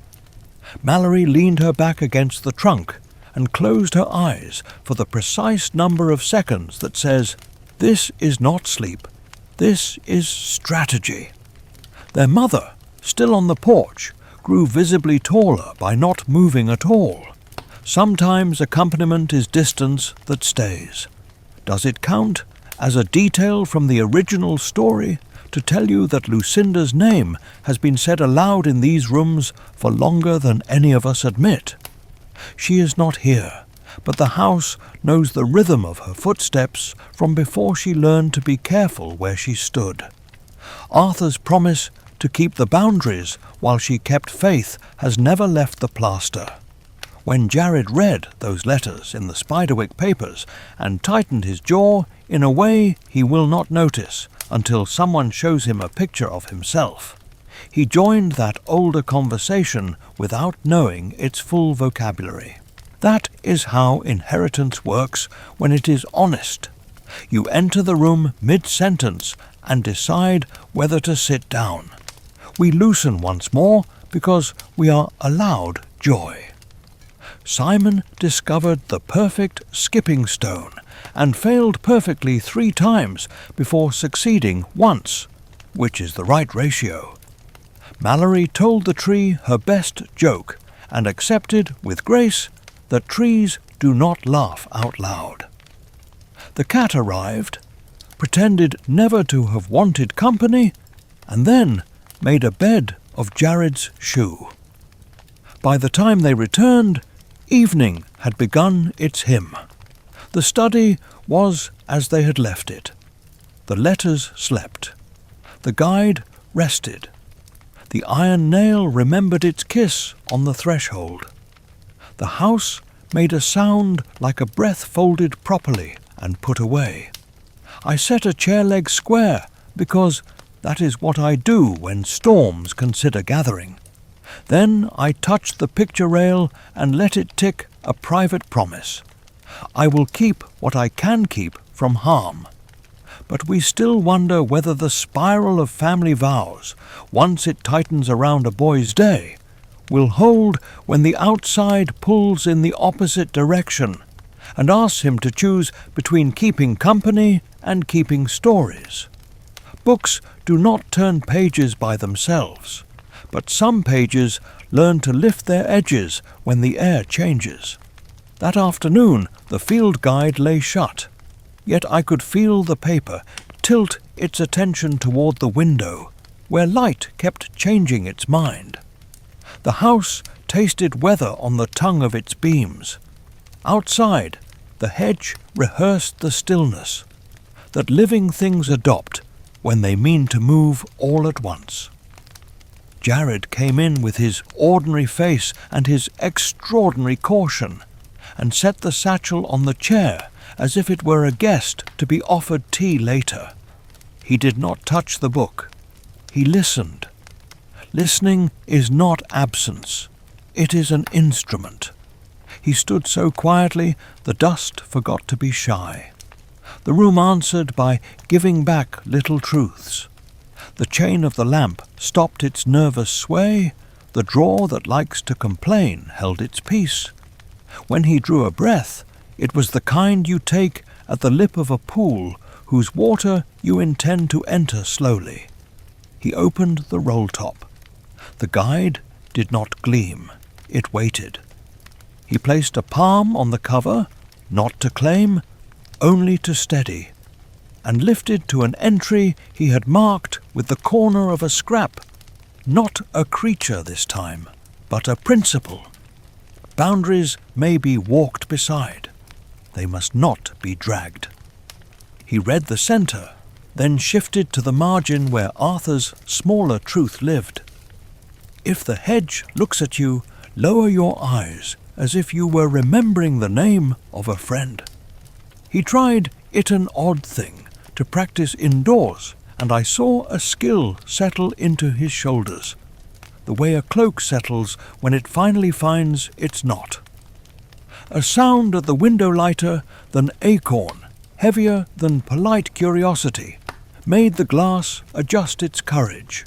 Mallory leaned her back against the trunk and closed her eyes for the precise number of seconds that says, "This is not sleep. This is strategy." Their mother, still on the porch, grew visibly taller by not moving at all. Sometimes accompaniment is distance that stays. Does it count as a detail from the original story to tell you that Lucinda's name has been said aloud in these rooms for longer than any of us admit? She is not here, but the house knows the rhythm of her footsteps from before she learned to be careful where she stood. Arthur's promise to keep the boundaries while she kept faith has never left the plaster. When Jared read those letters in the Spiderwick papers and tightened his jaw in a way he will not notice until someone shows him a picture of himself, he joined that older conversation without knowing its full vocabulary. That is how inheritance works when it is honest. You enter the room mid-sentence and decide whether to sit down. We loosen once more because we are allowed joy. Simon discovered the perfect skipping stone and failed perfectly 3 times before succeeding once, which is the right ratio. Mallory told the tree her best joke and accepted with grace that trees do not laugh out loud. The cat arrived, pretended never to have wanted company, and then made a bed of Jared's shoe. By the time they returned, evening had begun its hymn. The study was as they had left it. The letters slept. The guide rested. The iron nail remembered its kiss on the threshold. The house made a sound like a breath folded properly and put away. I set a chair leg square because that is what I do when storms consider gathering. Then I touched the picture rail and let it tick a private promise. I will keep what I can keep from harm. But we still wonder whether the spiral of family vows, once it tightens around a boy's day, will hold when the outside pulls in the opposite direction and asks him to choose between keeping company and keeping stories. Books do not turn pages by themselves, but some pages learn to lift their edges when the air changes. That afternoon the field guide lay shut, yet I could feel the paper tilt its attention toward the window, where light kept changing its mind. The house tasted weather on the tongue of its beams. Outside, the hedge rehearsed the stillness that living things adopt when they mean to move all at once. Jared came in with his ordinary face and his extraordinary caution, and set the satchel on the chair as if it were a guest to be offered tea later. He did not touch the book. He listened. Listening is not absence. It is an instrument. He stood so quietly the dust forgot to be shy. The room answered by giving back little truths. The chain of the lamp stopped its nervous sway. The drawer that likes to complain held its peace. When he drew a breath, it was the kind you take at the lip of a pool whose water you intend to enter slowly. He opened the roll-top. The guide did not gleam. It waited. He placed a palm on the cover, not to claim, only to steady, and lifted to an entry he had marked with the corner of a scrap. Not a creature this time, but a principle. Boundaries may be walked beside. They must not be dragged. He read the centre, then shifted to the margin where Arthur's smaller truth lived. If the hedge looks at you, lower your eyes as if you were remembering the name of a friend. He tried it an odd thing to practice indoors, and I saw a skill settle into his shoulders, the way a cloak settles when it finally finds its knot. A sound at the window lighter than acorn, heavier than polite curiosity, made the glass adjust its courage.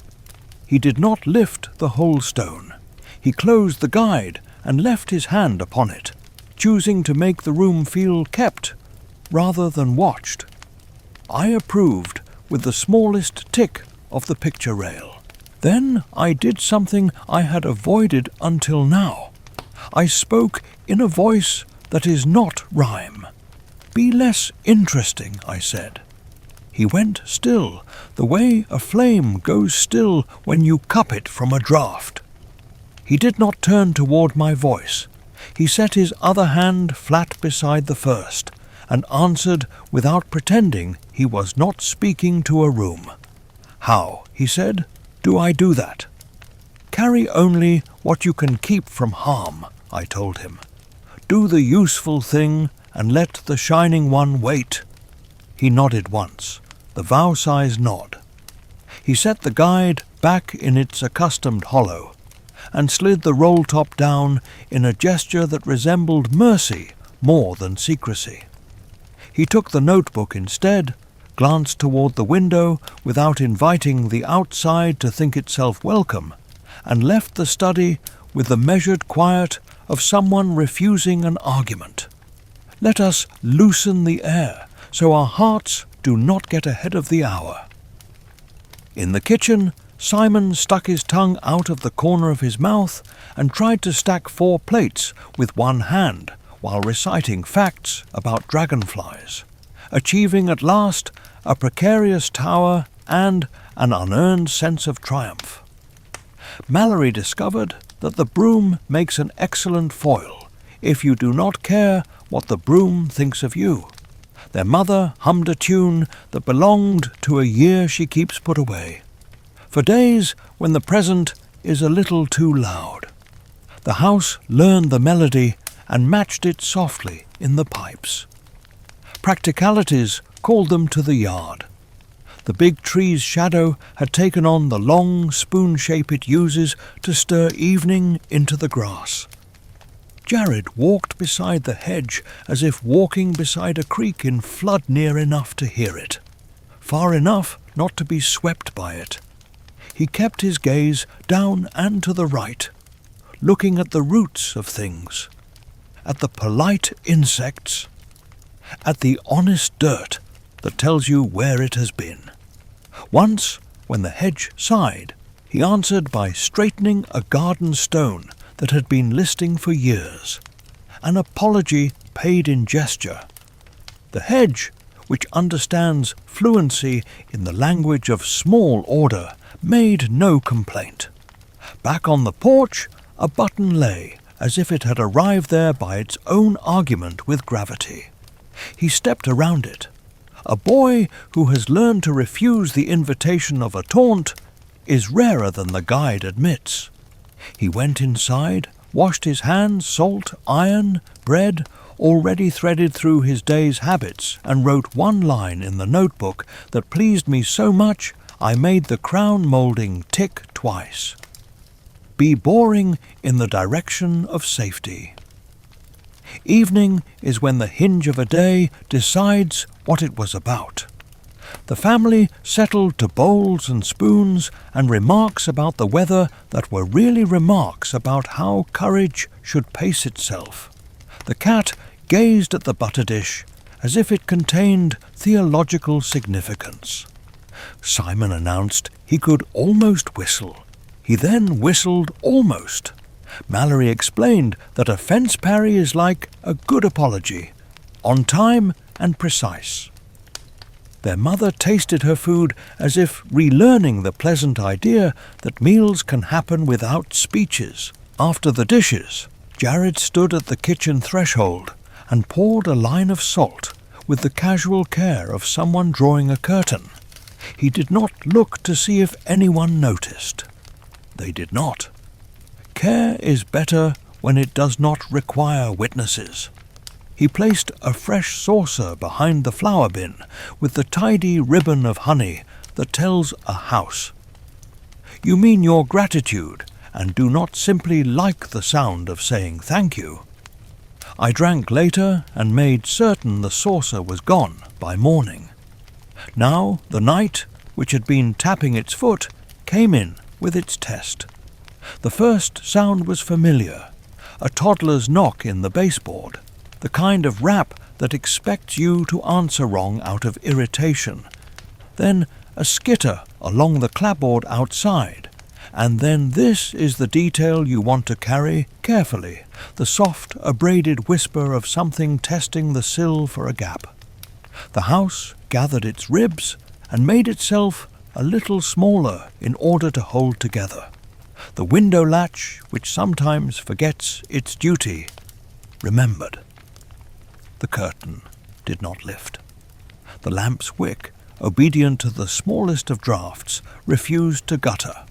He did not lift the whole stone. He closed the guide and left his hand upon it, choosing to make the room feel kept rather than watched. I approved with the smallest tick of the picture rail. Then I did something I had avoided until now. I spoke in a voice that is not rhyme. "Be less interesting," I said. He went still, the way a flame goes still when you cup it from a draught. He did not turn toward my voice. He set his other hand flat beside the first, and answered without pretending he was not speaking to a room. "How," he said, "do I do that?" "Carry only what you can keep from harm," I told him. "Do the useful thing and let the shining one wait." He nodded once, the vow-size nod. He set the guide back in its accustomed hollow, and slid the roll-top down in a gesture that resembled mercy more than secrecy. He took the notebook instead, glanced toward the window without inviting the outside to think itself welcome, and left the study with the measured quiet of someone refusing an argument. Let us loosen the air so our hearts do not get ahead of the hour. In the kitchen, Simon stuck his tongue out of the corner of his mouth and tried to stack 4 plates with one hand while reciting facts about dragonflies, achieving at last a precarious tower and an unearned sense of triumph. Mallory discovered that the broom makes an excellent foil if you do not care what the broom thinks of you. Their mother hummed a tune that belonged to a year she keeps put away, for days when the present is a little too loud. The house learned the melody and matched it softly in the pipes. Practicalities called them to the yard. The big tree's shadow had taken on the long spoon shape it uses to stir evening into the grass. Jared walked beside the hedge as if walking beside a creek in flood near enough to hear it, far enough not to be swept by it. He kept his gaze down and to the right, looking at the roots of things, at the polite insects, at the honest dirt that tells you where it has been. Once, when the hedge sighed, he answered by straightening a garden stone that had been listing for years, an apology paid in gesture. The hedge, which understands fluency in the language of small order, made no complaint. Back on the porch, a button lay, as if it had arrived there by its own argument with gravity. He stepped around it. A boy who has learned to refuse the invitation of a taunt is rarer than the guide admits. He went inside, washed his hands, salt, iron, bread, already threaded through his day's habits, and wrote one line in the notebook that pleased me so much I made the crown moulding tick twice. Be boring in the direction of safety. Evening is when the hinge of a day decides what it was about. The family settled to bowls and spoons and remarks about the weather that were really remarks about how courage should pace itself. The cat gazed at the butter dish as if it contained theological significance. Simon announced he could almost whistle. He then whistled almost. Mallory explained that a fence parry is like a good apology, on time and precise. Their mother tasted her food as if relearning the pleasant idea that meals can happen without speeches. After the dishes, Jared stood at the kitchen threshold and poured a line of salt with the casual care of someone drawing a curtain. He did not look to see if anyone noticed. They did not. Care is better when it does not require witnesses. He placed a fresh saucer behind the flour bin with the tidy ribbon of honey that tells a house. You mean your gratitude and do not simply like the sound of saying thank you. I drank later and made certain the saucer was gone by morning. Now the night, which had been tapping its foot, came in with its test. The first sound was familiar, a toddler's knock in the baseboard, the kind of rap that expects you to answer wrong out of irritation. Then a skitter along the clapboard outside, and then this is the detail you want to carry carefully, the soft, abraded whisper of something testing the sill for a gap. The house gathered its ribs and made itself a little smaller in order to hold together. The window latch, which sometimes forgets its duty, remembered. The curtain did not lift. The lamp's wick, obedient to the smallest of draughts, refused to gutter.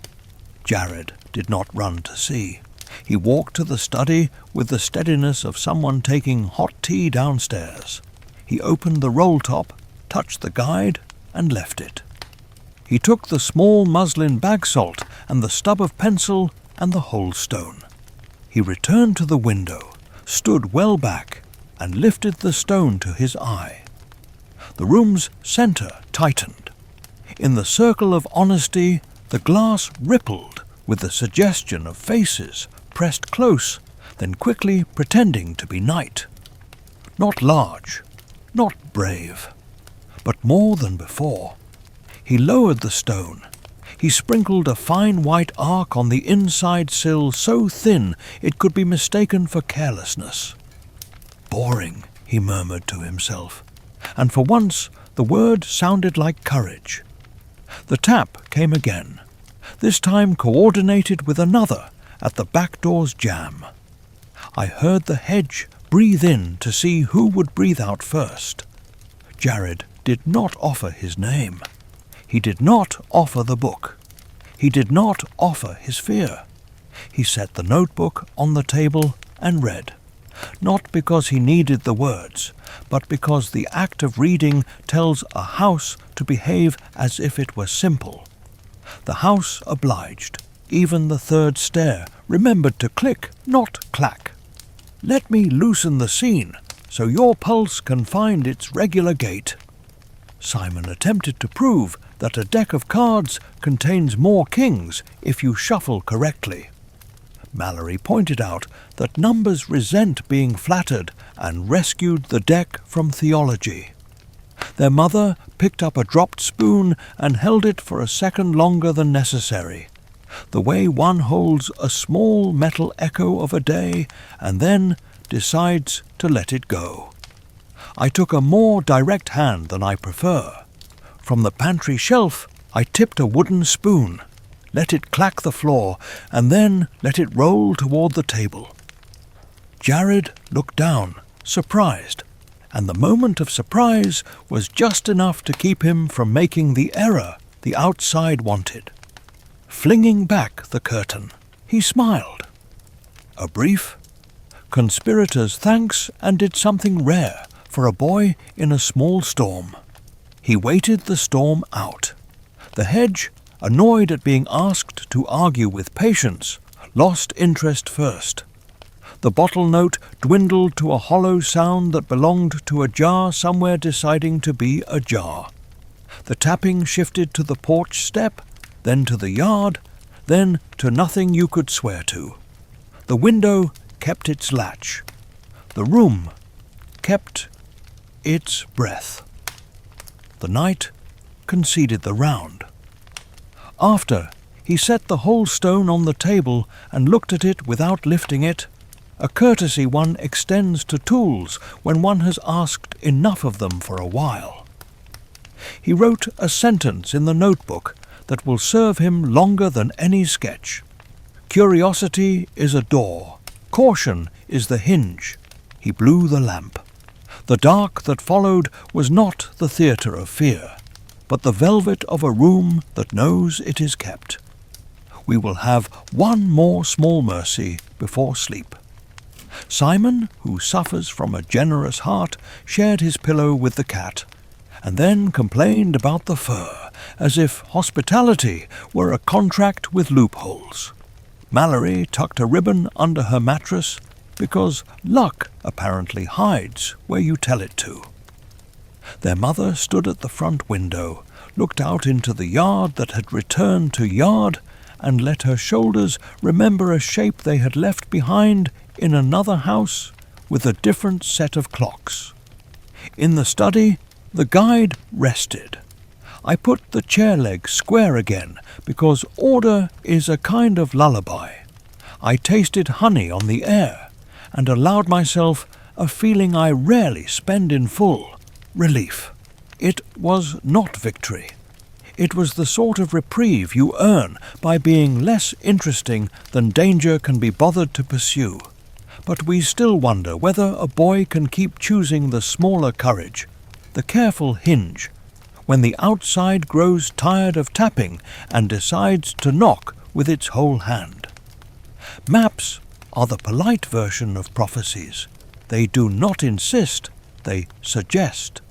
Jared did not run to see. He walked to the study with the steadiness of someone taking hot tea downstairs. He opened the roll top, touched the guide, and left it. He took the small muslin bag salt and the stub of pencil and the whole stone. He returned to the window, stood well back, and lifted the stone to his eye. The room's centre tightened. In the circle of honesty, the glass rippled with the suggestion of faces pressed close, then quickly pretending to be night. Not large, not brave, but more than before. He lowered the stone. He sprinkled a fine white arc on the inside sill so thin it could be mistaken for carelessness. Boring, he murmured to himself, and for once the word sounded like courage. The tap came again, this time coordinated with another at the back door's jamb. I heard the hedge breathe in to see who would breathe out first. Jared did not offer his name. He did not offer the book. He did not offer his fear. He set the notebook on the table and read, not because he needed the words, but because the act of reading tells a house to behave as if it were simple. The house obliged. Even the third stair remembered to click, not clack. Let me loosen the scene, so your pulse can find its regular gait. Simon attempted to prove that a deck of cards contains more kings if you shuffle correctly. Mallory pointed out that numbers resent being flattered and rescued the deck from theology. Their mother picked up a dropped spoon and held it for a second longer than necessary, the way one holds a small metal echo of a day and then decides to let it go. I took a more direct hand than I prefer. From the pantry shelf, I tipped a wooden spoon, let it clack the floor, and then let it roll toward the table. Jared looked down, surprised, and the moment of surprise was just enough to keep him from making the error the outside wanted. Flinging back the curtain, he smiled. A brief, conspirators thanks, and did something rare for a boy in a small storm. He waited the storm out. The hedge, annoyed at being asked to argue with patience, lost interest first. The bottle note dwindled to a hollow sound that belonged to a jar somewhere deciding to be a jar. The tapping shifted to the porch step, then to the yard, then to nothing you could swear to. The window kept its latch. The room kept its breath. The knight conceded the round. After, he set the whole stone on the table and looked at it without lifting it, a courtesy one extends to tools when one has asked enough of them for a while. He wrote a sentence in the notebook that will serve him longer than any sketch. Curiosity is a door. Caution is the hinge. He blew the lamp. The dark that followed was not the theatre of fear, but the velvet of a room that knows it is kept. We will have one more small mercy before sleep. Simon, who suffers from a generous heart, shared his pillow with the cat, and then complained about the fur, as if hospitality were a contract with loopholes. Mallory tucked a ribbon under her mattress, because luck apparently hides where you tell it to. Their mother stood at the front window, looked out into the yard that had returned to yard, and let her shoulders remember a shape they had left behind in another house with a different set of clocks. In the study, the guide rested. I put the chair leg square again, because order is a kind of lullaby. I tasted honey on the air, and allowed myself a feeling I rarely spend in full, relief. It was not victory. It was the sort of reprieve you earn by being less interesting than danger can be bothered to pursue. But we still wonder whether a boy can keep choosing the smaller courage, the careful hinge, when the outside grows tired of tapping and decides to knock with its whole hand. Maps are the polite version of prophecies. They do not insist, they suggest.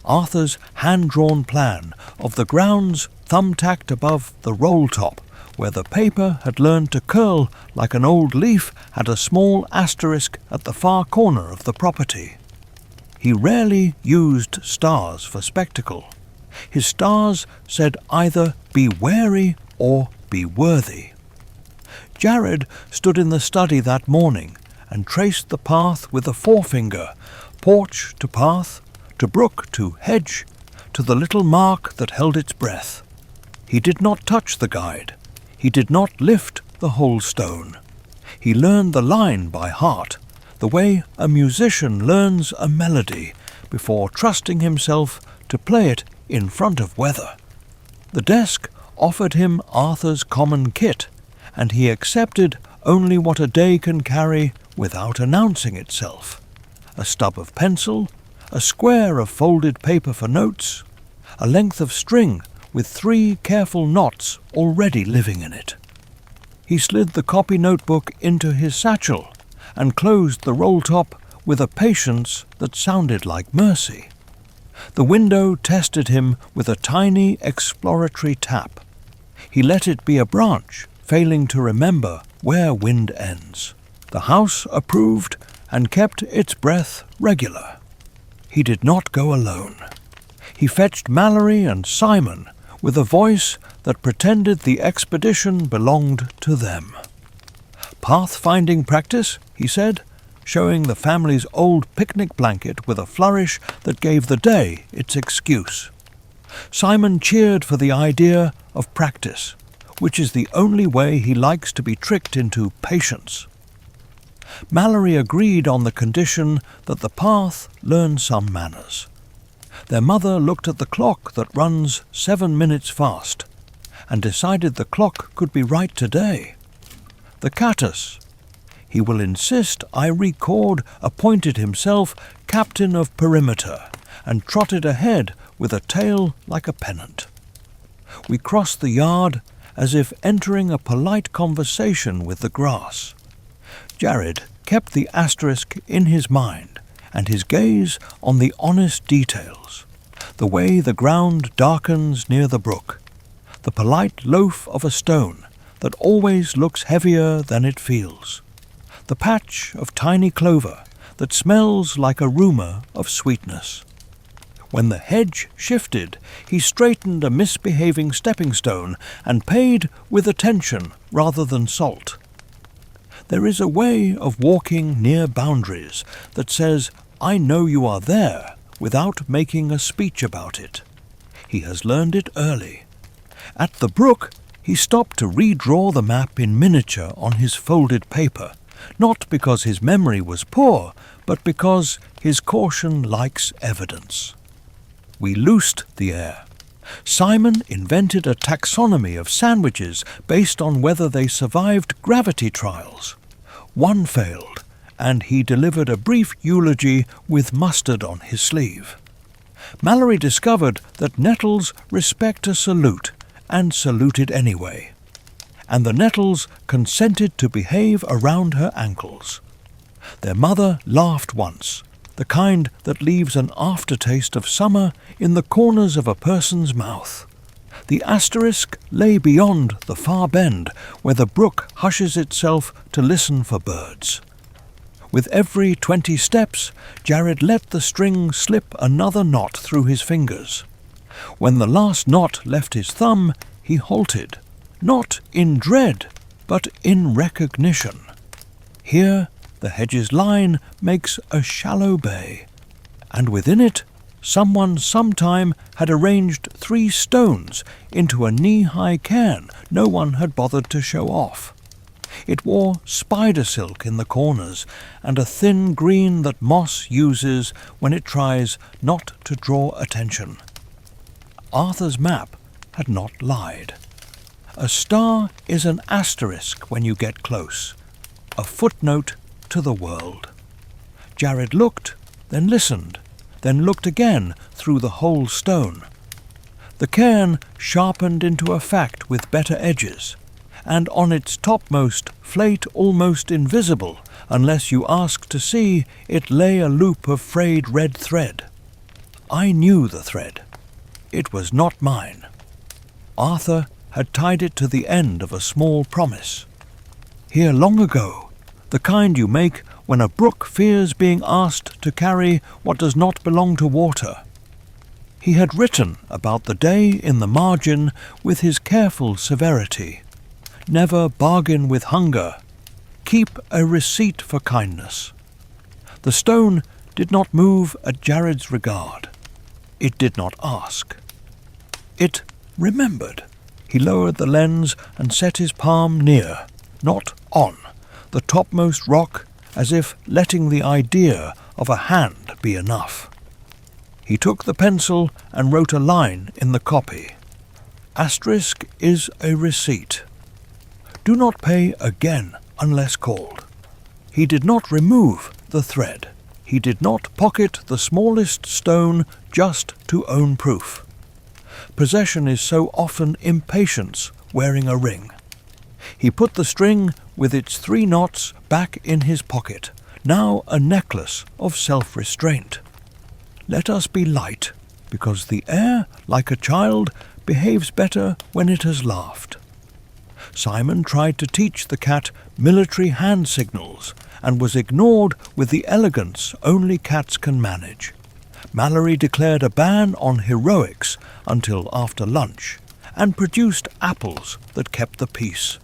Arthur's hand-drawn plan of the grounds thumbtacked above the roll-top, where the paper had learned to curl like an old leaf, had a small asterisk at the far corner of the property. He rarely used stars for spectacle. His stars said either be wary or be worthy. Jared stood in the study that morning and traced the path with a forefinger, porch to path, to brook to hedge, to the little mark that held its breath. He did not touch the guide. He did not lift the whole stone. He learned the line by heart, the way a musician learns a melody before trusting himself to play it in front of weather. The desk offered him Arthur's common kit, and he accepted only what a day can carry without announcing itself. A stub of pencil, a square of folded paper for notes, a length of string with 3 careful knots already living in it. He slid the copy notebook into his satchel and closed the roll-top with a patience that sounded like mercy. The window tested him with a tiny exploratory tap. He let it be a branch, failing to remember where wind ends. The house approved and kept its breath regular. He did not go alone. He fetched Mallory and Simon with a voice that pretended the expedition belonged to them. Pathfinding practice, he said, showing the family's old picnic blanket with a flourish that gave the day its excuse. Simon cheered for the idea of practice, which is the only way he likes to be tricked into patience. Mallory agreed on the condition that the path learn some manners. Their mother looked at the clock that runs 7 minutes fast, and decided the clock could be right today. The catus. He will insist I record appointed himself captain of perimeter, and trotted ahead with a tail like a pennant. We crossed the yard as if entering a polite conversation with the grass. Jared kept the asterisk in his mind, and his gaze on the honest details, the way the ground darkens near the brook, the polite loaf of a stone that always looks heavier than it feels, the patch of tiny clover that smells like a rumour of sweetness. When the hedge shifted, he straightened a misbehaving stepping stone and paid with attention rather than salt. There is a way of walking near boundaries that says, "I know you are there," without making a speech about it. He has learned it early. At the brook, he stopped to redraw the map in miniature on his folded paper, not because his memory was poor, but because his caution likes evidence. We loosed the air. Simon invented a taxonomy of sandwiches based on whether they survived gravity trials. One failed, and he delivered a brief eulogy with mustard on his sleeve. Mallory discovered that nettles respect a salute, and saluted anyway. And the nettles consented to behave around her ankles. Their mother laughed once, the kind that leaves an aftertaste of summer in the corners of a person's mouth. The asterisk lay beyond the far bend, where the brook hushes itself to listen for birds. With every 20 steps, Jared let the string slip another knot through his fingers. When the last knot left his thumb, he halted, not in dread, but in recognition. Here, the hedge's line makes a shallow bay, and within it, someone sometime had arranged 3 stones into a knee-high cairn no one had bothered to show off. It wore spider silk in the corners and a thin green that moss uses when it tries not to draw attention. Arthur's map had not lied. A star is an asterisk when you get close, a footnote to the world. Jared looked, then listened, then looked again through the whole stone. The cairn sharpened into a fact with better edges, and on its topmost flate almost invisible, unless you ask to see, it lay a loop of frayed red thread. I knew the thread. It was not mine. Arthur had tied it to the end of a small promise. Here long ago, the kind you make when a brook fears being asked to carry what does not belong to water. He had written about the day in the margin with his careful severity. Never bargain with hunger. Keep a receipt for kindness. The stone did not move at Jared's regard. It did not ask. It remembered. He lowered the lens and set his palm near, not on, the topmost rock, as if letting the idea of a hand be enough. He took the pencil and wrote a line in the copy. Asterisk is a receipt. Do not pay again unless called. He did not remove the thread. He did not pocket the smallest stone just to own proof. Possession is so often impatience wearing a ring. He put the string with its 3 knots back in his pocket, now a necklace of self-restraint. Let us be light, because the air, like a child, behaves better when it has laughed. Simon tried to teach the cat military hand signals, and was ignored with the elegance only cats can manage. Mallory declared a ban on heroics until after lunch, and produced apples that kept the peace.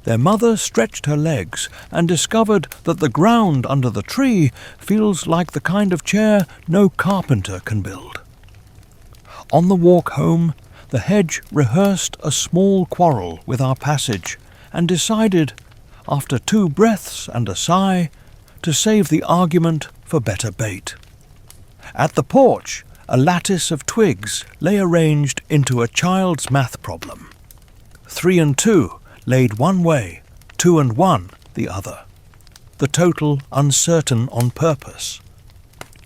Their mother stretched her legs and discovered that the ground under the tree feels like the kind of chair no carpenter can build. On the walk home, the hedge rehearsed a small quarrel with our passage and decided, after 2 breaths and a sigh, to save the argument for better bait. At the porch, a lattice of twigs lay arranged into a child's math problem. 3 and 2 laid one way, 2 and 1 the other. The total uncertain on purpose.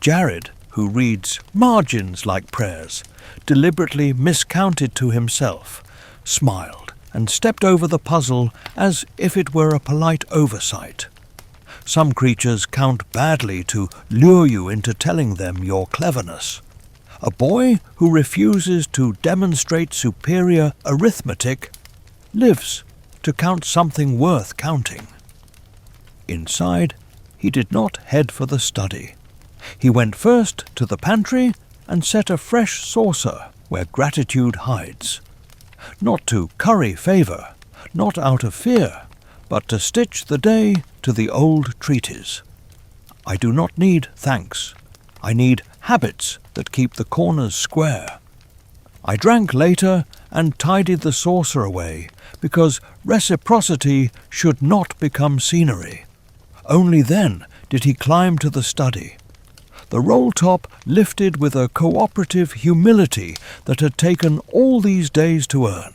Jared, who reads margins like prayers, deliberately miscounted to himself, smiled, and stepped over the puzzle as if it were a polite oversight. Some creatures count badly to lure you into telling them your cleverness. A boy who refuses to demonstrate superior arithmetic lives to count something worth counting. Inside, he did not head for the study. He went first to the pantry and set a fresh saucer where gratitude hides. Not to curry favour, not out of fear, but to stitch the day to the old treatise. I do not need thanks. I need habits that keep the corners square. I drank later and tidied the saucer away, because reciprocity should not become scenery. Only then did he climb to the study. The roll-top lifted with a cooperative humility that had taken all these days to earn.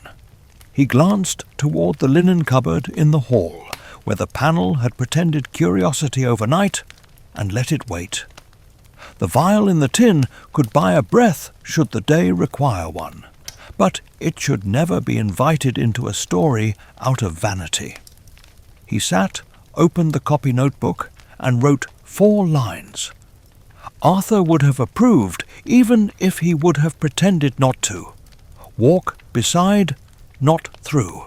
He glanced toward the linen cupboard in the hall, where the panel had pretended curiosity overnight, and let it wait. The vial in the tin could buy a breath should the day require one, but it should never be invited into a story out of vanity. He sat, opened the copy notebook, and wrote 4 lines. Arthur would have approved even if he would have pretended not to. Walk beside, not through.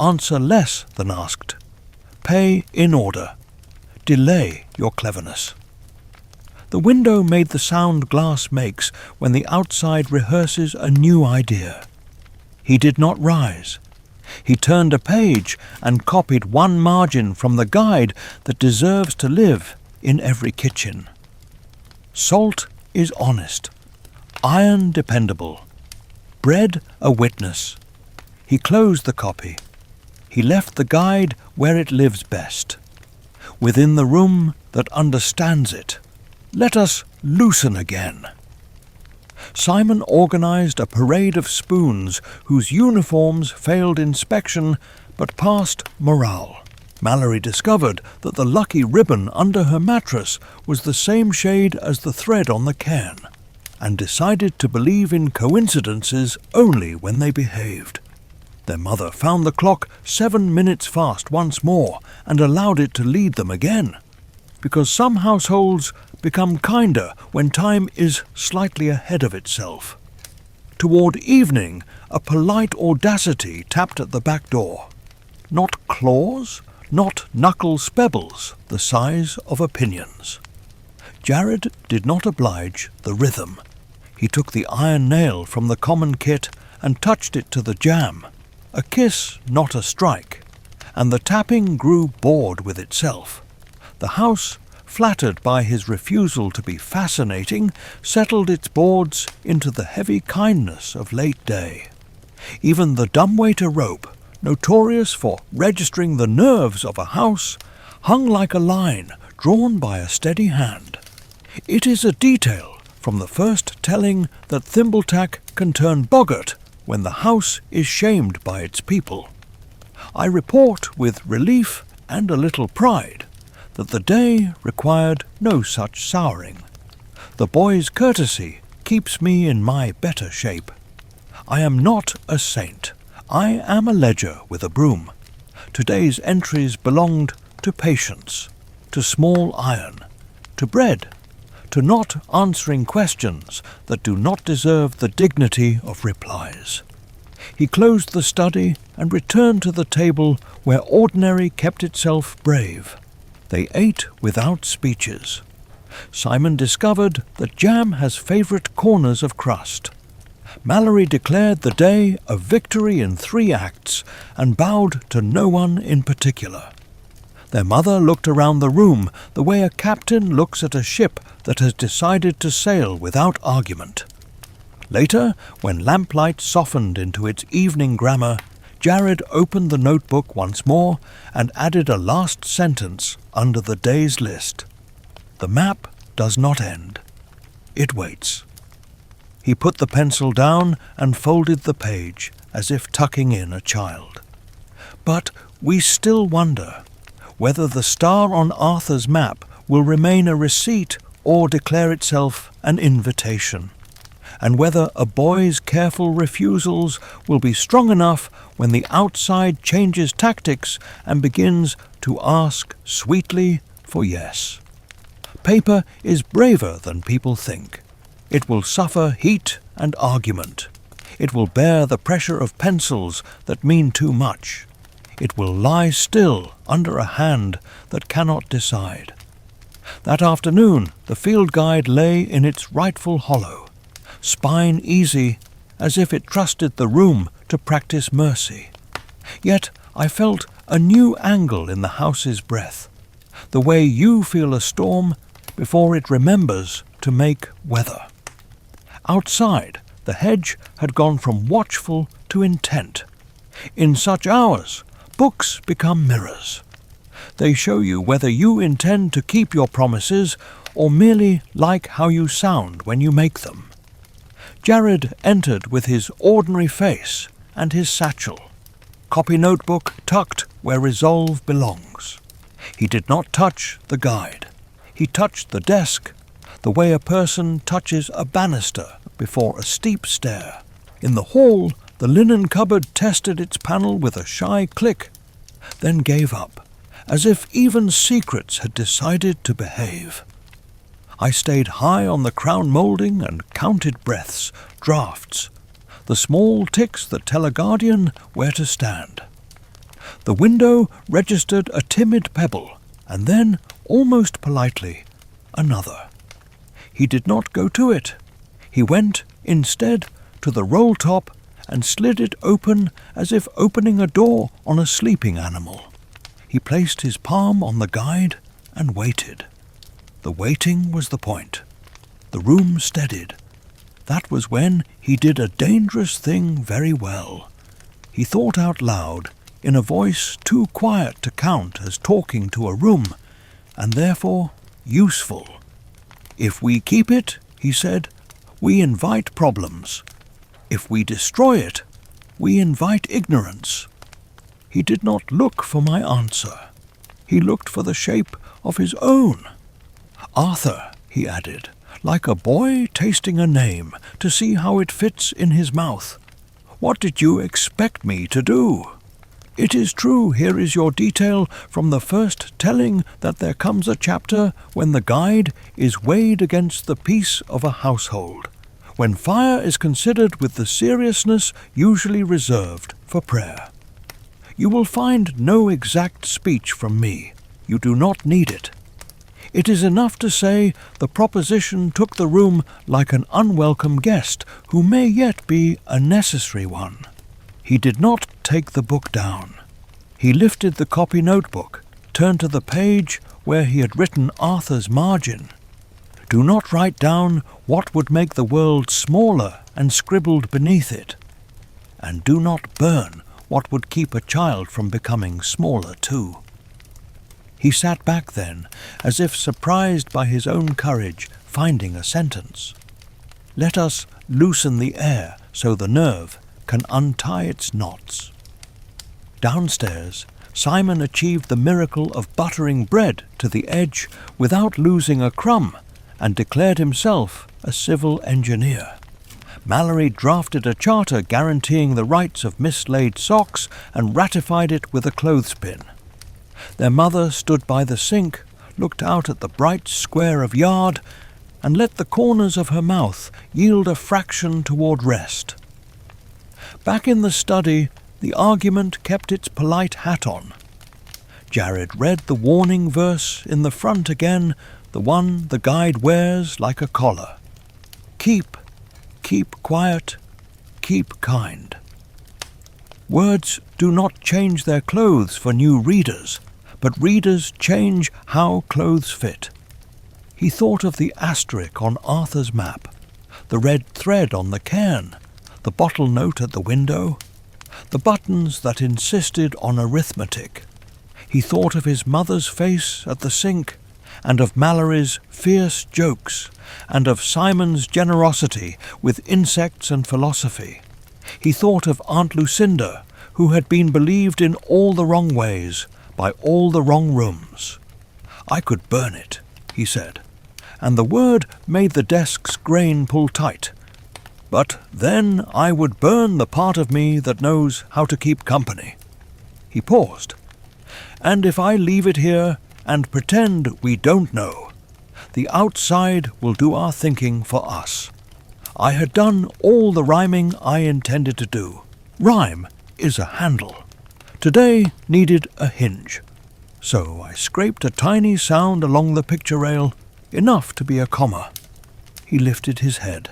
Answer less than asked. Pay in order. Delay your cleverness. The window made the sound glass makes when the outside rehearses a new idea. He did not rise. He turned a page and copied one margin from the guide that deserves to live in every kitchen. Salt is honest, iron dependable, bread a witness. He closed the copy. He left the guide where it lives best, within the room that understands it. Let us loosen again. Simon organized a parade of spoons whose uniforms failed inspection but passed morale. Mallory discovered that the lucky ribbon under her mattress was the same shade as the thread on the cairn, and decided to believe in coincidences only when they behaved. Their mother found the clock 7 minutes fast once more and allowed it to lead them again, because some households become kinder when time is slightly ahead of itself. Toward evening, a polite audacity tapped at the back door. Not claws, not knuckle spebbles, the size of opinions. Jared did not oblige the rhythm. He took the iron nail from the common kit and touched it to the jamb. A kiss, not a strike, and the tapping grew bored with itself. The house, flattered by his refusal to be fascinating, settled its boards into the heavy kindness of late day. Even the dumbwaiter rope, notorious for registering the nerves of a house, hung like a line drawn by a steady hand. It is a detail from the first telling that Thimbletack can turn boggart when the house is shamed by its people. I report with relief and a little pride that the day required no such souring. The boy's courtesy keeps me in my better shape. I am not a saint. I am a ledger with a broom. Today's entries belonged to patience, to small iron, to bread, to not answering questions that do not deserve the dignity of replies. He closed the study and returned to the table where ordinary kept itself brave. They ate without speeches. Simon discovered that jam has favourite corners of crust. Mallory declared the day a victory in 3 acts and bowed to no one in particular. Their mother looked around the room the way a captain looks at a ship that has decided to sail without argument. Later, when lamplight softened into its evening grammar, Jared opened the notebook once more and added a last sentence under the day's list. The map does not end. It waits. He put the pencil down and folded the page, as if tucking in a child. But we still wonder whether the star on Arthur's map will remain a receipt or declare itself an invitation, and whether a boy's careful refusals will be strong enough when the outside changes tactics and begins to ask sweetly for yes. Paper is braver than people think. It will suffer heat and argument. It will bear the pressure of pencils that mean too much. It will lie still under a hand that cannot decide. That afternoon the field guide lay in its rightful hollow, spine easy, as if it trusted the room to practice mercy. Yet I felt a new angle in the house's breath, the way you feel a storm before it remembers to make weather. Outside, the hedge had gone from watchful to intent. In such hours, books become mirrors. They show you whether you intend to keep your promises or merely like how you sound when you make them. Jared entered with his ordinary face and his satchel, copy notebook tucked where resolve belongs. He did not touch the guide. He touched the desk, the way a person touches a banister before a steep stair. In the hall, the linen cupboard tested its panel with a shy click, then gave up, as if even secrets had decided to behave. I stayed high on the crown moulding and counted breaths, drafts, the small ticks that tell a guardian where to stand. The window registered a timid pebble, and then, almost politely, another. He did not go to it. He went, instead, to the roll top and slid it open as if opening a door on a sleeping animal. He placed his palm on the guide and waited. The waiting was the point. The room steadied. That was when he did a dangerous thing very well. He thought out loud, in a voice too quiet to count as talking to a room, and therefore useful. If we keep it, he said, we invite problems. If we destroy it, we invite ignorance. He did not look for my answer. He looked for the shape of his own. Arthur, he added, like a boy tasting a name to see how it fits in his mouth. What did you expect me to do? It is true, here is your detail from the first telling that there comes a chapter when the guide is weighed against the peace of a household, when fire is considered with the seriousness usually reserved for prayer. You will find no exact speech from me. You do not need it. It is enough to say the proposition took the room like an unwelcome guest who may yet be a necessary one. He did not take the book down. He lifted the copy notebook, turned to the page where he had written Arthur's margin. Do not write down what would make the world smaller and scribbled beneath it. And do not burn what would keep a child from becoming smaller too. He sat back then, as if surprised by his own courage, finding a sentence. Let us loosen the air so the nerve can untie its knots. Downstairs, Simon achieved the miracle of buttering bread to the edge without losing a crumb, and declared himself a civil engineer. Mallory drafted a charter guaranteeing the rights of mislaid socks and ratified it with a clothespin. Their mother stood by the sink, looked out at the bright square of yard, and let the corners of her mouth yield a fraction toward rest. Back in the study, the argument kept its polite hat on. Jared read the warning verse in the front again, the one the guide wears like a collar. Keep quiet, keep kind. Words do not change their clothes for new readers, but readers change how clothes fit. He thought of the asterisk on Arthur's map, the red thread on the cairn, the bottle note at the window, the buttons that insisted on arithmetic. He thought of his mother's face at the sink, and of Mallory's fierce jokes, and of Simon's generosity with insects and philosophy. He thought of Aunt Lucinda, who had been believed in all the wrong ways, by all the wrong rooms. I could burn it, he said, and the word made the desk's grain pull tight. But then I would burn the part of me that knows how to keep company. He paused. And if I leave it here and pretend we don't know, the outside will do our thinking for us. I had done all the rhyming I intended to do. Rhyme is a handle. Today needed a hinge, so I scraped a tiny sound along the picture rail, enough to be a comma. He lifted his head.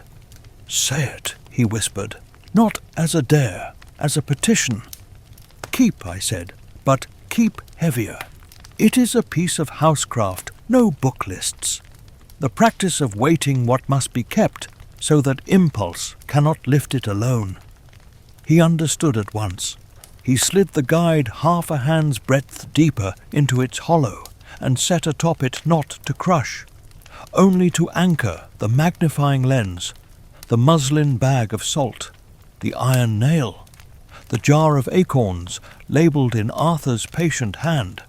"Say it," he whispered, "not as a dare, as a petition." "Keep," I said, "but keep heavier. It is a piece of housecraft, no book lists. The practice of weighting what must be kept so that impulse cannot lift it alone." He understood at once. He slid the guide half a hand's breadth deeper into its hollow and set atop it not to crush, only to anchor the magnifying lens, the muslin bag of salt, the iron nail, the jar of acorns labelled in Arthur's patient hand.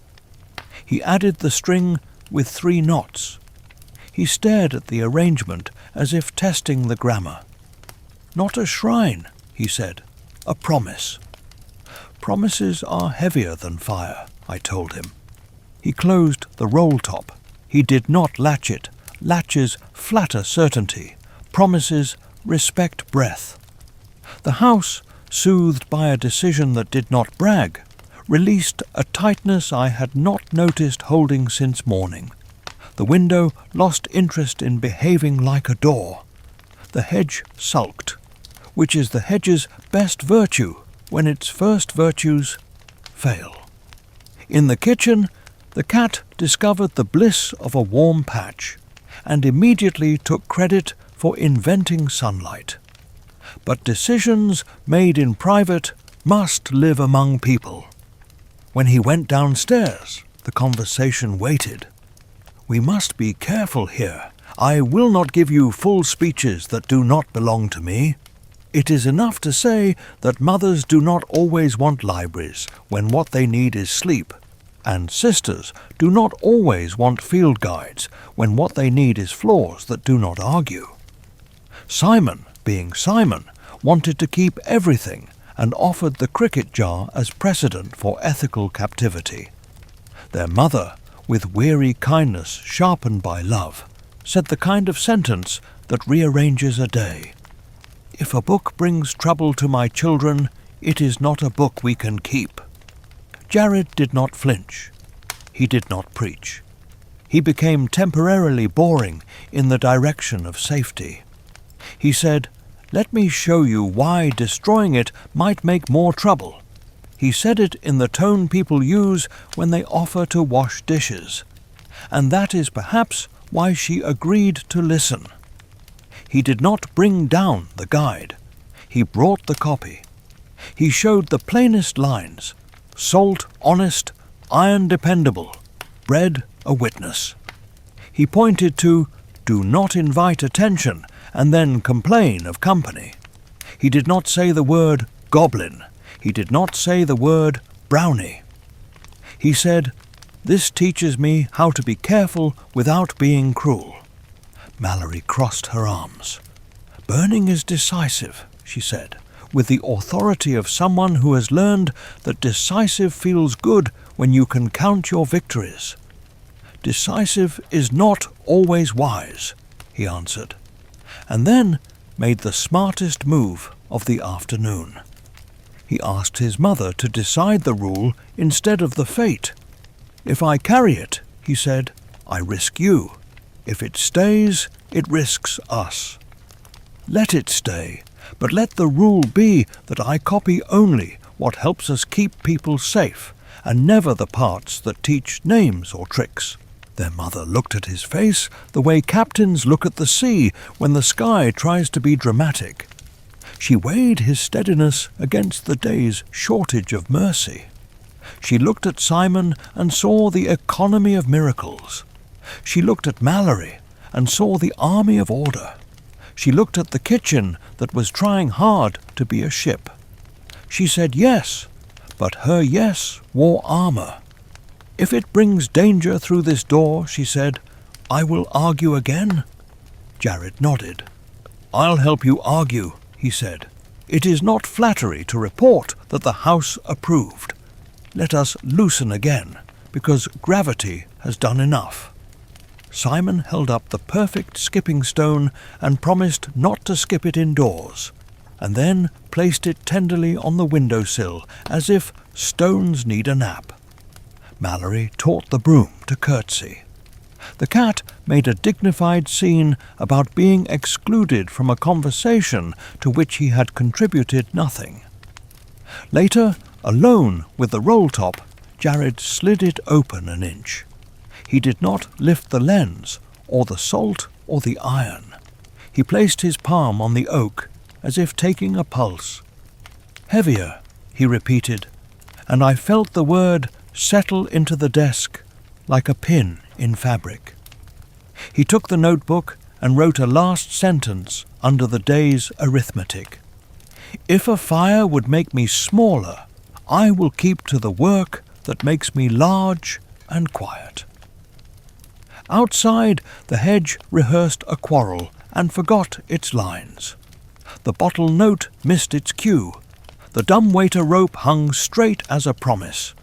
He added the string with 3 knots. He stared at the arrangement as if testing the grammar. "Not a shrine," he said, "a promise." "Promises are heavier than fire," I told him. He closed the roll top. He did not latch it. Latches flatter certainty. Promises respect breath. The house, soothed by a decision that did not brag, released a tightness I had not noticed holding since morning. The window lost interest in behaving like a door. The hedge sulked, which is the hedge's best virtue when its first virtues fail. In the kitchen, the cat discovered the bliss of a warm patch, and immediately took credit for inventing sunlight. But decisions made in private must live among people. When he went downstairs, the conversation waited. "We must be careful here. I will not give you full speeches that do not belong to me. It is enough to say that mothers do not always want libraries when what they need is sleep, and sisters do not always want field guides when what they need is floors that do not argue. Simon, being Simon, wanted to keep everything and offered the cricket jar as precedent for ethical captivity. Their mother, with weary kindness sharpened by love, said the kind of sentence that rearranges a day. "If a book brings trouble to my children, it is not a book we can keep." Jared did not flinch. He did not preach. He became temporarily boring in the direction of safety. He said, "Let me show you why destroying it might make more trouble." He said it in the tone people use when they offer to wash dishes, and that is perhaps why she agreed to listen. He did not bring down the guide. He brought the copy. He showed the plainest lines: salt honest, iron dependable, bread a witness. He pointed to "do not invite attention and then complain of company." He did not say the word goblin. He did not say the word brownie. He said, "This teaches me how to be careful without being cruel." Mallory crossed her arms. "Burning is decisive," she said, with the authority of someone who has learned that decisive feels good when you can count your victories. "Decisive is not always wise," he answered, and then made the smartest move of the afternoon. He asked his mother to decide the rule instead of the fate. "If I carry it," he said, "I risk you. If it stays, it risks us. Let it stay, but let the rule be that I copy only what helps us keep people safe, and never the parts that teach names or tricks." Their mother looked at his face the way captains look at the sea when the sky tries to be dramatic. She weighed his steadiness against the day's shortage of mercy. She looked at Simon and saw the economy of miracles. She looked at Mallory and saw the army of order. She looked at the kitchen that was trying hard to be a ship. She said yes, but her yes wore armor. "If it brings danger through this door," she said, "I will argue again." Jared nodded. "I'll help you argue," he said. "It is not flattery to report that the House approved. Let us loosen again, because gravity has done enough." Simon held up the perfect skipping stone and promised not to skip it indoors. and then placed it tenderly on the window-sill, as if stones need a nap. Mallory taught the broom to curtsy. The cat made a dignified scene about being excluded from a conversation to which he had contributed nothing. Later, alone with the roll-top, Jared slid it open an inch. He did not lift the lens, or the salt, or the iron. He placed his palm on the oak, as if taking a pulse. "Heavier," he repeated, and I felt the word settle into the desk like a pin in fabric. He took the notebook and wrote a last sentence under the day's arithmetic. "If a fire would make me smaller, I will keep to the work that makes me large and quiet." Outside, the hedge rehearsed a quarrel and forgot its lines. The bottle note missed its cue. The dumbwaiter rope hung straight as a promise.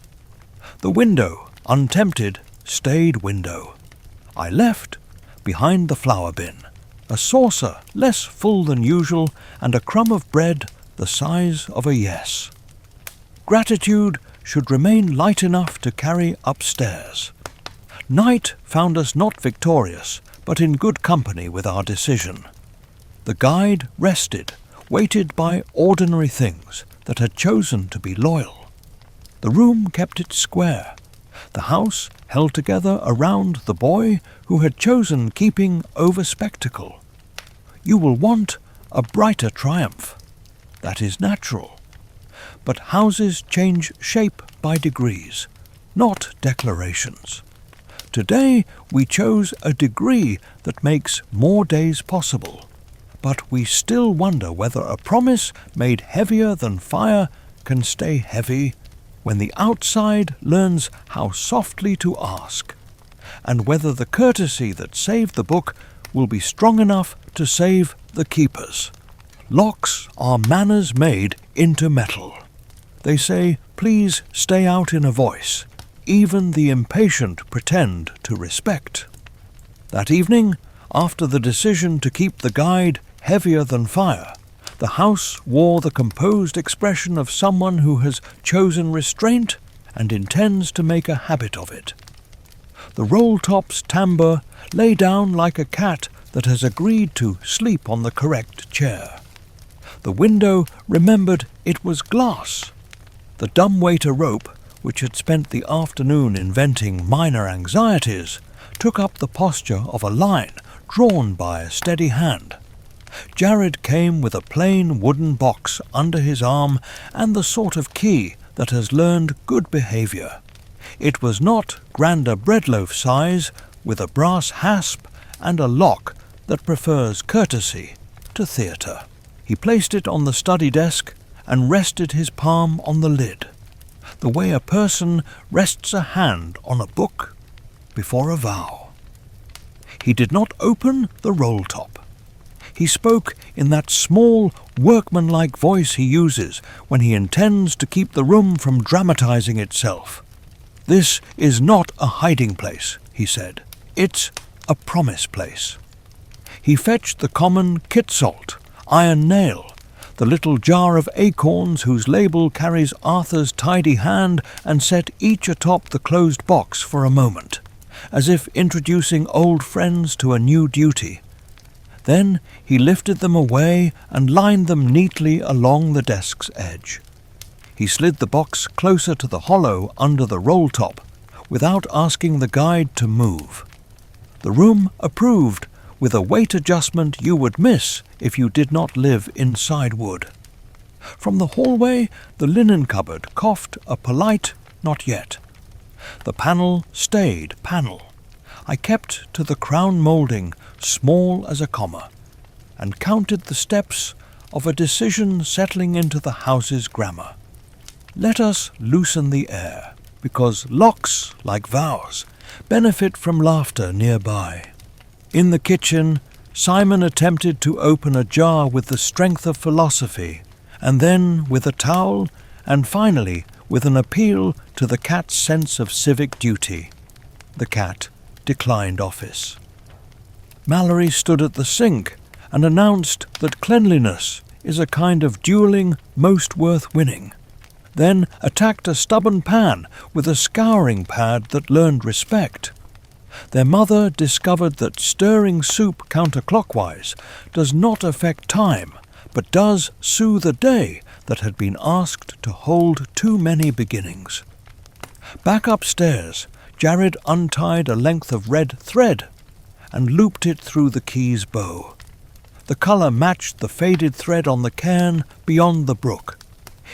The window, untempted, stayed window. I left, behind the flour bin, a saucer less full than usual and a crumb of bread the size of a yes. Gratitude should remain light enough to carry upstairs. Night found us not victorious, but in good company with our decision. The guide rested, weighted by ordinary things that had chosen to be loyal. The room kept it square. The house held together around the boy who had chosen keeping over spectacle. You will want a brighter triumph. That is natural. But houses change shape by degrees, not declarations. Today we chose a degree that makes more days possible, but we still wonder whether a promise made heavier than fire can stay heavy when the outside learns how softly to ask, and whether the courtesy that saved the book will be strong enough to save the keepers. Locks are manners made into metal. They say, "Please stay out" in a voice. Even the impatient pretend to respect. That evening, after the decision to keep the guide heavier than fire, the house wore the composed expression of someone who has chosen restraint and intends to make a habit of it. The roll-top's timbre lay down like a cat that has agreed to sleep on the correct chair. The window remembered it was glass. The dumbwaiter rope, which had spent the afternoon inventing minor anxieties, took up the posture of a line drawn by a steady hand. Jared came with a plain wooden box under his arm and the sort of key that has learned good behaviour. It was not grander breadloaf size, with a brass hasp and a lock that prefers courtesy to theatre. He placed it on the study desk and rested his palm on the lid, the way a person rests a hand on a book before a vow. He did not open the roll-top. He spoke in that small, workmanlike voice he uses when he intends to keep the room from dramatizing itself. "This is not a hiding place," he said. "It's a promise place." He fetched the common kit salt, iron nail, the little jar of acorns whose label carries Arthur's tidy hand, and set each atop the closed box for a moment, as if introducing old friends to a new duty. Then he lifted them away and lined them neatly along the desk's edge. He slid the box closer to the hollow under the roll-top, without asking the guide to move. The room approved, with a weight adjustment you would miss if you did not live inside wood. From the hallway, the linen cupboard coughed a polite "not yet." The panel stayed panel. I kept to the crown moulding, small as a comma, and counted the steps of a decision settling into the house's grammar. Let us loosen the air, because locks, like vows, benefit from laughter nearby. In the kitchen, Simon attempted to open a jar with the strength of philosophy, and then with a towel, and finally with an appeal to the cat's sense of civic duty. The cat declined office. Mallory stood at the sink and announced that cleanliness is a kind of duelling most worth winning, then attacked a stubborn pan with a scouring pad that learned respect. Their mother discovered that stirring soup counterclockwise does not affect time, but does soothe a day that had been asked to hold too many beginnings. Back upstairs, Jared untied a length of red thread and looped it through the key's bow. The colour matched the faded thread on the cairn beyond the brook,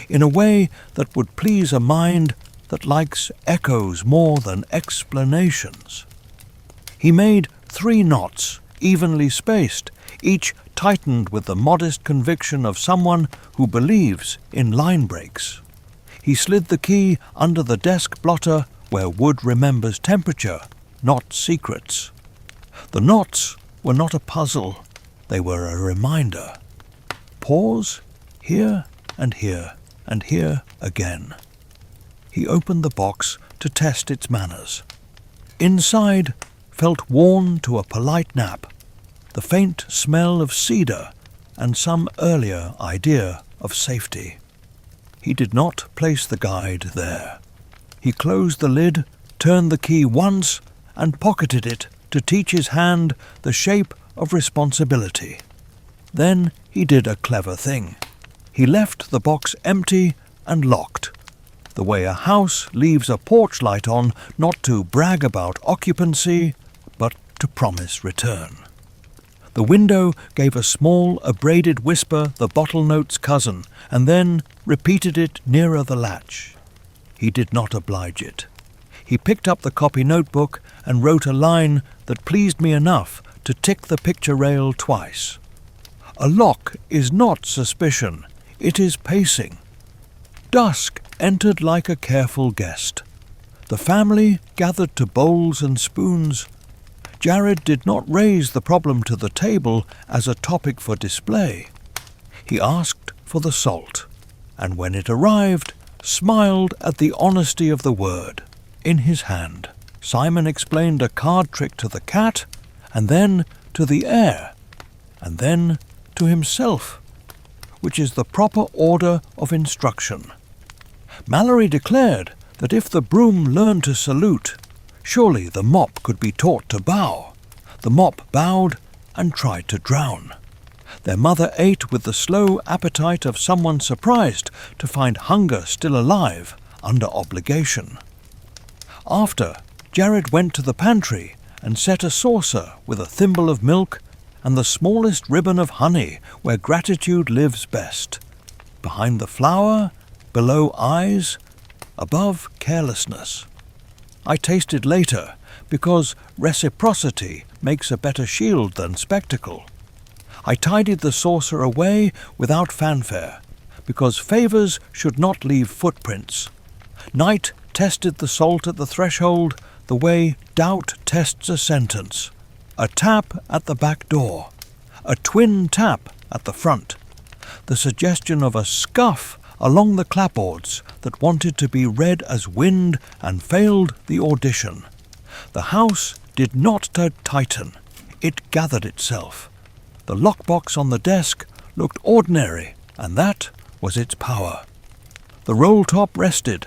in a way that would please a mind that likes echoes more than explanations. He made 3 knots, evenly spaced, each tightened with the modest conviction of someone who believes in line breaks. He slid the key under the desk blotter where wood remembers temperature, not secrets. The knots were not a puzzle, they were a reminder. Pause, here and here and here again. He opened the box to test its manners. Inside felt worn to a polite nap, the faint smell of cedar and some earlier idea of safety. He did not place the guide there. He closed the lid, turned the key once, and pocketed it to teach his hand the shape of responsibility. Then he did a clever thing. He left the box empty and locked, the way a house leaves a porch light on, not to brag about occupancy, but to promise return. The window gave a small, abraded whisper the bottle-note's cousin, and then repeated it nearer the latch. He did not oblige it. He picked up the copy notebook and wrote a line that pleased me enough to tick the picture rail twice. A lock is not suspicion, it is pacing. Dusk entered like a careful guest. The family gathered to bowls and spoons. Jared did not raise the problem to the table as a topic for display. He asked for the salt, and when it arrived, smiled at the honesty of the word. In his hand, Simon explained a card trick to the cat, and then to the air, and then to himself, which is the proper order of instruction. Mallory declared that if the broom learned to salute, surely the mop could be taught to bow. The mop bowed and tried to drown. Their mother ate with the slow appetite of someone surprised to find hunger still alive under obligation. After, Jared went to the pantry and set a saucer with a thimble of milk and the smallest ribbon of honey where gratitude lives best. Behind the flour, below eyes, above carelessness. I tasted later because reciprocity makes a better shield than spectacle. I tidied the saucer away without fanfare because favours should not leave footprints. Night tested the salt at the threshold the way doubt tests a sentence. A tap at the back door, a twin tap at the front, the suggestion of a scuff along the clapboards that wanted to be read as wind and failed the audition. The house did not tighten, it gathered itself. The lockbox on the desk looked ordinary, and that was its power. The roll-top rested.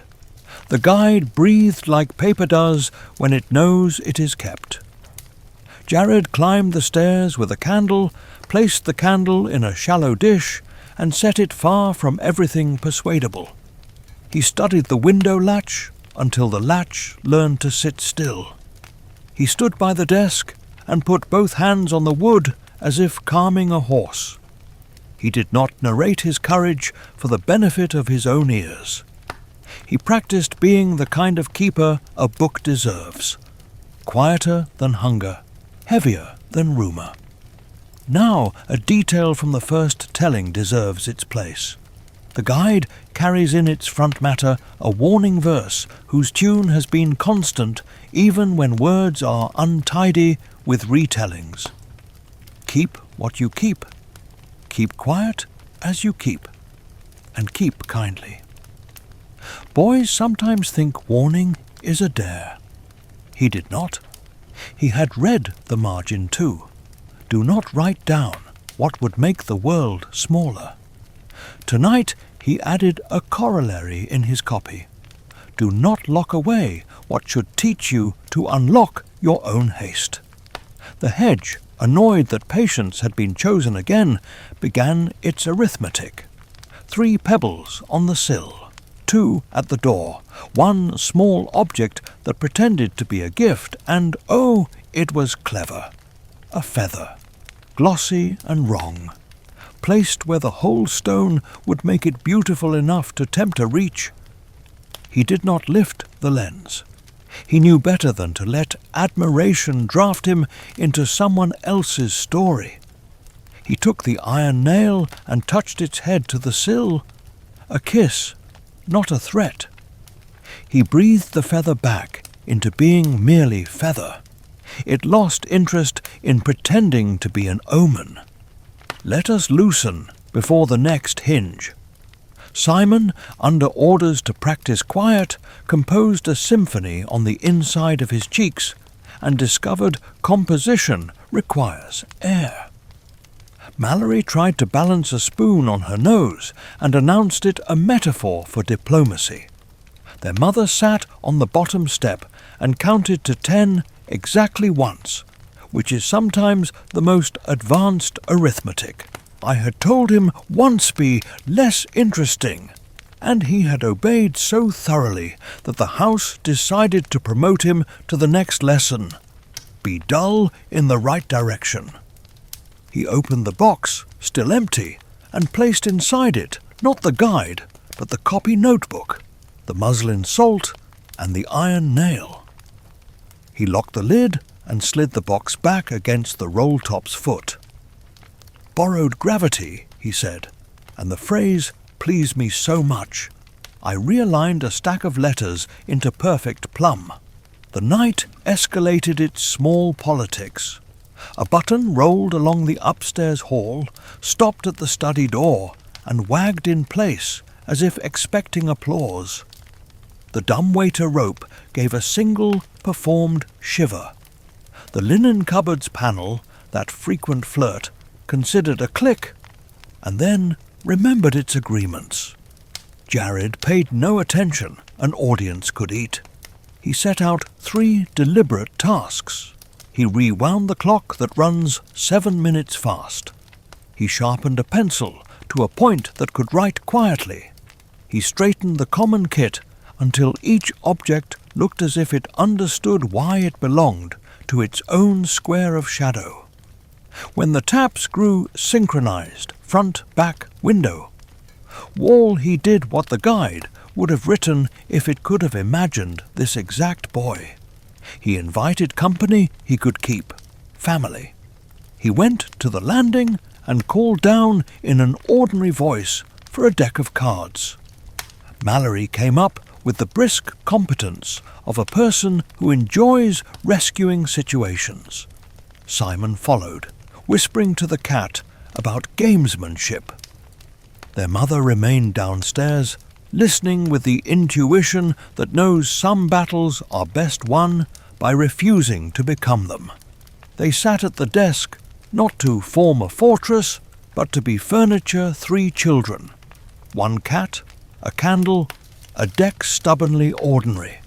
The guide breathed like paper does when it knows it is kept. Jared climbed the stairs with a candle, placed the candle in a shallow dish, and set it far from everything persuadable. He studied the window latch until the latch learned to sit still. He stood by the desk and put both hands on the wood as if calming a horse. He did not narrate his courage for the benefit of his own ears. He practiced being the kind of keeper a book deserves, quieter than hunger, heavier than rumour. Now a detail from the first telling deserves its place. The guide carries in its front matter a warning verse whose tune has been constant even when words are untidy with retellings. Keep what you keep. Keep quiet as you keep. And keep kindly. Boys sometimes think warning is a dare. He did not. He had read the margin too. Do not write down what would make the world smaller. Tonight he added a corollary in his copy. Do not lock away what should teach you to unlock your own haste. The hedge, annoyed that patience had been chosen again, began its arithmetic. 3 pebbles on the sill, 2 at the door, 1 small object that pretended to be a gift, and oh, it was clever. A feather, glossy and wrong, placed where the whole stone would make it beautiful enough to tempt a reach. He did not lift the lens. He knew better than to let admiration draft him into someone else's story. He took the iron nail and touched its head to the sill. A kiss, not a threat. He breathed the feather back into being merely feather. It lost interest in pretending to be an omen. Let us loosen before the next hinge. Simon, under orders to practice quiet, composed a symphony on the inside of his cheeks and discovered composition requires air. Mallory tried to balance a spoon on her nose and announced it a metaphor for diplomacy. Their mother sat on the bottom step and counted to 10 exactly once, which is sometimes the most advanced arithmetic. I had told him once be less interesting, and he had obeyed so thoroughly that the house decided to promote him to the next lesson. Be dull in the right direction. He opened the box, still empty, and placed inside it not the guide, but the copy notebook, the muslin salt, and the iron nail. He locked the lid and slid the box back against the roll-top's foot. Borrowed gravity, he said, and the phrase pleased me so much. I realigned a stack of letters into perfect plumb. The night escalated its small politics. A button rolled along the upstairs hall, stopped at the study door, and wagged in place as if expecting applause. The dumbwaiter rope gave a single performed shiver. The linen cupboard's panel, that frequent flirt, considered a click, and then remembered its agreements. Jared paid no attention an audience could eat. He set out 3 deliberate tasks. He rewound the clock that runs 7 minutes fast. He sharpened a pencil to a point that could write quietly. He straightened the common kit until each object looked as if it understood why it belonged to its own square of shadow. When the taps grew synchronized, front, back, window, wall, he did what the guide would have written if it could have imagined this exact boy. He invited company he could keep, family. He went to the landing and called down in an ordinary voice for a deck of cards. Mallory came up with the brisk competence of a person who enjoys rescuing situations. Simon followed, whispering to the cat about gamesmanship. Their mother remained downstairs, listening with the intuition that knows some battles are best won by refusing to become them. They sat at the desk, not to form a fortress, but to be furniture 3 children, 1 cat, a candle, a deck stubbornly ordinary.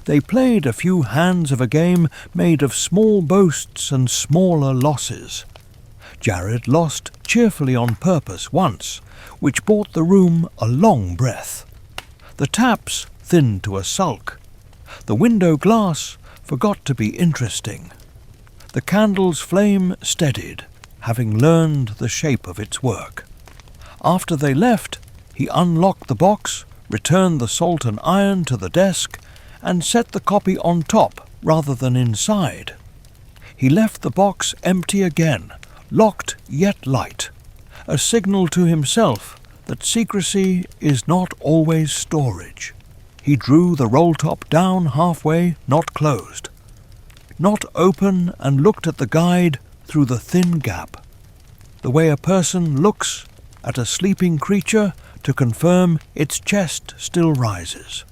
They played a few hands of a game made of small boasts and smaller losses. Jared lost cheerfully on purpose once, which brought the room a long breath. The taps thinned to a sulk. The window glass forgot to be interesting. The candle's flame steadied, having learned the shape of its work. After they left, he unlocked the box, returned the salt and iron to the desk, and set the copy on top rather than inside. He left the box empty again, locked yet light, a signal to himself that secrecy is not always storage. He drew the roll-top down halfway, not closed, not open, and looked at the guide through the thin gap, the way a person looks at a sleeping creature to confirm its chest still rises.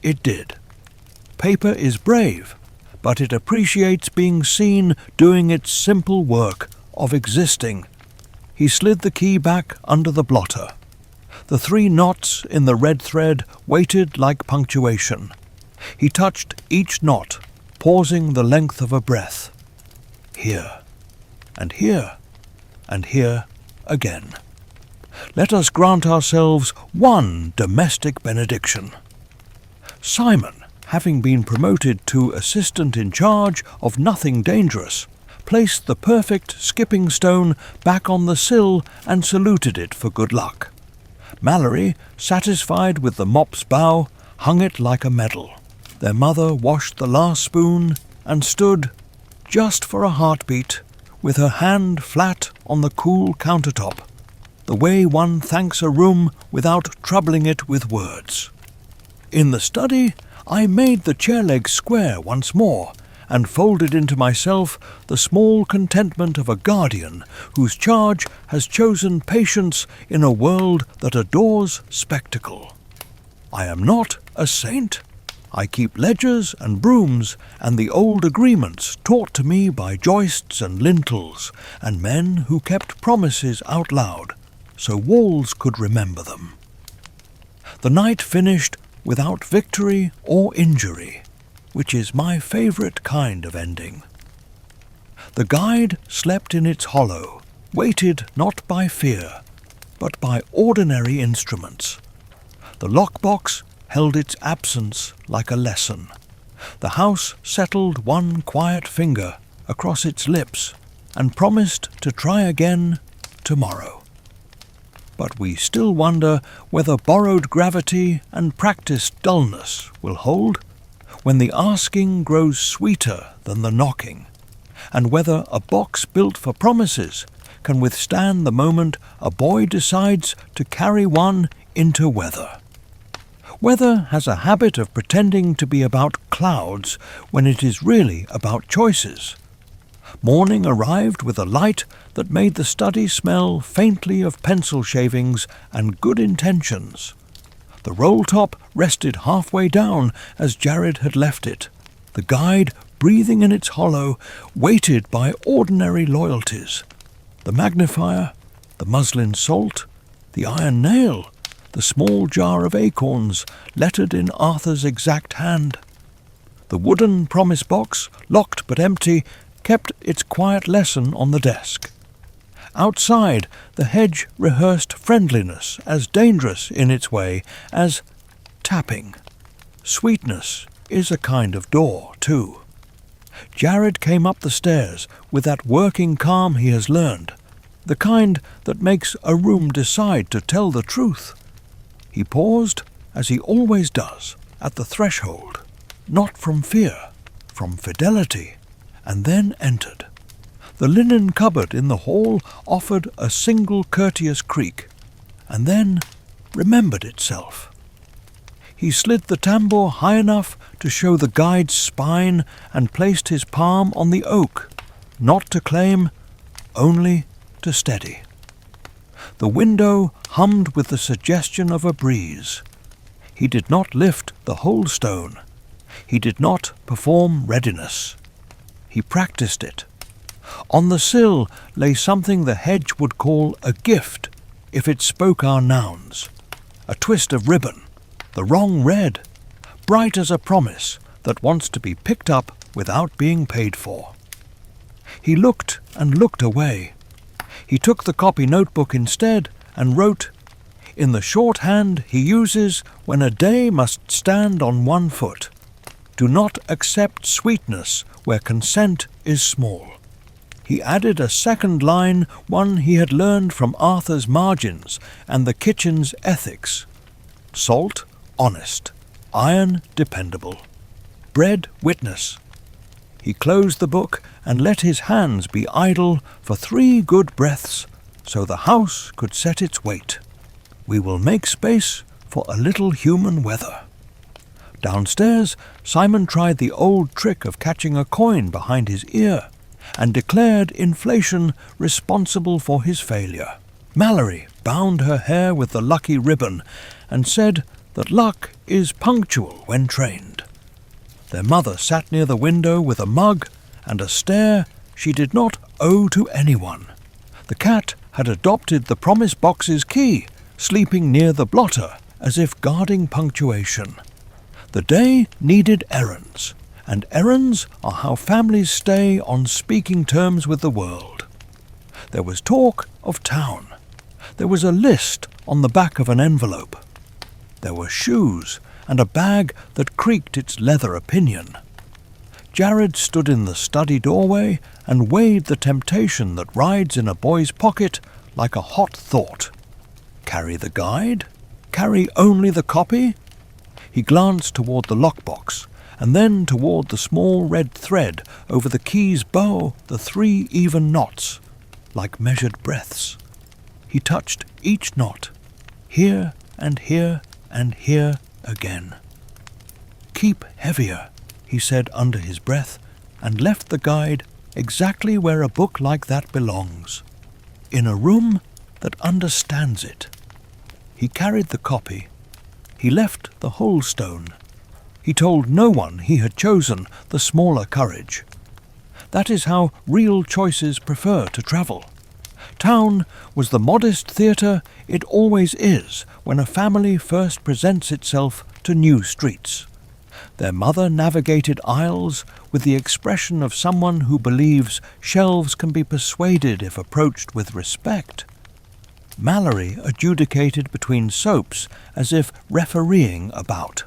It did. Paper is brave, but it appreciates being seen doing its simple work of existing. He He slid the key back under the blotter. The 3 knots in the red thread waited like punctuation. He touched each knot, pausing the length of a breath. Here, and here, and here again. Let us grant ourselves one domestic benediction. Simon, having been promoted to assistant in charge of nothing dangerous, placed the perfect skipping stone back on the sill and saluted it for good luck. Mallory, satisfied with the mop's bow, hung it like a medal. Their mother washed the last spoon and stood, just for a heartbeat, with her hand flat on the cool countertop, the way one thanks a room without troubling it with words. In the study, I made the chair legs square once more, and folded into myself the small contentment of a guardian whose charge has chosen patience in a world that adores spectacle. I am not a saint. I keep ledgers and brooms and the old agreements taught to me by joists and lintels and men who kept promises out loud, so walls could remember them. The night finished without victory or injury, which is my favourite kind of ending. The guide slept in its hollow, weighted not by fear, but by ordinary instruments. The lockbox held its absence like a lesson. The house settled one quiet finger across its lips and promised to try again tomorrow. But we still wonder whether borrowed gravity and practised dullness will hold when the asking grows sweeter than the knocking, and whether a box built for promises can withstand the moment a boy decides to carry one into weather. Weather has a habit of pretending to be about clouds when it is really about choices. Morning arrived with a light that made the study smell faintly of pencil shavings and good intentions. The roll-top rested halfway down as Jared had left it. The guide, breathing in its hollow, weighted by ordinary loyalties. The magnifier, the muslin salt, the iron nail, the small jar of acorns lettered in Arthur's exact hand. The wooden promise box, locked but empty, kept its quiet lesson on the desk. Outside, the hedge rehearsed friendliness as dangerous in its way as tapping. Sweetness is a kind of door, too. Jared came up the stairs with that working calm he has learned, the kind that makes a room decide to tell the truth. He paused, as he always does, at the threshold, not from fear, from fidelity, and then entered. The linen cupboard in the hall offered a single courteous creak, and then remembered itself. He slid the tambour high enough to show the guide's spine and placed his palm on the oak, not to claim, only to steady. The window hummed with the suggestion of a breeze. He did not lift the whole stone. He did not perform readiness. He practised it. On the sill lay something the hedge would call a gift if it spoke our nouns. A twist of ribbon, the wrong red, bright as a promise that wants to be picked up without being paid for. He looked and looked away. He took the copy notebook instead and wrote, in the shorthand he uses when a day must stand on one foot, "Do not accept sweetness where consent is small." He added a second line, one he had learned from Arthur's margins and the kitchen's ethics. Salt, honest. Iron, dependable. Bread, witness. He closed the book and let his hands be idle for 3 good breaths, so the house could set its weight. We will make space for a little human weather. Downstairs, Simon tried the old trick of catching a coin behind his ear, and declared inflation responsible for his failure. Mallory bound her hair with the lucky ribbon and said that luck is punctual when trained. Their mother sat near the window with a mug and a stare she did not owe to anyone. The cat had adopted the promise box's key, sleeping near the blotter as if guarding punctuation. The day needed errands, and errands are how families stay on speaking terms with the world. There was talk of town. There was a list on the back of an envelope. There were shoes and a bag that creaked its leather opinion. Jared stood in the study doorway and weighed the temptation that rides in a boy's pocket like a hot thought. Carry the guide? Carry only the copy? He glanced toward the lockbox, and then toward the small red thread over the key's bow, the 3 even knots, like measured breaths. He touched each knot, here and here and here again. "Keep heavier," he said under his breath, and left the guide exactly where a book like that belongs, in a room that understands it. He carried the copy. He left the whole stone. He told no one he had chosen the smaller courage. That is how real choices prefer to travel. Town was the modest theatre it always is when a family first presents itself to new streets. Their mother navigated aisles with the expression of someone who believes shelves can be persuaded if approached with respect. Mallory adjudicated between soaps as if refereeing a bout.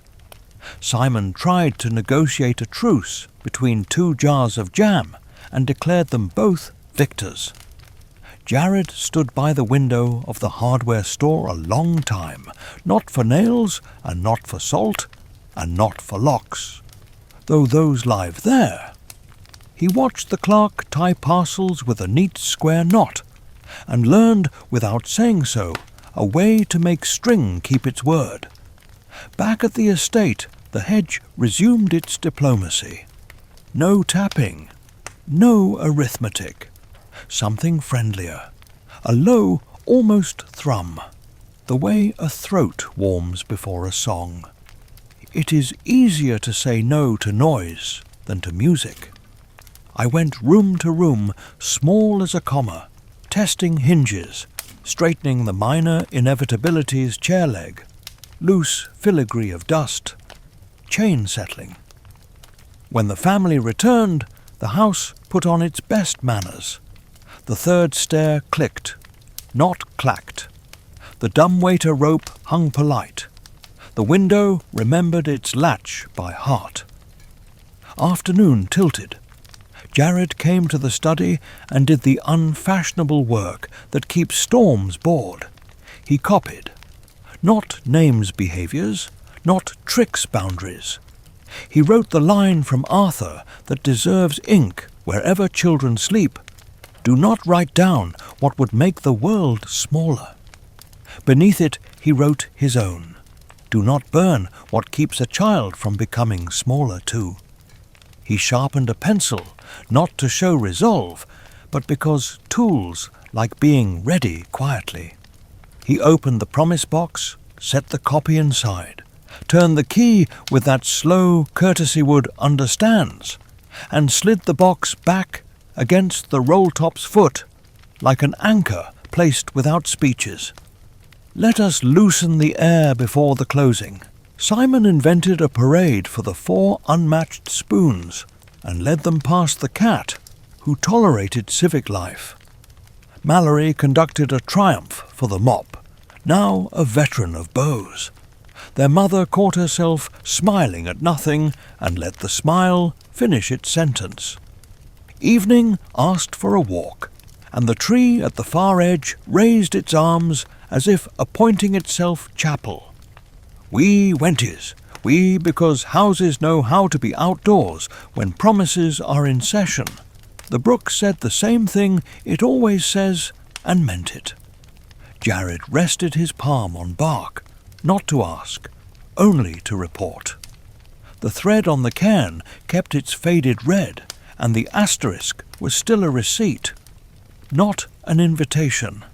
Simon tried to negotiate a truce between 2 jars of jam and declared them both victors. Jared stood by the window of the hardware store a long time, not for nails, and not for salt, and not for locks, though those live there. He watched the clerk tie parcels with a neat square knot, and learned, without saying so, a way to make string keep its word. Back at the estate, the hedge resumed its diplomacy. No tapping, no arithmetic. Something friendlier, a low, almost thrum, the way a throat warms before a song. It is easier to say no to noise than to music. I went room to room, small as a comma, testing hinges, straightening the minor inevitabilities chair leg, loose filigree of dust, chain settling. When the family returned, the house put on its best manners. The 3rd stair clicked, not clacked. The dumbwaiter rope hung polite. The window remembered its latch by heart. Afternoon tilted. Jared came to the study and did the unfashionable work that keeps storms bored. He copied. Not names behaviours, not tricks boundaries. He wrote the line from Arthur that deserves ink wherever children sleep. Do not write down what would make the world smaller. Beneath it he wrote his own. Do not burn what keeps a child from becoming smaller too. He sharpened a pencil, not to show resolve, but because tools like being ready quietly. He opened the promise box, set the copy inside, turned the key with that slow courtesy would understands, and slid the box back against the roll-top's foot, like an anchor placed without speeches. Let us loosen the air before the closing. Simon invented a parade for the 4 unmatched spoons, and led them past the cat, who tolerated civic life. Mallory conducted a triumph for the mop, now a veteran of bows. Their mother caught herself smiling at nothing, and let the smile finish its sentence. Evening asked for a walk, and the tree at the far edge raised its arms as if appointing itself chapel. We wenties, we because houses know how to be outdoors when promises are in session. The brook said the same thing it always says, and meant it. Jared rested his palm on bark, not to ask, only to report. The thread on the cairn kept its faded red, and the asterisk was still a receipt, not an invitation.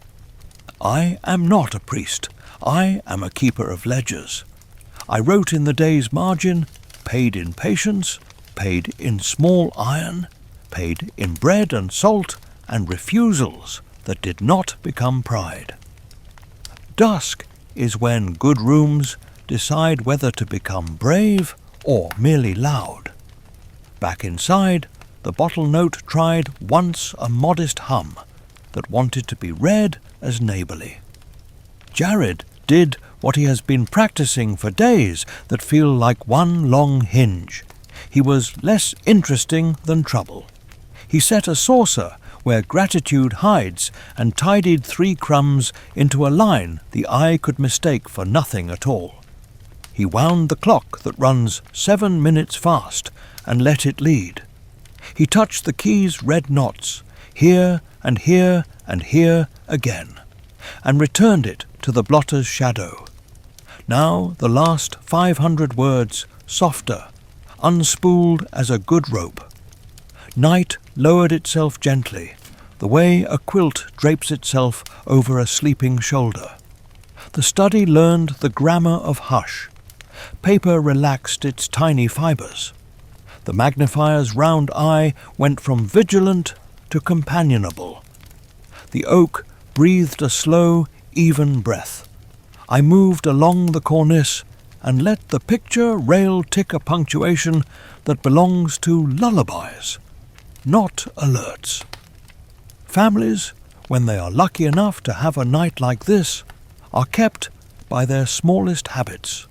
I am not a priest. I am a keeper of ledgers. I wrote in the day's margin, paid in patience, paid in small iron, paid in bread and salt and refusals, that did not become pride. Dusk is when good rooms decide whether to become brave or merely loud. Back inside, the bottle note tried once a modest hum that wanted to be read as neighbourly. Jared did what he has been practicing for days that feel like one long hinge. He was less interesting than trouble. He set a saucer where gratitude hides and tidied 3 crumbs into a line the eye could mistake for nothing at all. He wound the clock that runs 7 minutes fast and let it lead. He touched the key's red knots, here and here and here again, and returned it to the blotter's shadow. Now the last 500 words softer, unspooled as a good rope. Night lowered itself gently, the way a quilt drapes itself over a sleeping shoulder. The study learned the grammar of hush. Paper relaxed its tiny fibres. The magnifier's round eye went from vigilant to companionable. The oak breathed a slow, even breath. I moved along the cornice and let the picture rail tick a punctuation that belongs to lullabies, not alerts. Families, when they are lucky enough to have a night like this, are kept by their smallest habits.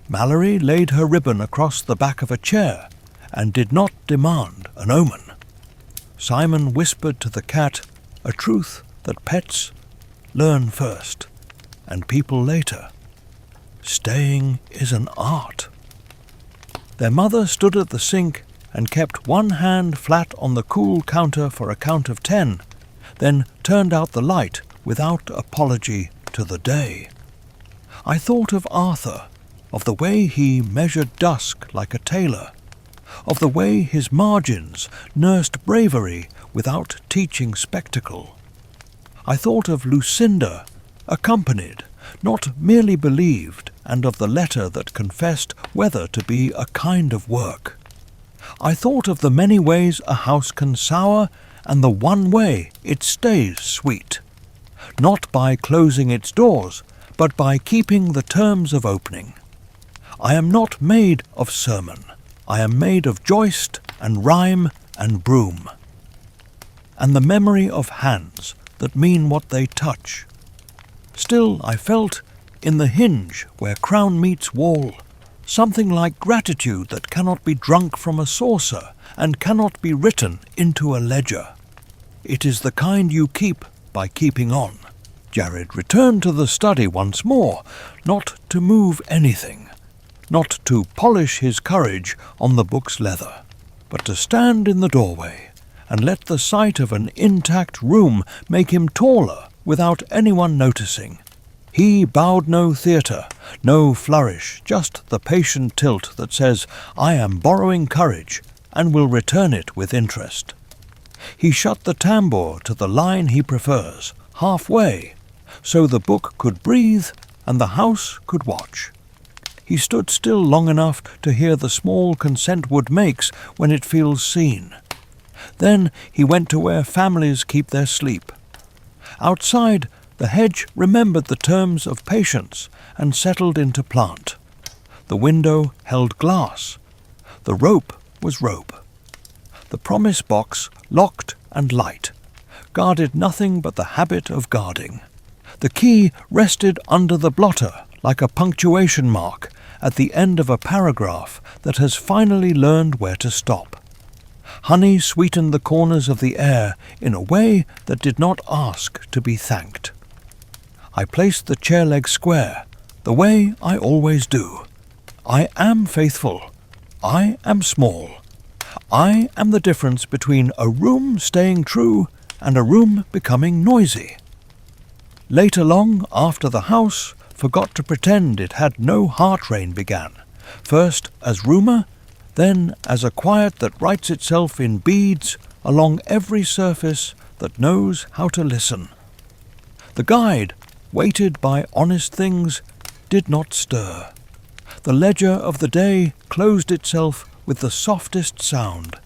Mallory laid her ribbon across the back of a chair and did not demand an omen. Simon whispered to the cat a truth that pets learn first, and people later. Staying is an art. Their mother stood at the sink and kept one hand flat on the cool counter for a count of 10, then turned out the light without apology to the day. I thought of Arthur, of the way he measured dusk like a tailor, of the way his margins nursed bravery without teaching spectacle. I thought of Lucinda, accompanied, not merely believed, and of the letter that confessed weather to be a kind of work. I thought of the many ways a house can sour and the one way it stays sweet, not by closing its doors, but by keeping the terms of opening. I am not made of sermon. I am made of joist and rhyme and broom, and the memory of hands that mean what they touch. Still I felt, in the hinge where crown meets wall, something like gratitude that cannot be drunk from a saucer and cannot be written into a ledger. It is the kind you keep by keeping on. Jared returned to the study once more, not to move anything, not to polish his courage on the book's leather, but to stand in the doorway and let the sight of an intact room make him taller without anyone noticing. He bowed no theatre, no flourish, just the patient tilt that says, I am borrowing courage and will return it with interest. He shut the tambour to the line he prefers, halfway, so the book could breathe and the house could watch. He stood still long enough to hear the small consent wood makes when it feels seen. Then he went to where families keep their sleep. Outside, the hedge remembered the terms of patience and settled into plant. The window held glass. The rope was rope. The promise box, locked and light, guarded nothing but the habit of guarding. The key rested under the blotter like a punctuation mark at the end of a paragraph that has finally learned where to stop. Honey sweetened the corners of the air in a way that did not ask to be thanked. I placed the chair leg square, the way I always do. I am faithful. I am small. I am the difference between a room staying true and a room becoming noisy. Later long, after the house forgot to pretend it had no heart rain began, first as rumour, then as a quiet that writes itself in beads along every surface that knows how to listen. The guide, weighted by honest things, did not stir. The ledger of the day closed itself with the softest sound,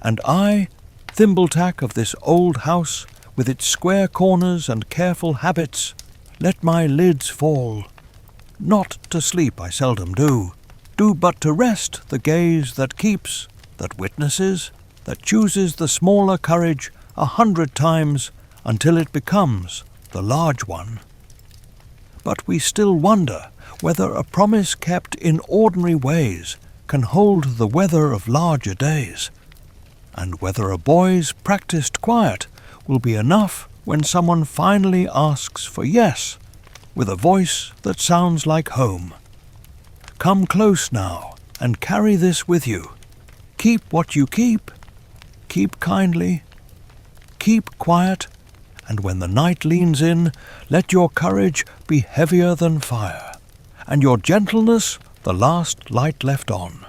and I, Thimbletack of this old house, with its square corners and careful habits, let my lids fall. Not to sleep I seldom do but to rest the gaze that keeps, that witnesses, that chooses the smaller courage 100 times until it becomes the large one. But we still wonder whether a promise kept in ordinary ways can hold the weather of larger days, and whether a boy's practiced quiet will be enough when someone finally asks for yes, with a voice that sounds like home. Come close now, and carry this with you. Keep what you keep. Keep kindly. Keep quiet, and when the night leans in, let your courage be heavier than fire, and your gentleness the last light left on.